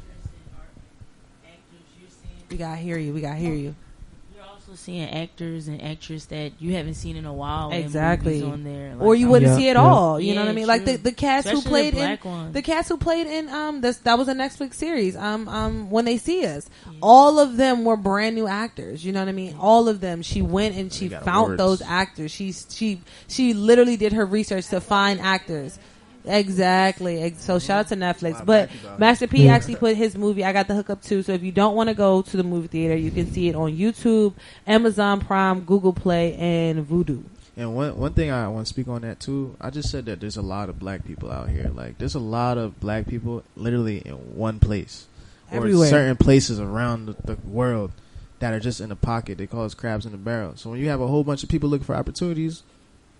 We gotta hear you. You're also seeing actors and actresses that you haven't seen in a while. Exactly. On there, like, or you wouldn't see it all. You know what I mean? True. Like the cast Especially who played in the cast who played in that was a Netflix series. When They See Us, all of them were brand new actors. You know what I mean? All of them. She went and she found those actors. She literally did her research to find actors. Exactly. So shout out to Netflix. But Master P actually put his movie, I Got the Hookup too. So if you don't want to go to the movie theater, you can see it on YouTube, Amazon Prime, Google Play, and Vudu. And one thing I want to speak on that too, I just said that there's a lot of black people out here. Like there's a lot of black people literally in one place. Everywhere. Or certain places around the world that are just in the pocket. They call us crabs in the barrel. So when you have a whole bunch of people looking for opportunities,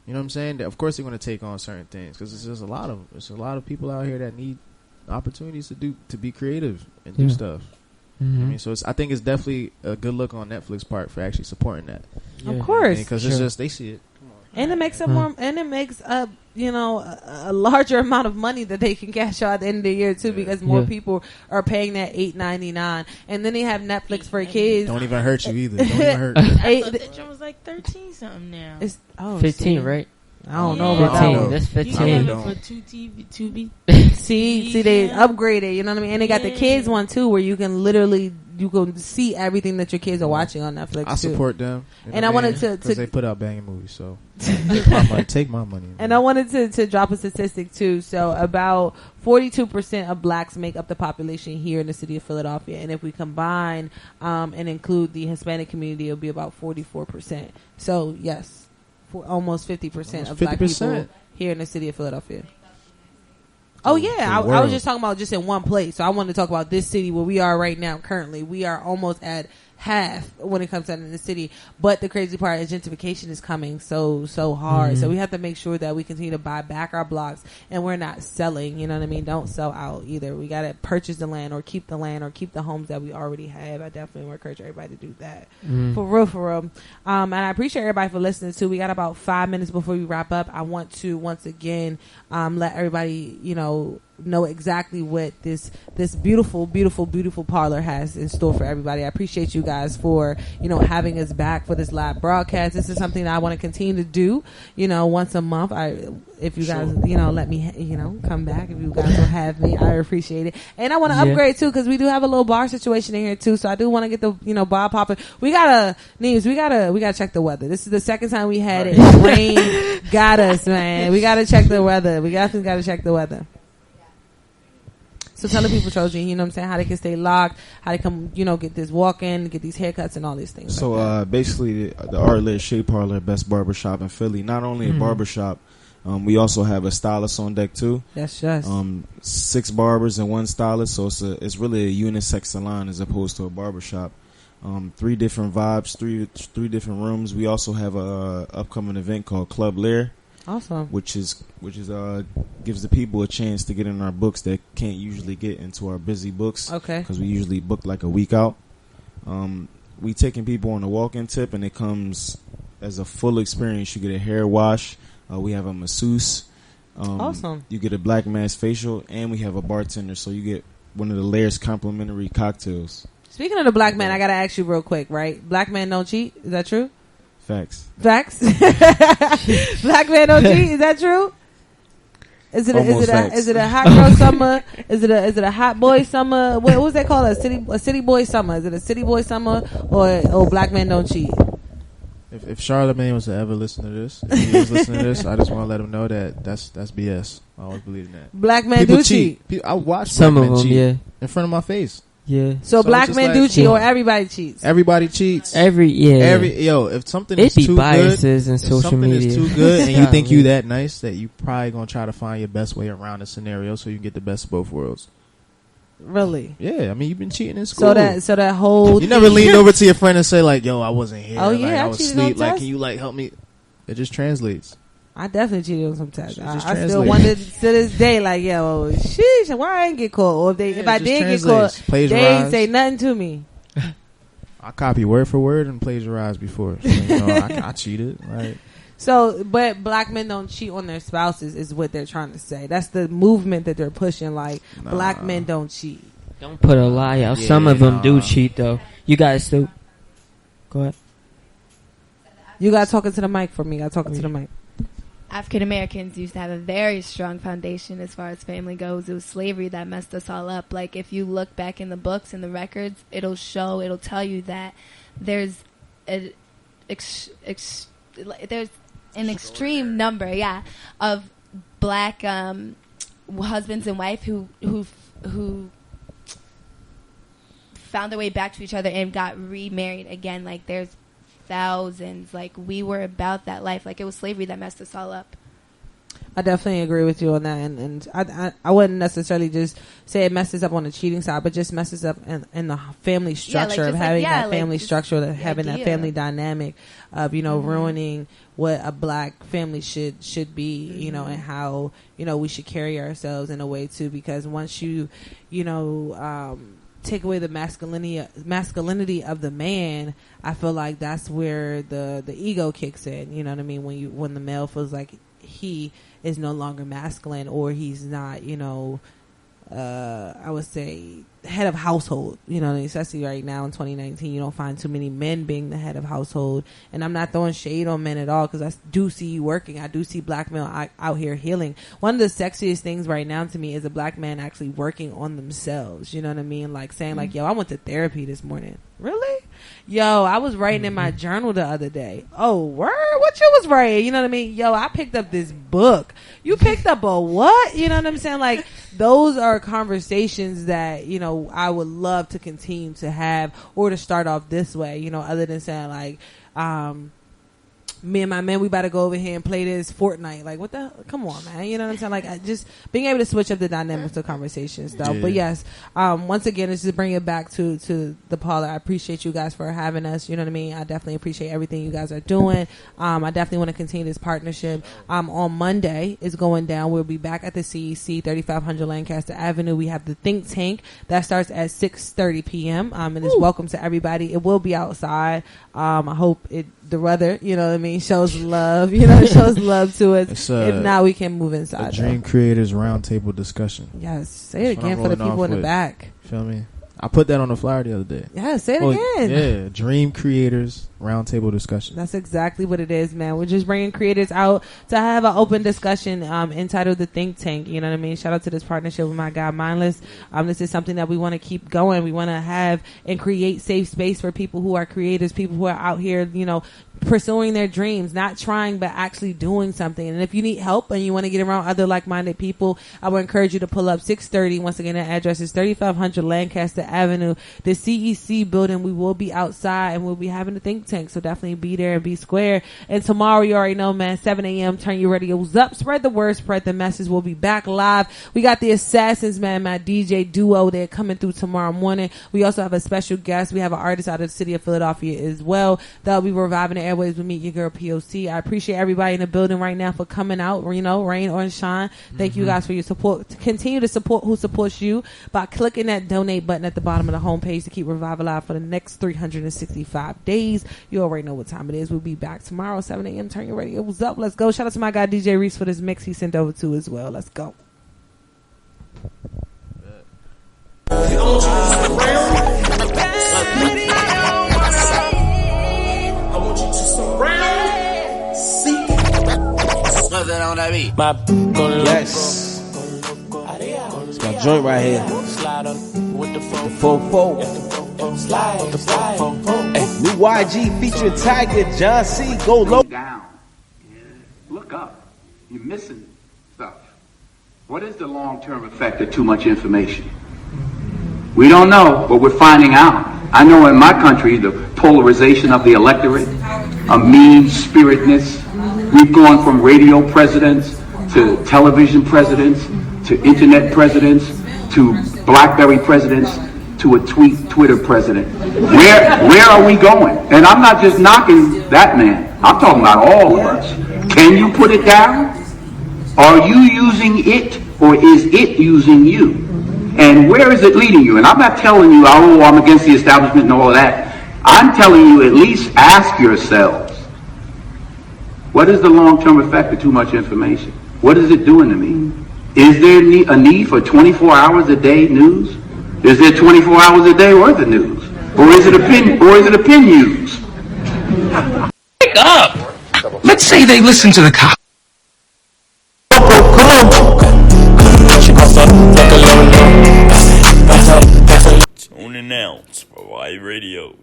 you know what I'm saying? Of course, they're going to take on certain things because there's a lot of people out here that need opportunities to be creative and do stuff. I mean, so I think it's definitely a good look on Netflix part for actually supporting that. Of course, because it's just they see it. And it makes a larger amount of money that they can cash out at the end of the year too, because more people are paying that $8.99, and then they have Netflix for kids. Don't even hurt you either. Don't even hurt. I thought that joint was like 13 something now. It's 15, right? I don't know about 15. that. That's 15. You can have it for 2 TV. See, they upgraded. You know what I mean? And they got the kids one too, where you can literally see everything that your kids are watching on Netflix. I support them, and I wanted to because they put out banging movies. So take my money. And I wanted to drop a statistic too. So about 42% of blacks make up the population here in the city of Philadelphia, and if we combine and include the Hispanic community, it'll be about 44%. So yes, for almost 50% of black people here in the city of Philadelphia. Oh yeah, I was just talking about just in one place. So I wanted to talk about this city where we are right now. Currently, we are almost at half when it comes down to the city. But the crazy part is gentrification is coming so hard. So we have to make sure that we continue to buy back our blocks and we're not selling. You know what I mean? Don't sell out either. We got to purchase the land or keep the homes that we already have. I definitely would encourage everybody to do that. For real. And I appreciate everybody for listening too. We got about 5 minutes before we wrap up. I want to once again let everybody know exactly what this beautiful parlor has in store for everybody. I appreciate you guys for having us back for this live broadcast. This is something that I want to continue to do once a month. If you guys let me come back, if you guys will have me, I appreciate it. And I want to upgrade too, because we do have a little bar situation in here too, so I do want to get the bar popping. We gotta check the weather. This is the second time we had it. Rain got us, man. We gotta check the weather. We definitely gotta check the weather. So tell the people, Trojan, you know what I'm saying, how they can stay locked, how they come, get this walk-in, get these haircuts and all these things. So basically, the Art-Lit Shea Parlor, best barbershop in Philly. Not only a barbershop, we also have a stylist on deck too. Yes. 6 barbers and 1 stylist, so it's really a unisex salon as opposed to a barbershop. 3 different vibes, three different rooms. We also have a upcoming event called Club Lair. Awesome. Which is gives the people a chance to get in our books that can't usually get into our busy books. Okay. Because we usually book like a week out. We taking people on a walk-in tip, and it comes as a full experience. You get a hair wash. We have a masseuse. Awesome. You get a black mask facial, and we have a bartender, so you get one of the Lairs complimentary cocktails. Speaking of the black man, I gotta ask you real quick, right? Black men don't cheat. Is that true? Facts. Black man don't cheat. Is that true? Is it a hot girl summer? Is it a hot boy summer? What was that called? A city boy summer? Is it a city boy summer or black men don't cheat? If Charlamagne was to ever listen to this, if he was listening to this, I just want to let him know that that's BS. I always believe in that. Black men do cheat. I watch some black of men them, cheat in front of my face. Yeah. So black men do cheat, or everybody cheats? Everybody cheats. If something is too biases good, in social something media is too good, and you think you that nice, that you probably gonna try to find your best way around the scenario so you can get the best of both worlds. Really? Yeah, I mean, you've been cheating in school. So that whole you never leaned over to your friend and say like, "Yo, I wasn't here. Oh like, yeah, I was asleep. Like, can you like help me?" It just translates. I definitely cheated on some tests. I still translates. wonder to this day, like, yo, sheesh, why I ain't get caught? Or if I did get caught, they ain't say nothing to me. I copy word for word and plagiarized before. So, I cheated. Like. So, but black men don't cheat on their spouses is what they're trying to say. That's the movement that they're pushing. Like, black men don't cheat. Don't put a lie out. Some of them do cheat, though. You guys still... Go ahead. You got talking to the mic for me. You got talking to the mic. African Americans used to have a very strong foundation as far as family goes. It was slavery that messed us all up. Like, if you look back in the books and the records, it'll tell you that there's there's an extreme number, of black husbands and wife who found their way back to each other and got remarried again. Like, there's thousands. Like, we were about that life. Like, it was slavery that messed us all up. I definitely agree with you on that, and I wouldn't necessarily just say it messes up on the cheating side, but just messes up in the family structure of having that family structure, of having that family dynamic of ruining what a black family should be, and how we should carry ourselves in a way too. Because once you take away the masculinity of the man, I feel like that's where the ego kicks in. You know what I mean? When the male feels like he is no longer masculine, or he's not, I would say head of household, you know, especially right now in 2019, you don't find too many men being the head of household. And I'm not throwing shade on men at all, because I do see you working. I do see black men out here healing. One of the sexiest things right now to me is a black man actually working on themselves. You know what I mean? Like saying like, yo, I went to therapy this morning. Really? Yo, I was writing in my journal the other day. Oh, word? What you was writing? You know what I mean? Yo, I picked up this book. You picked up a what? You know what I'm saying? Like, those are conversations that, you know, I would love to continue to have, or to start off this way, you know, other than saying like, me and my man, we about to go over here and play this Fortnite. Like, what the? Come on, man. You know what I'm saying? Like, just being able to switch up the dynamics of conversations, though. Yeah. But yes, once again, it's just bring it back to the parlor. I appreciate you guys for having us. You know what I mean? I definitely appreciate everything you guys are doing. I definitely want to continue this partnership. On Monday is going down. We'll be back at the CEC, 3500 Lancaster Avenue. We have the Think Tank that starts at 6:30 p.m. And it's welcome to everybody. It will be outside. I hope the weather, you know what I mean, shows love, you know, shows love to us. If not, we can move inside. Dream Creators Roundtable Discussion. Yes, say it again for the people in the back. Feel me? I put that on the flyer the other day. Yeah, say it again. Yeah, Dream Creators Roundtable Discussion. That's exactly what it is, man. We're just bringing creators out to have an open discussion entitled The Think Tank. You know what I mean? Shout out to this partnership with my guy, Mindless. This is something that we want to keep going. We want to have and create safe space for people who are creators, people who are out here, you know, pursuing their dreams, not trying but actually doing something. And if you need help and you want to get around other like-minded people, I would encourage you to pull up 630. Once again, the address is 3500 Lancaster Avenue, the CEC building. We will be outside and we'll be having a think tank, so definitely be there and be square. And tomorrow, you already know, man, 7 a.m. turn your radios up, spread the word, spread the message. We'll be back live. We got the Assassins, man, my DJ duo. They're coming through tomorrow morning. We also have a special guest. We have an artist out of the city of Philadelphia as well that'll be reviving the airways with me, your girl p.o.c. I appreciate everybody in the building right now for coming out, you know, rain or shine. Thank you guys for your support. Continue to support who supports you by clicking that donate button at the bottom of the homepage to keep Revive Alive for the next 365 days. You already know what time it is. We'll be back tomorrow, 7 a.m. Turn your radios up. Let's go. Shout out to my guy DJ Reese for this mix he sent over to as well. Let's go. Yes. It's my joint right here. The 4-4. Hey, new YG featuring Tiger, John C. Go low. Down. Look up. You're missing stuff. What is the long-term effect of too much information? We don't know, but we're finding out. I know in my country, the polarization of the electorate, a mean-spiritedness. We've gone from radio presidents to television presidents to internet presidents to BlackBerry presidents to a Twitter president. Where are we going? And I'm not just knocking that man. I'm talking about all of us. Can you put it down? Are you using it, or is it using you? And where is it leading you? And I'm not telling you, oh, I'm against the establishment and all of that. I'm telling you, at least ask yourselves, what is the long-term effect of too much information? What is it doing to me? Is there a need for 24 hours a day news? Is there 24 hours a day worth of news? Or is it opinion news? Wake up! Let's say they listen to the cop. Tuning out for REVIVERADIO.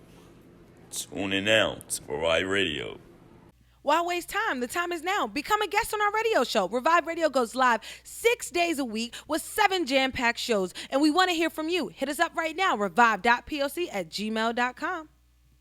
Tuning out for REVIVERADIO. Why waste time? The time is now. Become a guest on our radio show. Revive Radio goes live 6 days a week with 7 jam-packed shows. And we want to hear from you. Hit us up right now, revive.poc@gmail.com.